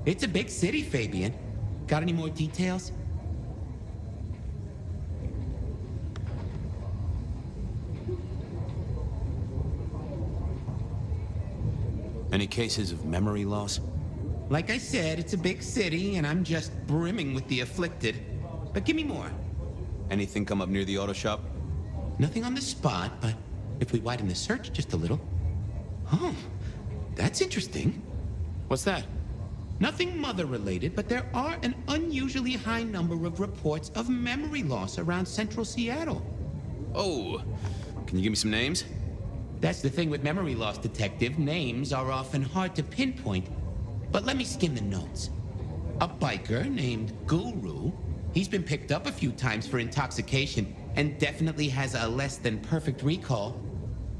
It's a big city, Fabien. Got any more details? Any cases of memory loss? Like I said, it's a big city, and I'm just brimming with the afflicted. But give me more. Anything come up near the auto shop? Nothing on the spot, but if we widen the search just a little. Oh, that's interesting. What's that? Nothing mother-related, but there are an unusually high number of reports of memory loss around central Seattle. Oh, can you give me some names? That's the thing with memory loss, Detective. Names are often hard to pinpoint. But let me skim the notes. A biker named Guru. He's been picked up a few times for intoxication and definitely has a less than perfect recall.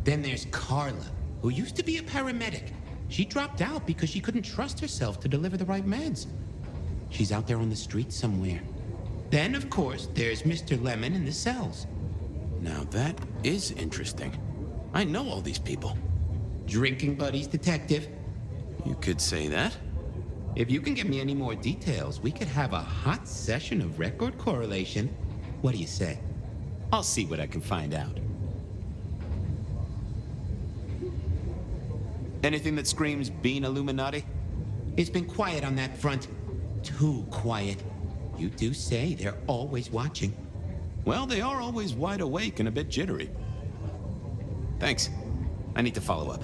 Then there's Carla, who used to be a paramedic. She dropped out because she couldn't trust herself to deliver the right meds. She's out there on the street somewhere. Then, of course, there's Mr. Lemon in the cells. Now that is interesting. I know all these people. Drinking buddies, Detective. You could say that. If you can get me any more details, we could have a hot session of record correlation. What do you say? I'll see what I can find out. Anything that screams Bean Illuminati? It's been quiet on that front. Too quiet. You do say they're always watching. Well, they are always wide awake and a bit jittery. Thanks. I need to follow up.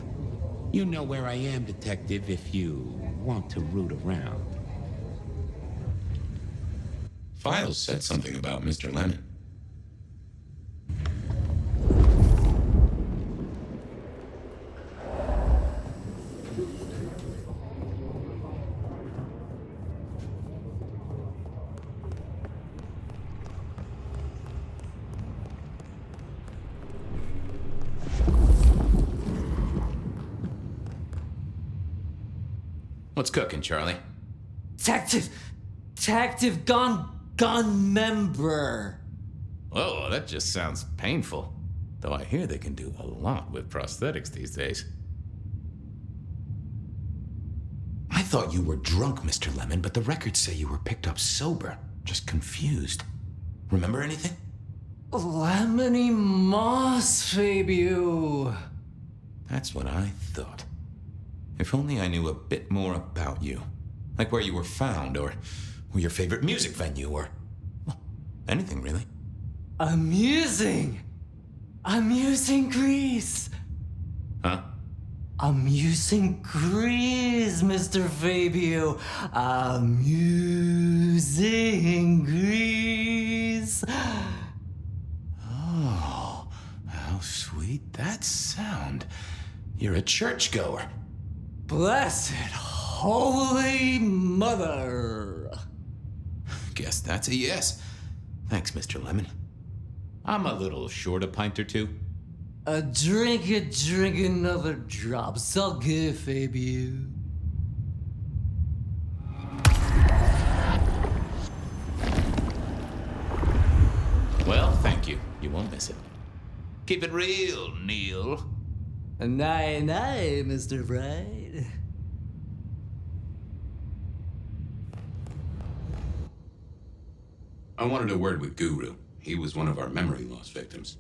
You know where I am, Detective, if you want to root around. Files said something about Mr. Lemon. What's cooking, Charlie? Detective gun member. Whoa, that just sounds painful. Though I hear they can do a lot with prosthetics these days. I thought you were drunk, Mr. Lemon, but the records say you were picked up sober. Just confused. Remember anything? Lemony moss, Fabio. That's what I thought. If only I knew a bit more about you. Like where you were found, or Or your favorite music venue, or... well, anything, really. Amusing Greece. Huh? Amusing Greece, Mr. Fabio. Amusing Greece. Oh, how sweet that sound. You're a churchgoer. Blessed Holy Mother. Guess that's a yes. Thanks, Mr. Lemon. I'm a little short a pint or two. Drink another drop. So good, Fabio. Well, thank you. You won't miss it. Keep it real, Neil. Night, Mr. Bright. I wanted a word with Guru. He was one of our memory loss victims.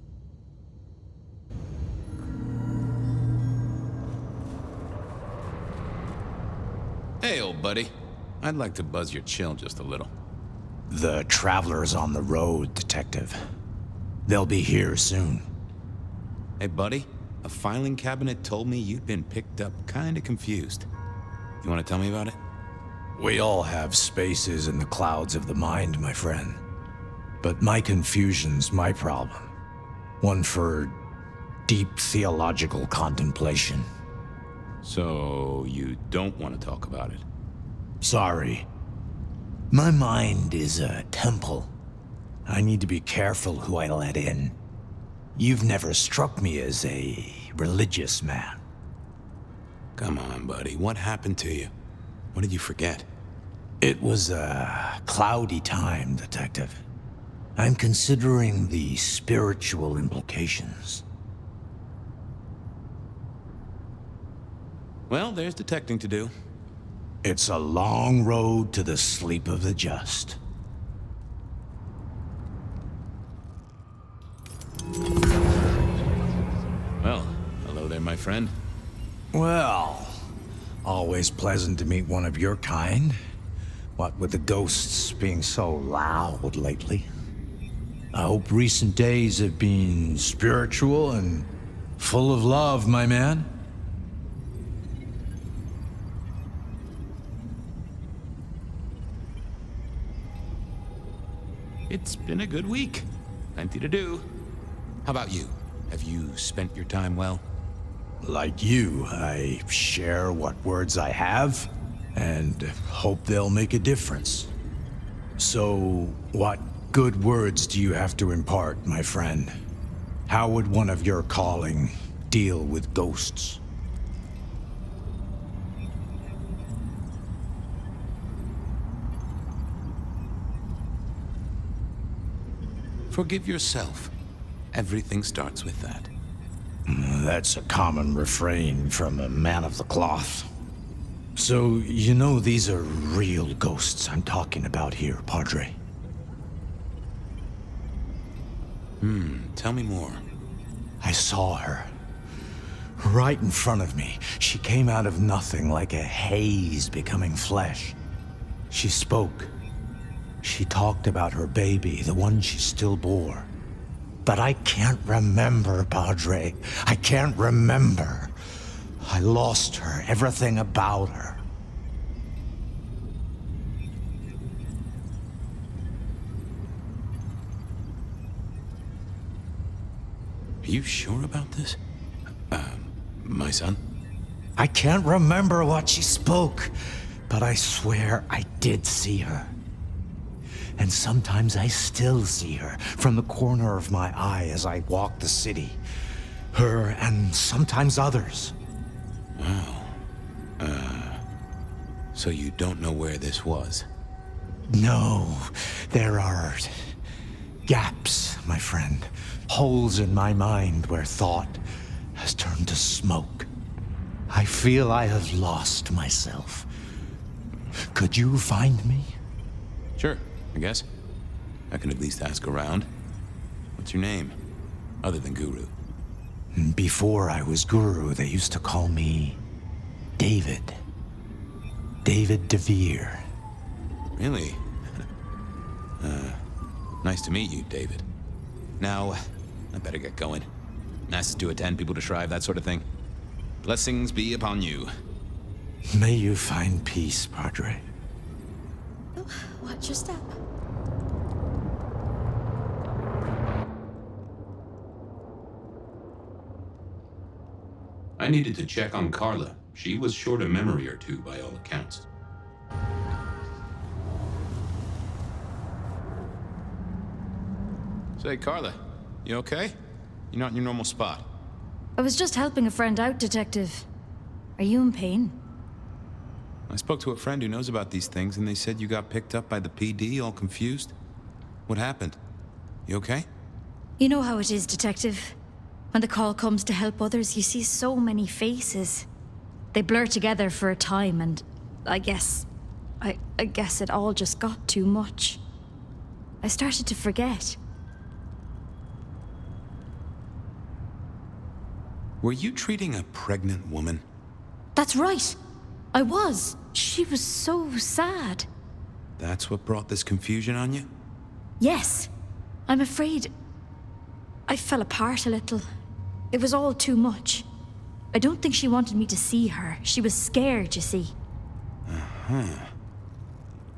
Hey, old buddy. I'd like to buzz your chill just a little. The Traveler's on the road, Detective. They'll be here soon. Hey, buddy. A filing cabinet told me you'd been picked up kinda confused. You wanna tell me about it? We all have spaces in the clouds of the mind, my friend. But my confusion's my problem. One for deep theological contemplation. So, you don't want to talk about it? Sorry. My mind is a temple. I need to be careful who I let in. You've never struck me as a religious man. Come on, buddy. What happened to you? What did you forget? It was a cloudy time, Detective. I'm considering the spiritual implications. Well, there's detecting to do. It's a long road to the sleep of the just. Well, hello there, my friend. Well, always pleasant to meet one of your kind. What with the ghosts being so loud lately. I hope recent days have been spiritual and full of love, my man. It's been a good week. Plenty to do. How about you? Have you spent your time well? Like you, I share what words I have, and hope they'll make a difference. So, what good words do you have to impart, my friend? How would one of your calling deal with ghosts? Forgive yourself. Everything starts with that. That's a common refrain from a man of the cloth. So, you know these are real ghosts I'm talking about here, Padre. Tell me more. I saw her. Right in front of me. She came out of nothing, like a haze becoming flesh. She spoke. She talked about her baby, the one she still bore. But I can't remember, Padre. I can't remember. I lost her, everything about her. Are you sure about this? My son? I can't remember what she spoke, but I swear I did see her. And sometimes I still see her from the corner of my eye as I walk the city. Her and sometimes others. Wow. So you don't know where this was? No, there are gaps, my friend. Holes in my mind where thought has turned to smoke. I feel I have lost myself. Could you find me? Sure, I guess. I can at least ask around. What's your name? Other than Guru. Before I was Guru, they used to call me David. David DeVere. Really? Nice to meet you, David. Now, I better get going. Masses to attend, people to shrive, that sort of thing. Blessings be upon you. May you find peace, Padre. Oh, watch your step. I needed to check on Carla. She was short a memory or two by all accounts. Say, Carla, you okay? You're not in your normal spot. I was just helping a friend out, Detective. Are you in pain? I spoke to a friend who knows about these things, and they said you got picked up by the PD, all confused. What happened? You okay? You know how it is, Detective. When the call comes to help others, you see so many faces. They blur together for a time, and I guess it all just got too much. I started to forget. Were you treating a pregnant woman? That's right. I was. She was so sad. That's what brought this confusion on you? Yes. I'm afraid I fell apart a little. It was all too much. I don't think she wanted me to see her. She was scared, you see. Uh-huh.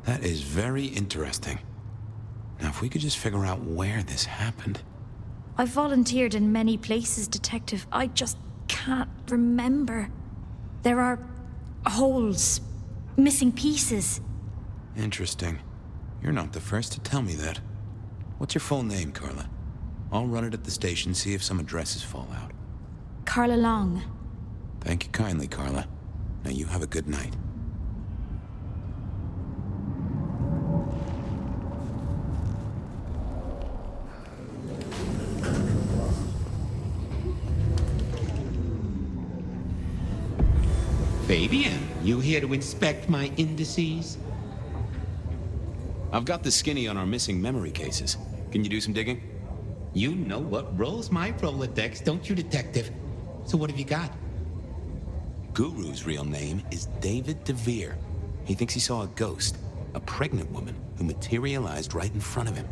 That is very interesting. Now, if we could just figure out where this happened. I volunteered in many places, Detective. I just can't remember. There are holes, missing pieces. Interesting. You're not the first to tell me that. What's your full name, Carla? I'll run it at the station, see if some addresses fall out. Carla Long. Thank you kindly, Carla. Now you have a good night. Fabien, you here to inspect my indices? I've got the skinny on our missing memory cases. Can you do some digging? You know what rolls my Rolodex, don't you, Detective? So what have you got? Guru's real name is David DeVere. He thinks he saw a ghost, a pregnant woman who materialized right in front of him.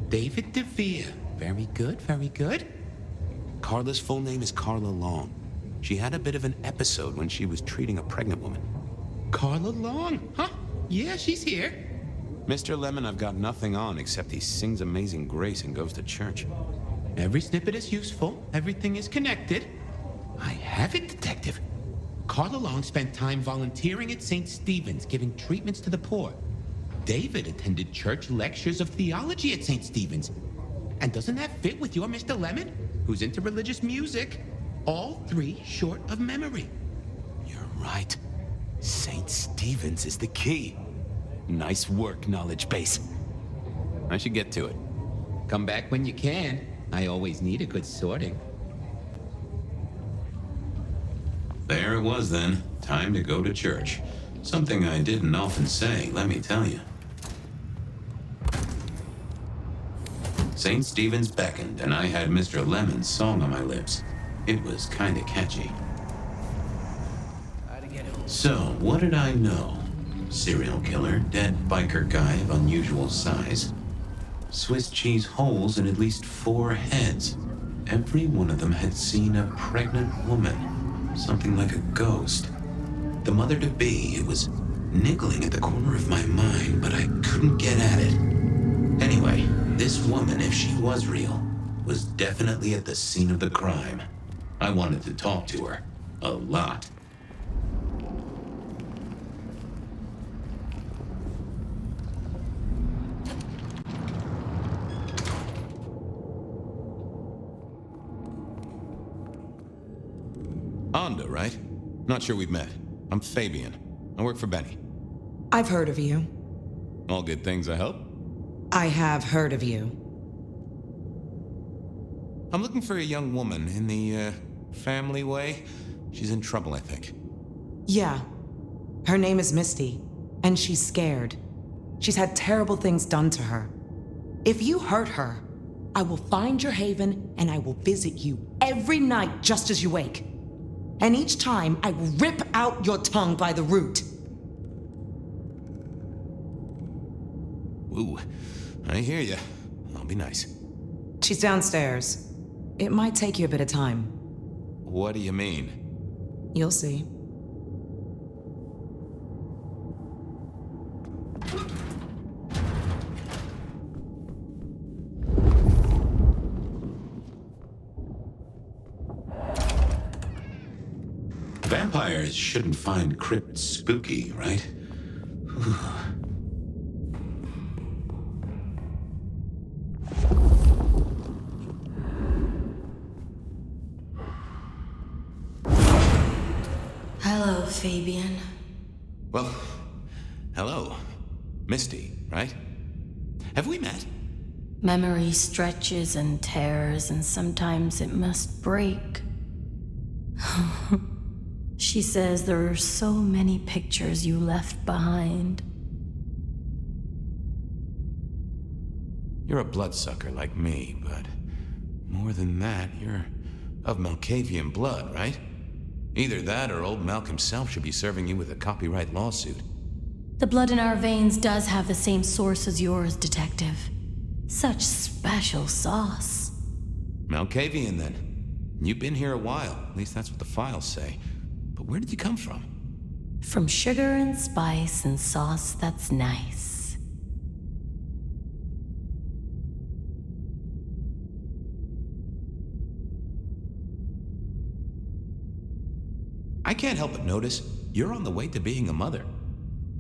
David DeVere. Very good, very good. Carla's full name is Carla Long. She had a bit of an episode when she was treating a pregnant woman. Carla Long? Huh? Yeah, she's here. Mr. Lemon, I've got nothing on except he sings Amazing Grace and goes to church. Every snippet is useful. Everything is connected. I have it, Detective. Carla Long spent time volunteering at St. Stephen's, giving treatments to the poor. David attended church lectures of theology at St. Stephen's. And doesn't that fit with your Mr. Lemon, who's into religious music? All three short of memory. You're right. St. Stephen's is the key. Nice work, knowledge base. I should get to it. Come back when you can. I always need a good sorting. There it was then. Time to go to church. Something I didn't often say, let me tell you. St. Stephen's beckoned, and I had Mr. Lemon's song on my lips. It was kinda catchy. So, what did I know? Serial killer, dead biker guy of unusual size. Swiss cheese holes in at least 4 heads. Every one of them had seen a pregnant woman. Something like a ghost. The mother-to-be, it was niggling at the corner of my mind, but I couldn't get at it. Anyway, this woman, if she was real, was definitely at the scene of the crime. I wanted to talk to her. A lot. Anda, right? Not sure we've met. I'm Fabien. I work for Benny. I've heard of you. All good things, I hope? I have heard of you. I'm looking for a young woman in the, family way. She's in trouble, I think. Yeah. Her name is Misty, and she's scared. She's had terrible things done to her. If you hurt her, I will find your haven and I will visit you every night just as you wake. And each time, I will rip out your tongue by the root. Ooh, I hear you. I'll be nice. She's downstairs. It might take you a bit of time. What do you mean? You'll see. Vampires shouldn't find crypts spooky, right? Hello, Fabien. Well, hello. Misty, right? Have we met? Memory stretches and tears, and sometimes it must break. She says there are so many pictures you left behind. You're a bloodsucker like me, but more than that, you're of Malkavian blood, right? Either that or old Malk himself should be serving you with a copyright lawsuit. The blood in our veins does have the same source as yours, Detective. Such special sauce. Malkavian, then. You've been here a while. At least that's what the files say. But where did you come from? From sugar and spice and sauce that's nice. I can't help but notice you're on the way to being a mother.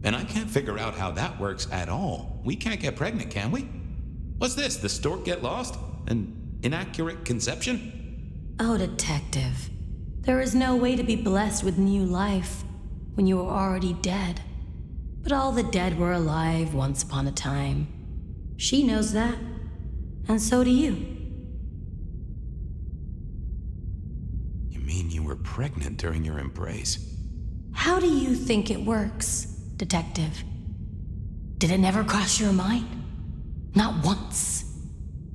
And I can't figure out how that works at all. We can't get pregnant, can we? What's this? The stork get lost? An inaccurate conception? Oh, Detective. There is no way to be blessed with new life when you are already dead. But all the dead were alive once upon a time. She knows that. And so do you. You mean you were pregnant during your embrace? How do you think it works, Detective? Did it never cross your mind? Not once.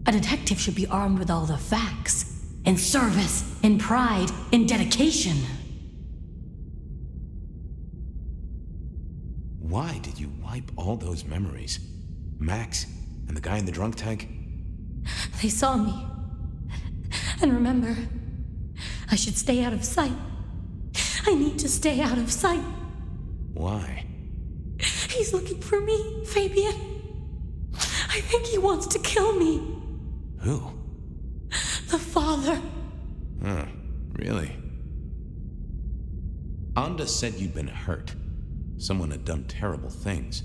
A detective should be armed with all the facts. In service, in pride, in dedication. Why did you wipe all those memories? Max and the guy in the drunk tank? They saw me. And remember, I should stay out of sight. I need to stay out of sight. Why? He's looking for me, Fabien. I think he wants to kill me. Who? The father. Huh, really? Anda said you'd been hurt. Someone had done terrible things.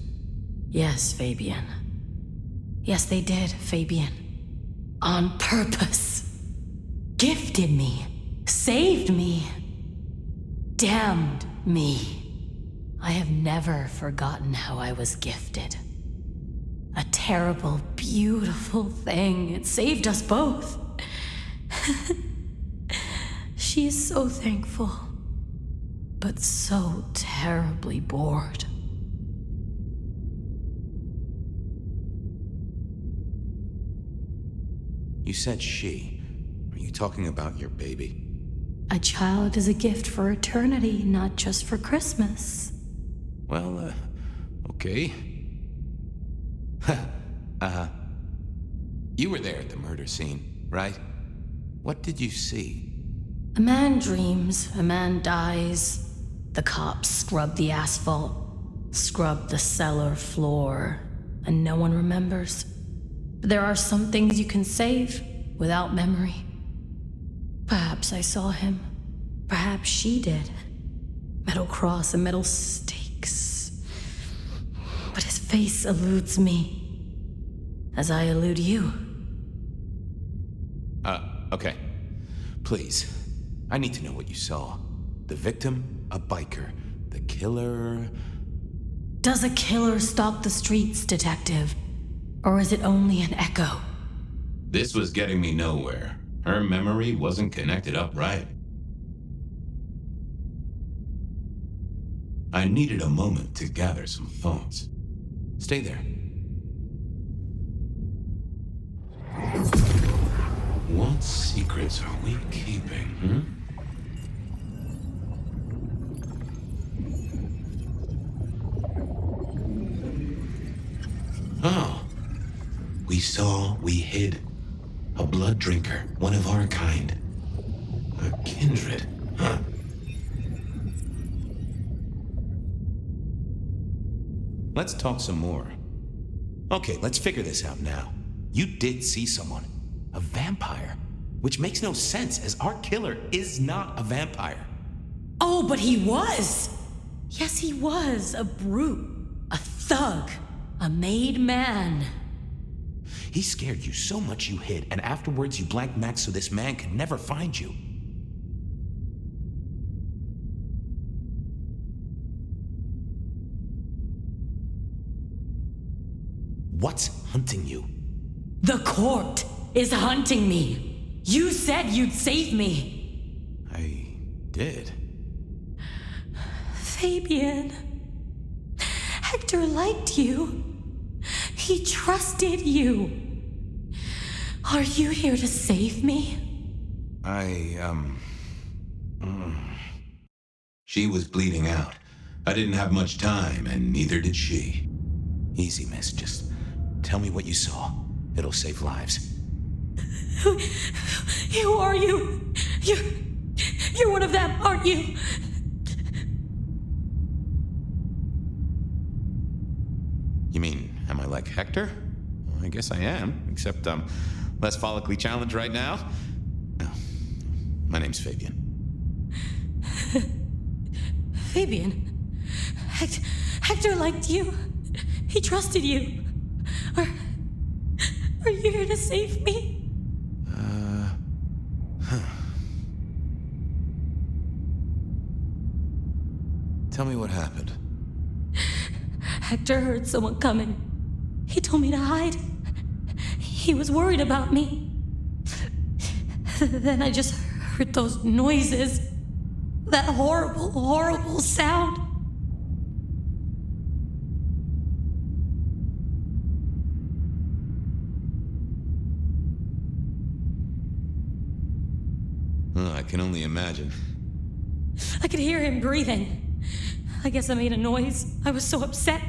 Yes, Fabien. Yes, they did, Fabien. On purpose. Gifted me. Saved me. Damned me. I have never forgotten how I was gifted. A terrible, beautiful thing. It saved us both. She is so thankful, but so terribly bored. You said she. Are you talking about your baby? A child is a gift for eternity, not just for Christmas. Well, okay. You were there at the murder scene, right? What did you see? A man dreams, a man dies. The cops scrub the asphalt, scrub the cellar floor, and no one remembers. But there are some things you can save without memory. Perhaps I saw him. Perhaps she did. Metal cross and metal stakes. But his face eludes me. As I elude you. Okay. Please. I need to know what you saw. The victim, a biker. The killer... Does a killer stalk the streets, Detective? Or is it only an echo? This was getting me nowhere. Her memory wasn't connected up right. I needed a moment to gather some thoughts. Stay there. What secrets are we keeping, Oh. We saw, we hid. A blood drinker, one of our kind. A kindred, huh? Let's talk some more. Okay, let's figure this out now. You did see someone. A vampire. Which makes no sense, as our killer is not a vampire. Oh, but he was! Yes, he was. A brute. A thug. A made man. He scared you so much you hid, and afterwards you blanked Max so this man could never find you. What's hunting you? The court is hunting me. You said you'd save me. I did. Fabien. Hector liked you. He trusted you. Are you here to save me? She was bleeding out. I didn't have much time, and neither did she. Easy, miss. Just tell me what you saw. It'll save lives. Who are you? You're one of them, aren't you? You mean, am I like Hector? Well, I guess I am, except less follically challenged right now. No, my name's Fabien. Fabien? Hector liked you. He trusted you. Are you here to save me? Tell me what happened. Hector heard someone coming. He told me to hide. He was worried about me. Then I just heard those noises. That horrible, horrible sound. I can only imagine. I could hear him breathing. I guess I made a noise. I was so upset.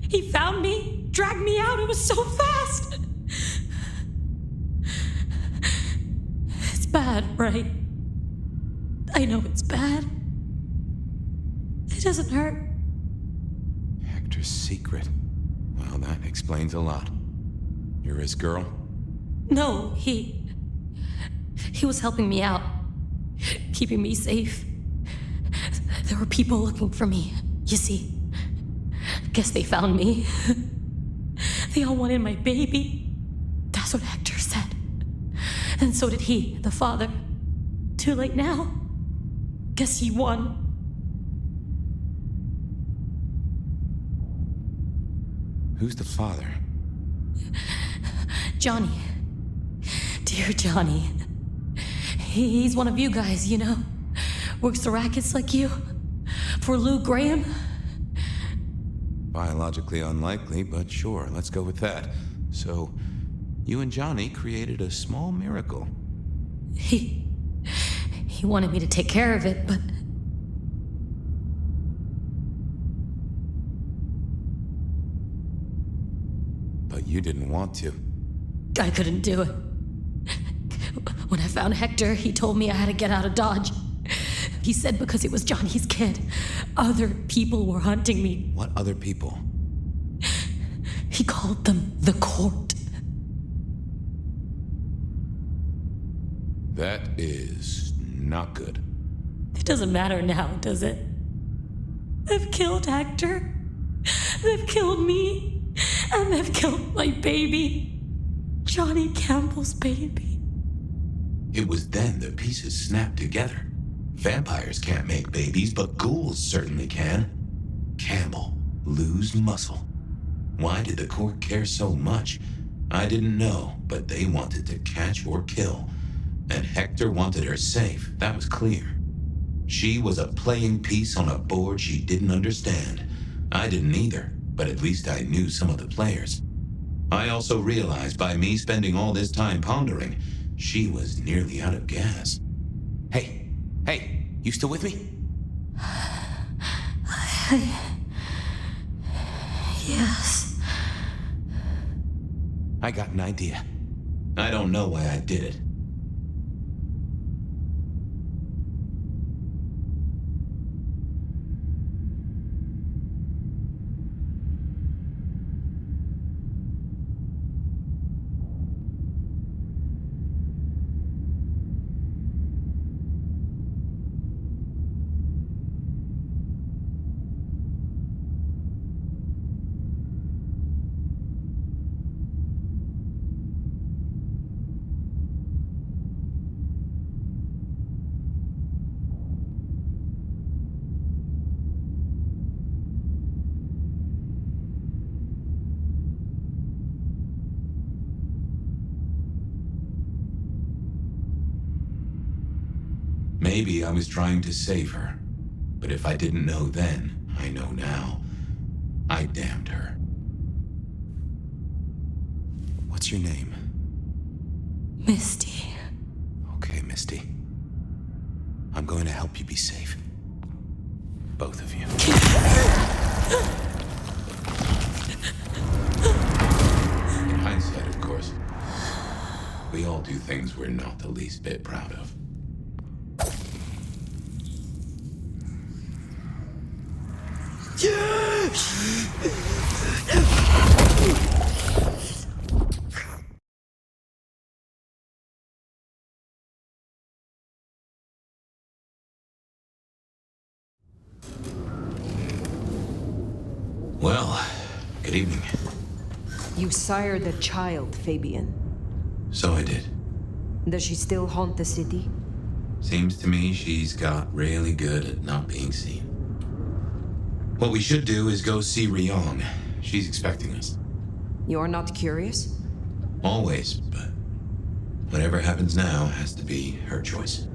He found me, dragged me out. It was so fast. It's bad, right? I know it's bad. It doesn't hurt. Hector's secret. Well, that explains a lot. You're his girl? No, he was helping me out, keeping me safe. There were people looking for me, you see. Guess they found me. They all wanted my baby. That's what Hector said. And so did he, the father. Too late now. Guess he won. Who's the father? Johnny. Dear Johnny. He's one of you guys, you know. Works the rackets like you. For Lou Graham. Biologically unlikely, but sure, let's go with that. So, you and Johnny created a small miracle. He wanted me to take care of it, but... But you didn't want to. I couldn't do it. When I found Hector, he told me I had to get out of Dodge. He said because it was Johnny's kid, other people were hunting me. What other people? He called them the court. That is not good. It doesn't matter now, does it? They've killed Hector. They've killed me. And they've killed my baby. Johnny Campbell's baby. It was then the pieces snapped together. Vampires can't make babies, but ghouls certainly can. Campbell, lose muscle. Why did the court care so much? I didn't know, but they wanted to catch or kill. And Hector wanted her safe, that was clear. She was a playing piece on a board she didn't understand. I didn't either, but at least I knew some of the players. I also realized by me spending all this time pondering, she was nearly out of gas. Hey, you still with me? Yes. I got an idea. I don't know why I did it. Maybe I was trying to save her. But if I didn't know then, I know now. I damned her. What's your name? Misty. Okay, Misty. I'm going to help you be safe. Both of you. In hindsight, of course. We all do things we're not the least bit proud of. Well, good evening. You sired a child, Fabien. So I did. Does she still haunt the city? Seems to me she's got really good at not being seen. What we should do is go see Ryong. She's expecting us. You're not curious? Always, but whatever happens now has to be her choice.